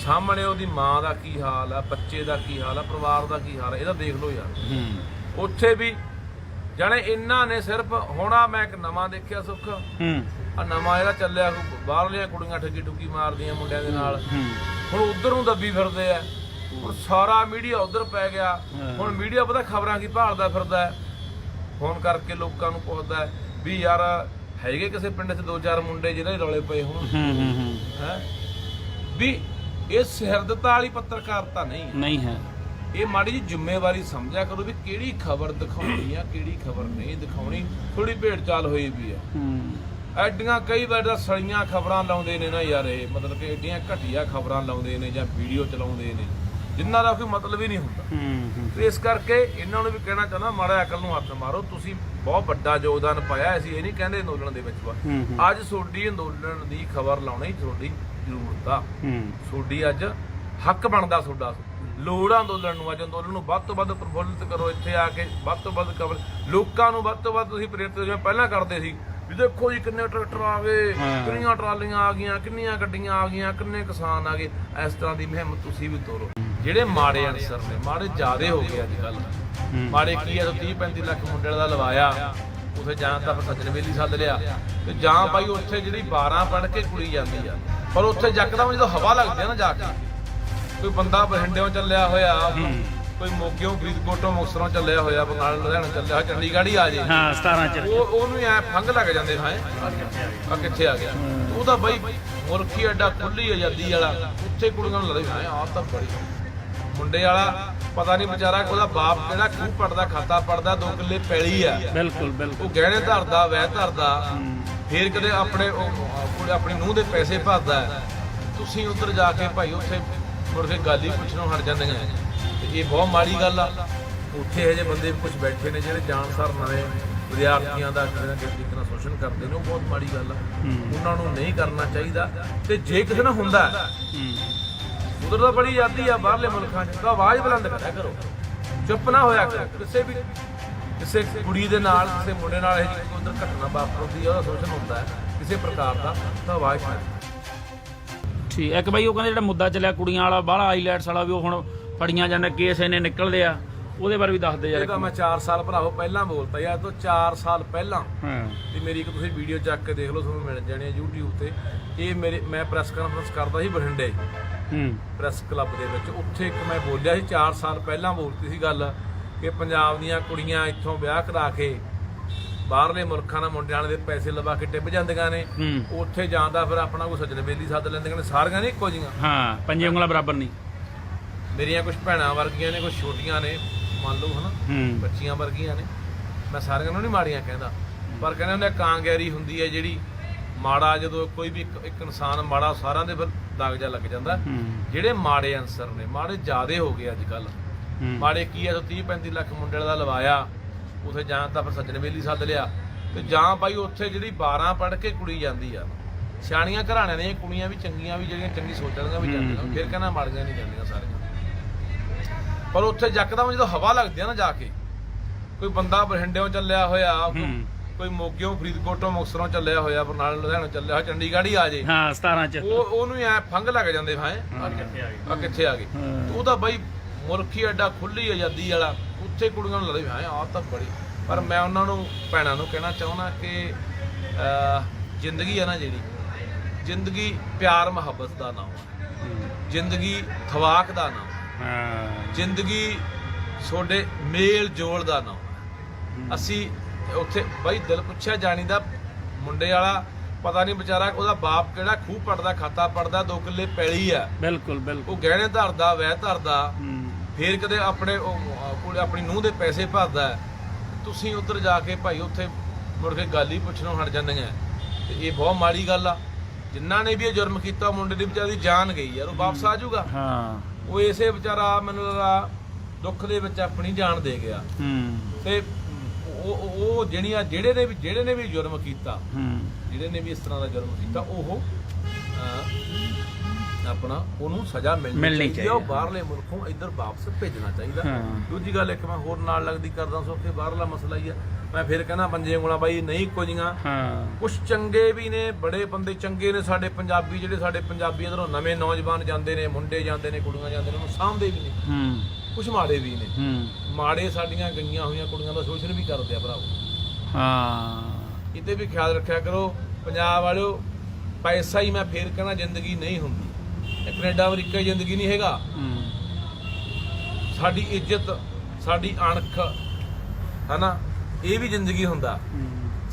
ਸਾਹਮਣੇ, ਉਹਦੀ ਮਾਂ ਦਾ ਕੀ ਹਾਲ ਆ, ਬੱਚੇ ਦਾ ਕੀ ਹਾਲ ਆ, ਪਰਿਵਾਰ ਦਾ ਕੀ ਹਾਲ ਆ, ਇਹਦਾ ਦੇਖ ਲਓ ਯਾਰ। ਉੱਥੇ ਵੀ ਜਾਣੇ ਇਹਨਾਂ ਨੇ ਸਿਰਫ ਹੋਣਾ। ਮੈਂ ਇੱਕ ਨਵਾਂ ਦੇਖਿਆ ਸੁੱਖ, ਆ ਨਵਾਂ ਇਹਦਾ ਚੱਲਿਆ, ਬਾਹਰਲੀਆਂ ਕੁੜੀਆਂ ਠੱਗੀ ਠੁੱਗੀ ਮਾਰਦੀਆਂ ਮੁੰਡਿਆਂ ਦੇ ਨਾਲ, ਹੁਣ ਉਧਰ ਨੂੰ ਦੱਬੀ ਫਿਰਦੇ ਆ। ਹੁਣ ਸਾਰਾ ਮੀਡੀਆ ਉਧਰ ਪੈ ਗਿਆ। ਹੁਣ ਮੀਡੀਆ ਪਤਾ ਖਬਰਾਂ ਕੀ ਭਾਲਦਾ ਫਿਰਦਾ ਹੈ, ਫੋਨ ਕਰਕੇ ਲੋਕਾਂ ਨੂੰ ਪੁੱਛਦਾ ਵੀ ਯਾਰ ਹੈਗੇ ਕਿਸੇ ਪਿੰਡ 'ਚ 2-4 ਮੁੰਡੇ ਜਿਹਨਾਂ ਦੇ ਰੌਲੇ ਪਏ ਹੋਣ ਹੈ ਵੀ। ਇਹ ਸਿਰਦਤਾ ਵਾਲੀ ਪੱਤਰਕਾਰਤਾ ਨਹੀਂ ਹੈ। ਇਹ ਮਾੜੀ ਜਿਹੀ ਜ਼ਿੰਮੇਵਾਰੀ ਸਮਝਿਆ ਕਰੋ ਵੀ ਕਿਹੜੀ ਖਬਰ ਦਿਖਾਉਣੀ ਆ, ਕਿਹੜੀ ਖਬਰ ਨਹੀਂ ਦਿਖਾਉਣੀ। ਥੋੜੀ ਭੇਡ ਚਾਲ ਹੋਈ ਵੀ ਆ। ਐਡੀਆਂ ਕਈ ਵਾਰ ਤਾਂ ਸੜੀਆਂ ਖਬਰਾਂ ਲਾਉਂਦੇ ਨੇ ਨਾ ਯਾਰ, ਇਹ ਮਤਲਬ ਕਿ ਐਡੀਆਂ ਘਟੀਆ ਖਬਰਾਂ ਲਾਉਂਦੇ ਨੇ ਜਾਂ ਵੀਡੀਓ ਚਲਾਉਂਦੇ ਨੇ ਜਿਨ੍ਹਾਂ ਦਾ ਕੋਈ ਮਤਲਬ ਹੀ ਨਹੀਂ ਹੁੰਦਾ। ਤੇ ਇਸ ਕਰਕੇ ਇਹਨਾਂ ਨੂੰ ਵੀ ਕਹਿਣਾ ਚਾਹੁੰਦਾ, ਮਾੜਾ ਅਕਲ ਨੂੰ ਹੱਥ ਮਾਰੋ। ਤੁਸੀਂ ਬਹੁਤ ਵੱਡਾ ਯੋਗਦਾਨ ਪਾਇਆ, ਅਸੀਂ ਇਹ ਨਹੀਂ ਕਹਿੰਦੇ ਅੰਦੋਲਨ ਦੇ ਵਿੱਚ ਅੱਜ ਤੁਹਾਡੀ ਅੰਦੋਲਨ ਦੀ ਖਬਰ ਲਾਉਣੀ ਤੁਹਾਡੀ ਜ਼ਰੂਰਤ ਆ, ਤੁਹਾਡੀ ਅੱਜ ਹੱਕ ਬਣਦਾ, ਤੁਹਾਡਾ ਲੋੜ ਆ ਅੰਦੋਲਨ ਨੂੰ। ਅੱਜ ਅੰਦੋਲਨ ਨੂੰ ਵੱਧ ਤੋਂ ਵੱਧ ਪ੍ਰਫੁੱਲਿਤ ਕਰੋ, ਇੱਥੇ ਆ ਕੇ ਵੱਧ ਤੋਂ ਵੱਧ ਖਬਰ ਲੋਕਾਂ ਨੂੰ ਵੱਧ ਤੋਂ ਵੱਧ ਤੁਸੀਂ ਪ੍ਰੇਰਿਤ ਜਿਵੇਂ ਪਹਿਲਾਂ ਕਰਦੇ ਸੀ ਵੀ ਦੇਖੋ ਜੀ ਕਿੰਨੇ ਟਰੈਕਟਰ ਆ ਗਏ, ਕਿੰਨੀਆਂ ਟਰਾਲੀਆਂ ਆ ਗਈਆਂ, ਕਿੰਨੀਆਂ ਗੱਡੀਆਂ ਆ ਗਈਆਂ, ਕਿੰਨੇ ਕਿਸਾਨ ਆ ਗਏ। ਇਸ ਤਰ੍ਹਾਂ ਦੀ ਮੁਹਿੰਮ ਤੁਸੀਂ ਵੀ ਤੋਰੋ। ਜਿਹੜੇ ਮਾੜੇ ਅਨਸਰ ਨੇ, ਮਾੜੇ ਜ਼ਿਆਦੇ ਹੋ ਗਏ ਅੱਜ ਕੱਲ੍ਹ। ਮਾੜੇ ਕੀ ਆ, 30-35 ਲੱਖ ਮੁੰਡੇ ਦਾ ਲਵਾਇਆ, ਉੱਥੇ ਜਾਂ ਤਾਂ ਸੱਜਣ ਵੇਲੀ ਸੱਦ ਲਿਆ, ਤੇ ਜਾਂ ਬਾਈ ਉੱਥੇ ਜਿਹੜੀ 12 ਪੜ੍ਹ ਕੇ ਕੁੜੀ ਜਾਂਦੀ ਆ, ਪਰ ਉੱਥੇ ਜੱਕਦਮ ਜਦੋਂ ਹਵਾ ਲੱਗਦੀ ਆ ਨਾ, ਜਾ ਕੇ ਕੋਈ ਬੰਦਾ ਬਠਿੰਡਿਓਂ ਚੱਲਿਆ ਹੋਇਆ, ਕੋਈ ਮੋਗਿਓਂ ਫਰੀਦਕੋਟੋਂ ਮੁਕਤਸਰੋਂ ਚੱਲਿਆ ਹੋਇਆ, ਬੰਗਾਲ ਲੁਧਿਆਣਾ ਚੱਲਿਆ ਹੋਇਆ, ਚੰਡੀਗੜ੍ਹ ਹੀ ਆ ਜੇ 17 ਚ ਉਹਨੂੰ ਐ ਫੰਗ ਲੱਗ ਜਾਂਦੇ ਹਾਂ ਆ ਕਿੱਥੇ ਆ ਗਿਆ। ਉਹ ਤਾਂ ਬਈ ਮੁਲਕੀ ਐਡਾ ਖੁੱਲੀ ਆਜ਼ਾਦੀ ਵਾਲਾ, ਉੱਥੇ ਕੁੜੀਆਂ ਨੂੰ ਲੱਗਦਾ ਆ ਤਾਂ ਬੜੀ ਮੁੰਡੇ ਵਾਲਾ ਪਤਾ ਨਹੀਂ ਵਿਚਾਰਾ ਉਹਦਾ ਬਾਪ ਕਿਹੜਾ ਖੂਹ ਪੜਦਾ, ਖਾਤਾ ਪੜਦਾ, 2 ਕਿੱਲੇ ਪੈਲੀ ਆ, ਬਿਲਕੁਲ ਉਹ ਗਹਿਣੇ ਧਰਦਾ, ਵਹਿ ਧਰਦਾ, ਫੇਰ ਕਦੇ ਆਪਣੀ ਨੂੰਹ ਦੇ ਪੈਸੇ ਭਰਦਾ। ਤੁਸੀਂ ਉੱਧਰ ਜਾ ਕੇ ਭਾਈ ਉੱਥੇ ਮੁੜ ਕੇ ਗੱਲ ਹੀ ਪੁੱਛਣੋਂ ਹਟ ਜਾਂਦੀਆਂ, ਤੇ ਇਹ ਬਹੁਤ ਮਾੜੀ ਗੱਲ ਆ। ਉੱਥੇ ਇਹੋ ਜਿਹੇ ਬੰਦੇ ਕੁਝ ਬੈਠੇ ਨੇ ਜਿਹੜੇ ਜਾਣਸਾਰ ਨਵੇਂ ਵਿਦਿਆਰਥੀਆਂ ਦਾ ਕਿਸੇ ਨਾ ਕਿਸੇ ਤਰੀਕੇ ਨਾਲ ਸ਼ੋਸ਼ਣ ਕਰਦੇ ਨੇ। ਉਹ ਬਹੁਤ ਮਾੜੀ ਗੱਲ ਆ, ਉਹਨਾਂ ਨੂੰ ਨਹੀਂ ਕਰਨਾ ਚਾਹੀਦਾ। ਤੇ ਜੇ ਕਿਸੇ ਨਾਲ ਹੁੰਦਾ ਉਧਰ ਤਾਂ ਬੜੀ ਆਜ਼ਾਦੀ ਆ ਬਾਹਰਲੇ ਮੁਲਕਾਂ 'ਚ, ਤਾਂ ਆਵਾਜ਼ ਬੁਲੰਦ ਕਰਿਆ ਕਰੋ, ਚੁੱਪ ਨਾ ਹੋਇਆ ਕਰੋ। ਕਿਸੇ ਕੁੜੀ ਦੇ ਨਾਲ, ਕਿਸੇ ਮੁੰਡੇ ਨਾਲ ਇਹੋ ਜਿਹੀ ਉਧਰ ਘਟਨਾ ਵਾਪਰਦੀ ਆ, ਉਹਦਾ ਸ਼ੋਸ਼ਣ ਹੁੰਦਾ ਹੈ ਕਿਸੇ ਪ੍ਰਕਾਰ ਦਾ, ਤਾਂ ਆਵਾਜ਼ ਠੀਕ। ਇੱਕ ਬਾਈ ਉਹ ਕਹਿੰਦੇ ਜਿਹੜਾ ਮੁੱਦਾ ਚੱਲਿਆ ਕੁੜੀਆਂ ਵਾਲਾ ਬਾਹਲਾ ਆਈਲੈਟਸ ਵਾਲਾ ਵੀ, ਉਹ ਹੁਣ ਫੜੀਆਂ ਜਾਂਦੇ, ਕੇਸ ਇਹਨੇ ਨਿਕਲਦੇ ਆ, ਉਹਦੇ ਬਾਰੇ ਵੀ ਦੱਸਦੇ ਯਾਰ। ਇਹ ਤਾਂ ਮੈਂ 4 ਸਾਲ ਭਰਾਵੋ ਪਹਿਲਾਂ ਬੋਲਤਾ ਯਾਰ, ਤੋਂ 4 ਸਾਲ ਪਹਿਲਾਂ ਤੇ ਮੇਰੀ ਇੱਕ ਤੁਸੀਂ ਵੀਡੀਓ ਚੱਕ ਕੇ ਦੇਖ ਲਓ, ਤੁਹਾਨੂੰ ਮਿਲ ਜਾਣੀ ਹੈ YouTube ਤੇ। ਇਹ ਮੈਂ ਪ੍ਰੈਸ ਕਾਨਫਰੰਸ ਕਰਦਾ ਸੀ ਬਠਿੰਡੇ ਪ੍ਰੈਸ ਕਲੱਬ ਦੇ ਵਿੱਚ, ਉੱਥੇ ਇੱਕ ਮੈਂ ਬੋਲਿਆ ਸੀ 4 ਸਾਲ ਪਹਿਲਾਂ ਬੋਲਤੀ ਸੀ ਗੱਲ ਕਿ ਪੰਜਾਬ ਦੀਆਂ ਕੁੜੀਆਂ ਇੱਥੋਂ ਵਿਆਹ ਕਰਾ ਕੇ ਬਾਹਰਲੇ ਮੁਲਕਾਂ ਨਾਲ ਮੁੰਡਿਆਂ ਦੇ ਪੈਸੇ ਲਵਾ ਕੇ ਟਿੱਬ ਜਾਂਦੀਆਂ ਨੇ, ਉੱਥੇ ਜਾਂਦਾ ਫਿਰ ਆਪਣਾ ਕੋਈ ਸੱਜਣ ਬੇਲੀ ਸੱਦ ਲੈਂਦੀਆਂ ਨੇ। ਸਾਰੀਆਂ ਨਹੀਂ ਇੱਕੋ ਜਿਹੀਆਂ, ਹਾਂ, ਪੰਜੇ ਉਂਗਲਾਂ ਬਰਾਬਰ ਨਹੀਂ। ਮੇਰੀਆਂ ਕੁਝ ਭੈਣਾਂ ਵਰਗੀਆਂ ਨੇ, ਕੁਝ ਛੋਟੀਆਂ ਨੇ, ਮੰਨ ਲਓ ਹਨਾ ਬੱਚੀਆਂ ਵਰਗੀਆਂ ਨੇ। ਮੈਂ ਸਾਰਿਆਂ ਨੂੰ ਨਹੀਂ ਮਾੜੀਆਂ ਕਹਿੰਦਾ, ਪਰ ਕਹਿੰਦੇ ਹੁੰਦੇ ਕਾਂਗੈਰੀ ਹੁੰਦੀ ਹੈ ਜਿਹੜੀ ਮਾੜਾ, ਜਦੋਂ ਕੋਈ ਵੀ ਇੱਕ ਇਨਸਾਨ ਮਾੜਾ, ਸਾਰਿਆਂ ਦੇ ਫਿਰ ਦਾਗ ਜਾ ਲੱਗ ਜਾਂਦਾ। ਜਿਹੜੇ ਮਾੜੇ ਅਨਸਰ ਨੇ, ਮਾੜੇ ਜ਼ਿਆਦੇ ਹੋ ਗਏ ਅੱਜ ਕੱਲ। ਮਾੜੇ ਕੀ ਹੈ, 30-35 ਲੱਖ ਮੁੰਡੇ ਦਾ ਲਵਾਇਆ, ਉੱਥੇ ਜਾਂ ਤਾਂ ਫਿਰ ਸੱਜਣ ਵੇਲੀ ਸੱਦ ਲਿਆ, ਤੇ ਜਾਂ ਬਾਈ ਉੱਥੇ ਜਿਹੜੀ 12 ਪੜ੍ਹ ਕੇ ਕੁੜੀ ਜਾਂਦੀ ਆ। ਸਿਆਣੀਆਂ ਘਰਾਣਿਆਂ ਦੀਆਂ ਕੁੜੀਆਂ ਵੀ ਚੰਗੀਆਂ, ਵੀ ਜਿਹੜੀਆਂ ਚੰਗੀ ਸੋਚ ਵਾਲੀਆਂ ਵੀ ਜਾਂਦੀਆਂ, ਫਿਰ ਕਹਿੰਦਾ ਮਾੜੀਆਂ ਨਹੀਂ ਜਾਂਦੀਆਂ ਸਾਰੀਆਂ। ਪਰ ਉੱਥੇ ਯਕਦਮ ਜਦੋਂ ਹਵਾ ਲੱਗਦੀ ਆ ਨਾ, ਜਾ ਕੇ ਕੋਈ ਬੰਦਾ ਬਠਿੰਡਿਓਂ ਚੱਲਿਆ ਹੋਇਆ, ਕੋਈ ਮੋਗਿਓਂ, ਫਰੀਦਕੋਟੋਂ, ਮੁਕਤਸਰੋਂ ਚੱਲਿਆ ਹੋਇਆ, ਬਰਨਾਲੇ, ਲੁਧਿਆਣਾ ਚੱਲਿਆ ਹੋਇਆ, ਚੰਡੀਗੜ੍ਹ ਹੀ ਆ ਜੇ, ਹਾਂ 17 ਚ ਉਹਨੂੰ ਐ ਫੰਗ ਲੱਗ ਜਾਂਦੇ ਭਾਏ ਆ ਕਿੱਥੇ ਆ ਗਏ। ਉਹਦਾ ਬਾਈ ਮੁਲਕ ਹੀ ਐਡਾ ਖੁੱਲੀ ਆਜ਼ਾਦੀ ਵਾਲਾ, ਉੱਥੇ ਕੁੜੀਆਂ ਨੂੰ ਲੱਗਦਾ ਵੀ ਹਾਂ ਆਹ ਤਾਂ ਬੜੀ। ਪਰ ਮੈਂ ਉਹਨਾਂ ਨੂੰ ਭੈਣਾਂ ਨੂੰ ਕਹਿਣਾ ਚਾਹੁੰਦਾ ਕਿ ਜ਼ਿੰਦਗੀ ਹੈ ਨਾ ਜਿਹੜੀ, ਜ਼ਿੰਦਗੀ ਪਿਆਰ ਮੁਹੱਬਤ ਦਾ ਨਾਮ ਹੈ, ਜ਼ਿੰਦਗੀ ਥਵਾਕ ਦਾ ਨਾਮ ਹੈ, ਜ਼ਿੰਦਗੀ ਤੁਹਾਡੇ ਮੇਲ ਜੋਲ ਦਾ ਨਾਮ ਹੈ। ਅਸੀਂ ਉੱਥੇ ਬਾਈ ਦਿਲ ਪੁੱਛਿਆ ਜਾਣੀ ਦਾ, ਮੁੰਡੇ ਵਾਲਾ ਪਤਾ ਨਹੀਂ ਵਿਚਾਰਾ ਉਹਦਾ ਬਾਪ ਕਿਹੜਾ ਖੂਹ ਪੜਦਾ, ਖਾਤਾ ਪੜਦਾ, 2 ਕਿੱਲੇ ਪੈਲੀ ਆ, ਬਿਲਕੁਲ ਬਿਲਕੁਲ, ਉਹ ਗਹਿਣੇ ਧਰਦਾ, ਵਹਿ ਧਰਦਾ, ਫੇਰ ਕਦੇ ਆਪਣੇ ਕੋਲ ਆਪਣੀ ਨੂੰਹ ਦੇ ਪੈਸੇ ਭਰਦਾ। ਤੁਸੀਂ ਉੱਧਰ ਜਾ ਕੇ ਭਾਈ ਉੱਥੇ ਮੁੜ ਕੇ ਗੱਲ ਹੀ ਪੁੱਛਣੋਂ ਹਟ ਜਾਂਦੀਆਂ, ਤੇ ਇਹ ਬਹੁਤ ਮਾੜੀ ਗੱਲ ਆ। ਜਿਨ੍ਹਾਂ ਨੇ ਵੀ ਇਹ ਜੁਰਮ ਕੀਤਾ, ਮੁੰਡੇ ਦੀ ਵਿਚਾਰੀ ਜਾਨ ਗਈ ਯਾਰ, ਉਹ ਵਾਪਸ ਆ ਜਾਊਗਾ। ਉਹ ਇਸੇ ਵਿਚਾਰਾ ਮੈਨੂੰ ਲੱਗਦਾ ਦੁੱਖ ਦੇ ਵਿੱਚ ਆਪਣੀ ਜਾਨ ਦੇ ਗਿਆ। ਤੇ ਉਹ ਜਿਹੜੀਆਂ ਜਿਹੜੇ ਨੇ ਵੀ ਜੁਰਮ ਕੀਤਾ, ਜਿਹੜੇ ਨੇ ਵੀ ਇਸ ਤਰ੍ਹਾਂ ਦਾ ਜੁਰਮ ਕੀਤਾ, ਉਹ ਆਪਣਾ ਉਹਨੂੰ ਸਜ਼ਾ ਮਿਲਣੀ ਚਾਹੀਦੀ, ਉਹ ਬਾਹਰਲੇ ਮੁਲਕੋਂ ਇੱਧਰ ਵਾਪਸ ਭੇਜਣਾ ਚਾਹੀਦਾ। ਦੂਜੀ ਗੱਲ ਇੱਕ ਮੈਂ ਹੋਰ ਨਾਲ ਲੱਗਦੀ ਕਰਦਾ ਸੋ ਕਿ ਬਾਹਰਲਾ ਮਸਲਾ ਹੀ ਆ। ਮੈਂ ਫਿਰ ਕਹਿੰਦਾ ਪੰਜੇ ਉਂਗਲਾਂ ਬਾਈ ਨਹੀਂ ਇੱਕੋ ਜਿਹੀਆਂ, ਕੁਛ ਚੰਗੇ ਵੀ ਨੇ, ਬੜੇ ਬੰਦੇ ਚੰਗੇ ਨੇ ਸਾਡੇ ਪੰਜਾਬੀ, ਜਿਹੜੇ ਸਾਡੇ ਪੰਜਾਬੀ ਇੱਧਰੋਂ ਨਵੇਂ ਨੌਜਵਾਨ ਜਾਂਦੇ ਨੇ, ਮੁੰਡੇ ਜਾਂਦੇ ਨੇ, ਕੁੜੀਆਂ ਜਾਂਦੇ ਨੇ, ਉਹਨੂੰ ਸਾਂਭਦੇ ਵੀ ਨੇ। ਕੁਛ ਮਾੜੇ ਵੀ ਨੇ, ਮਾੜੇ ਸਾਡੀਆਂ ਗਈਆਂ ਹੋਈਆਂ ਕੁੜੀਆਂ ਦਾ ਸ਼ੋਸ਼ਣ ਵੀ ਕਰਦੇ ਆ ਭਰਾਵੋ। ਇਹਦੇ ਵੀ ਖਿਆਲ ਰੱਖਿਆ ਕਰੋ ਪੰਜਾਬ ਵਾਲਿਓ। ਪੈਸਾ ਹੀ ਮੈਂ ਫੇਰ ਕਹਿਣਾ ਜ਼ਿੰਦਗੀ ਨਹੀਂ ਹੁੰਦੀ, ਕੈਨੇਡਾ ਅਮਰੀਕਾ ਜ਼ਿੰਦਗੀ ਨਹੀਂ ਹੈਗਾ। ਸਾਡੀ ਇੱਜ਼ਤ, ਸਾਡੀ ਅਣਖ ਹੈ ਨਾ, ਇਹ ਵੀ ਜ਼ਿੰਦਗੀ ਹੁੰਦਾ।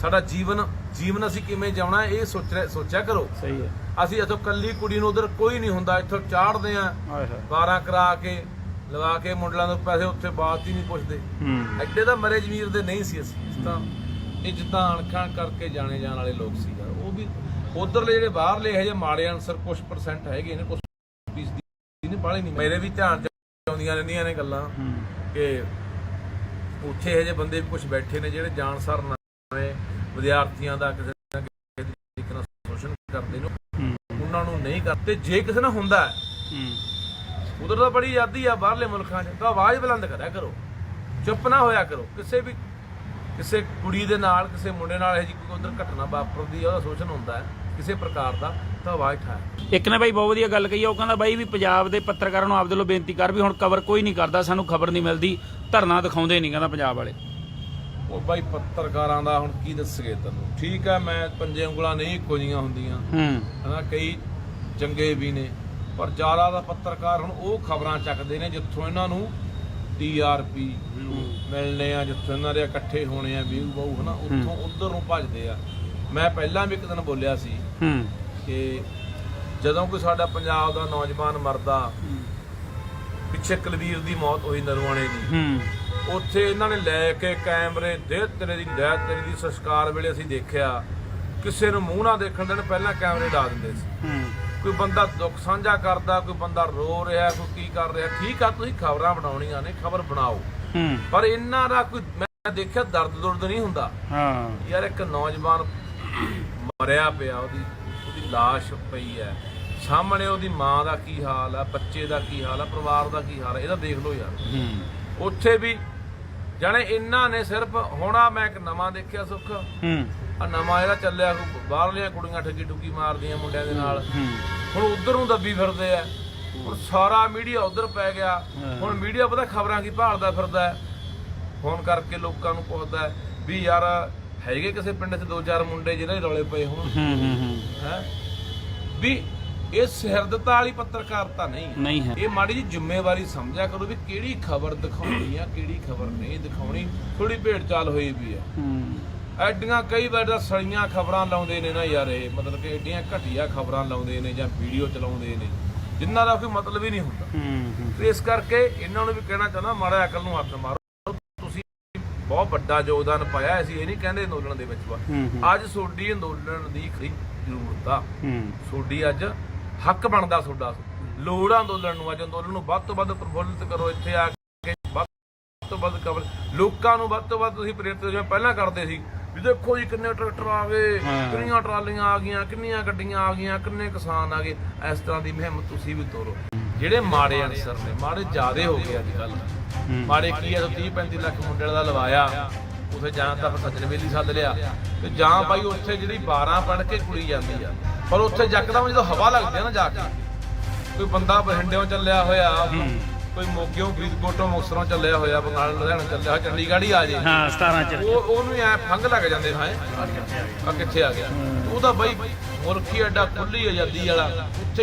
ਸਾਡਾ ਜੀਵਨ ਅਸੀਂ ਕਿਵੇਂ ਜਿਉਣਾ, ਇਹ ਸੋਚਿਆ ਕਰੋ। ਸਹੀ ਹੈ। ਅਸੀਂ ਇੱਥੋਂ ਕੱਲੀ ਕੁੜੀ ਨੂੰ ਉਧਰ ਕੋਈ ਨਹੀਂ ਹੁੰਦਾ, ਇੱਥੋਂ ਚਾੜਦੇ ਆ 12 ਕਰਾ ਕੇ ਲਵਾ ਕੇ ਮੁੰਡਿਆਂ ਤੋਂ ਪੈਸੇ, ਉੱਥੇ ਬਾਤ ਹੀ ਨਹੀਂ ਪੁੱਛਦੇ। ਐਡੇ ਤਾਂ ਮਰੇ ਜ਼ਮੀਰ ਦੇ ਨਹੀਂ ਸੀ ਅਸੀਂ, ਤਾਂ ਇੱਜ਼ਤਾਂ ਅਣਖਾਂ ਕਰਕੇ ਜਾਣੇ ਜਾਣ ਵਾਲੇ ਲੋਕ ਸੀ ਯਾਰ। ਉਹ ਵੀ ਉਧਰਲੇ ਜਿਹੜੇ ਬਾਹਰਲੇ ਇਹੋ ਜਿਹੇ ਮਾੜੇ ਅਨਸਰ ਕੁਛ % ਹੈਗੇ ਨੇ, ਕੁਛ ਨਹੀਂ ਬਾਹਲੇ ਨਹੀਂ। ਮੇਰੇ ਵੀ ਧਿਆਨ ਚ ਆਉਂਦੀਆਂ ਰਹਿੰਦੀਆਂ ਨੇ ਗੱਲਾਂ ਕਿ ਉੱਥੇ ਇਹੋ ਜਿਹੇ ਬੰਦੇ ਵੀ ਕੁਛ ਬੈਠੇ ਨੇ ਜਿਹੜੇ ਜਾਣਸਾਰ ਨਵੇਂ ਵਿਦਿਆਰਥੀਆਂ ਦਾ ਕਿਸੇ ਨਾ ਕਿਸੇ ਤਰੀਕੇ ਨਾਲ ਸ਼ੋਸ਼ਣ ਕਰਦੇ ਨੇ, ਉਹਨਾਂ ਨੂੰ ਨਹੀਂ ਕਰਦੇ। ਜੇ ਕਿਸੇ ਨਾਲ ਹੁੰਦਾ ਉਧਰ ਤਾਂ ਬੜੀ ਆਜ਼ਾਦੀ ਆ ਬਾਹਰਲੇ ਮੁਲਕਾਂ 'ਚ, ਤਾਂ ਆਵਾਜ਼ ਬੁਲੰਦ ਕਰਿਆ ਕਰੋ, ਚੁੱਪ ਨਾ ਹੋਇਆ ਕਰੋ। ਕਿਸੇ ਕੁੜੀ ਦੇ ਨਾਲ, ਕਿਸੇ ਮੁੰਡੇ ਨਾਲ ਇਹੋ ਜਿਹੀ ਕੋਈ ਉਧਰ ਘਟਨਾ ਵਾਪਰਦੀ ਆ, ਉਹਦਾ ਸ਼ੋਸ਼ਣ ਹੁੰਦਾ ਹੈ ਕਿਸੇ ਪ੍ਰਕਾਰ ਦਾ, ਤਾਂ ਆਵਾਜ਼ ਠਾਇਆ। ਇੱਕ ਨੇ ਬਾਈ ਬਹੁਤ ਵਧੀਆ ਗੱਲ ਕਹੀ ਆ, ਉਹ ਕਹਿੰਦਾ ਬਾਈ ਵੀ ਪੰਜਾਬ ਦੇ ਪੱਤਰਕਾਰਾਂ ਨੂੰ ਆਪਦੇ ਵੱਲੋਂ ਬੇਨਤੀ ਕਰ ਵੀ ਹੁਣ ਕਵਰ ਕੋਈ ਨਹੀਂ ਕਰਦਾ, ਸਾਨੂੰ ਖਬਰ ਨਹੀਂ ਮਿਲਦੀ, ਧਰਨਾ ਦਿਖਾਉਂਦੇ ਨਹੀਂ, ਕਹਿੰਦਾ ਪੰਜਾਬ ਵਾਲੇ। ਉਹ ਬਾਈ ਪੱਤਰਕਾਰਾਂ ਦਾ ਹੁਣ ਕੀ ਦੱਸਗੇ ਤੈਨੂੰ। ਠੀਕ ਹੈ, ਮੈਂ ਪੰਜੇ ਉਂਗਲਾਂ ਨਹੀਂ ਇੱਕੋ ਜਿਹੀਆਂ ਹੁੰਦੀਆਂ ਹਨਾ, ਕਈ ਚੰਗੇ ਵੀ ਨੇ, ਪਰ ਜ਼ਿਆਦਾ ਦਾ ਪੱਤਰਕਾਰ ਹੁਣ ਉਹ ਖਬਰਾਂ ਚੱਕਦੇ ਨੇ ਜਿੱਥੋਂ ਇਹਨਾਂ ਨੂੰ TRP ਮਿਲਣੇ ਆ, ਜਿੱਥੋਂ ਇਹਨਾਂ ਦੇ ਇਕੱਠੇ ਹੋਣੇ ਆ ਵਿਊ ਬਹੁ ਹਨਾ, ਉੱਥੋਂ ਉੱਧਰ ਨੂੰ ਭੱਜਦੇ ਆ। ਮੈਂ ਪਹਿਲਾਂ ਵੀ ਇੱਕ ਦਿਨ ਬੋਲਿਆ ਸੀ ਕਿ ਜਦੋਂ ਕੋਈ ਸਾਡਾ ਪੰਜਾਬ ਦਾ ਨੌਜਵਾਨ ਮਰਦਾ, ਪਿੱਛੇ ਕੁਲਵੀਰ ਦੀ ਮੌਤ ਹੋਈ ਨਰਵਾਣੇ ਦੀ, ਉੱਥੇ ਇਹਨਾਂ ਨੇ ਲੈ ਕੇ ਕੈਮਰੇ ਦੇ ਤੇਰੇ ਦੀ ਸੰਸਕਾਰ ਵੇਲੇ ਅਸੀਂ ਦੇਖਿਆ, ਕਿਸੇ ਨੂੰ ਮੂੰਹ ਨਾ ਦੇਖਣ ਦੇਣ, ਪਹਿਲਾਂ ਕੈਮਰੇ ਲਾ ਦਿੰਦੇ ਸੀ। ਕੋਈ ਬੰਦਾ ਦੁੱਖ ਸਾਂਝਾ ਕਰਦਾ, ਕੋਈ ਬੰਦਾ ਰੋ ਰਿਹਾ, ਕੋਈ ਕੀ ਕਰ ਰਿਹਾ, ਠੀਕ ਆ ਤੁਸੀਂ ਖਬਰਾਂ ਬਣਾਉਣੀਆਂ ਨੇ, ਖਬਰ ਬਣਾਓ, ਪਰ ਇਹਨਾਂ ਦਾ ਕੋਈ ਮੈਂ ਦੇਖਿਆ ਦਰਦ ਨਹੀਂ ਹੁੰਦਾ। ਯਾਰ ਇੱਕ ਨੌਜਵਾਨ ਮਰਿਆ ਪਿਆ, ਉਹਦੀ ਲਾਸ਼ ਪਈ ਹੈ ਸਾਹਮਣੇ, ਉਹਦੀ ਮਾਂ ਦਾ ਕੀ ਹਾਲ ਆ, ਬੱਚੇ ਦਾ ਕੀ ਹਾਲ ਆ, ਪਰਿਵਾਰ ਦਾ ਕੀ ਹਾਲ ਆ, ਇਹਦਾ ਦੇਖ ਲਓ ਯਾਰ। ਉੱਥੇ ਵੀ ਜਾਣੇ ਇਹਨਾਂ ਨੇ ਸਿਰਫ ਹੋਣਾ। ਮੈਂ ਇੱਕ ਨਵਾਂ ਦੇਖਿਆ ਸੁੱਖ, ਆ ਨਵਾਂ ਇਹਦਾ ਚੱਲਿਆ, ਬਾਹਰਲੀਆਂ ਕੁੜੀਆਂ ਠੱਗੀ ਠੁੱਗੀ ਮਾਰਦੀਆਂ ਮੁੰਡਿਆਂ ਦੇ ਨਾਲ, ਹੁਣ ਉਧਰ ਨੂੰ ਦੱਬੀ ਫਿਰਦੇ ਆ। ਹੁਣ ਸਾਰਾ ਮੀਡੀਆ ਉਧਰ ਪੈ ਗਿਆ। ਹੁਣ ਮੀਡੀਆ ਪਤਾ ਖਬਰਾਂ ਕੀ ਭਾਲਦਾ ਫਿਰਦਾ, ਫੋਨ ਕਰਕੇ ਲੋਕਾਂ ਨੂੰ ਪੁੱਛਦਾ ਵੀ ਯਾਰ ਹੈਗੇ ਕਿਸੇ ਪਿੰਡ 'ਚ 2-4 ਮੁੰਡੇ ਜਿਹਨਾਂ ਦੇ ਰੌਲੇ ਪਏ ਹੋਣ, ਹੈ ਵੀ ਇਹ ਸਿਰਦਤਾ ਵਾਲੀ ਪੱਤਰਕਾਰਤਾ ਨਹੀਂ ਨਹੀਂ ਹੈ। ਇਹ ਮਾੜੀ ਜੀ ਜ਼ਿੰਮੇਵਾਰੀ ਸਮਝਿਆ ਕਰੋ ਵੀ ਕਿਹੜੀ ਖਬਰ ਦਿਖਾਉਣੀ ਆ ਕਿਹੜੀ ਖਬਰ ਨਹੀਂ ਦਿਖਾਉਣੀ। ਥੋੜੀ ਭੇਡ ਚਾਲ ਹੋਈ ਵੀ ਆ ਐਡੀਆਂ ਕਈ ਵਾਰ ਤਾਂ ਸੜੀਆਂ ਖਬਰਾਂ ਲਾਉਂਦੇ ਨੇ ਨਾ ਯਾਰ, ਇਹ ਮਤਲਬ ਕਿ ਐਡੀਆਂ ਘਟੀਆ ਖਬਰਾਂ ਲਾਉਂਦੇ ਨੇ ਜਾਂ ਵੀਡੀਓ ਚਲਾਉਂਦੇ ਨੇ ਜਿਨ੍ਹਾਂ ਦਾ ਕੋਈ ਮਤਲਬ ਹੀ ਨਹੀਂ ਹੁੰਦਾ। ਤੇ ਇਸ ਕਰਕੇ ਇਹਨਾਂ ਨੂੰ ਵੀ ਕਹਿਣਾ ਚਾਹੁੰਦਾ ਮਾੜਾ ਅਕਲ ਨੂੰ ਹੱਥ ਮਾਰੋ। ਤੁਸੀਂ ਬਹੁਤ ਵੱਡਾ ਯੋਗਦਾਨ ਪਾਇਆ, ਅਸੀਂ ਇਹ ਨਹੀਂ ਕਹਿੰਦੇ ਅੰਦੋਲਨ ਦੇ ਵਿੱਚ ਅੱਜ ਤੁਹਾਡੀ ਅੰਦੋਲਨ ਦੀ ਖਰੀ ਜ਼ਰੂਰਤ ਆ, ਤੁਹਾਡੀ ਅੱਜ ਹੱਕ ਬਣਦਾ, ਤੁਹਾਡਾ ਲੋੜ ਆ ਅੰਦੋਲਨ ਨੂੰ। ਅੱਜ ਅੰਦੋਲਨ ਨੂੰ ਵੱਧ ਤੋਂ ਵੱਧ ਪ੍ਰਫੁੱਲਿਤ ਕਰੋ, ਇੱਥੇ ਆ ਕੇ ਵੱਧ ਤੋਂ ਵੱਧ ਕਵਰ ਲੋਕਾਂ ਨੂੰ ਵੱਧ ਤੋਂ ਵੱਧ ਤੁਸੀਂ ਪ੍ਰੇਰਿਤ ਜਿਵੇਂ ਪਹਿਲਾਂ ਕਰਦੇ ਸੀ ਵੀ ਦੇਖੋ ਜੀ ਕਿੰਨੇ ਟਰੈਕਟਰ ਆ ਗਏ, ਕਿੰਨੀਆਂ ਟਰਾਲੀਆਂ ਆ ਗਈਆਂ, ਕਿੰਨੀਆਂ ਗੱਡੀਆਂ ਆ ਗਈਆਂ, ਕਿੰਨੇ ਕਿਸਾਨ ਆ ਗਏ। ਇਸ ਤਰ੍ਹਾਂ ਦੀ ਮੁਹਿੰਮ ਤੁਸੀਂ ਵੀ ਤੋਰੋ। ਜਿਹੜੇ ਮਾੜੇ ਅਨਸਰ ਨੇ, ਮਾੜੇ ਜ਼ਿਆਦੇ ਹੋ ਗਏ ਅੱਜ ਕੱਲ੍ਹ। ਮਾੜੇ ਕੀ ਆ, 30-35 ਲੱਖ ਮੁੰਡੇ ਦਾ ਲਵਾਇਆ, ਉੱਥੇ ਜਾਂ ਤਾਂ ਸੱਜਣ ਵੇਲੀ ਸੱਦ ਲਿਆ ਤੇ ਜਾਂ ਭਾਈ ਉੱਥੇ ਜਿਹੜੀ 12 ਪੜ੍ਹ ਕੇ ਕੁੜੀ ਜਾਂਦੀ ਆ, ਪਰ ਉੱਥੇ ਯਕਦਮ ਜਦੋਂ ਹਵਾ ਲੱਗਦੀ ਆ ਨਾ ਜਾ ਕੇ, ਕੋਈ ਬੰਦਾ ਬਠਿੰਡਿਓਂ ਚੱਲਿਆ ਹੋਇਆ, ਕੋਈ ਮੋਗਿਓਂ ਫਰੀਦਕੋਟੋਂ ਮੁਕਤਸਰੋਂ ਚੱਲਿਆ ਹੋਇਆ, ਬੰਗਾਲ ਲੁਧਿਆਣਾ ਚੱਲਿਆ ਹੋਇਆ, ਚੰਡੀਗੜ੍ਹ ਹੀ ਆ ਜੇ, ਹਾਂ 17 ਚ ਉਹਨੂੰ ਐ ਫੰਗ ਲੱਗ ਜਾਂਦੇ ਹਾਂ ਆ ਕਿੱਥੇ ਆ ਗਿਆ। ਉਹਦਾ ਬਾਈ ਮੁਲਕੀ ਐਡਾ ਖੁੱਲੀ ਆਜ਼ਾਦੀ ਵਾਲਾ, ਉੱਥੇ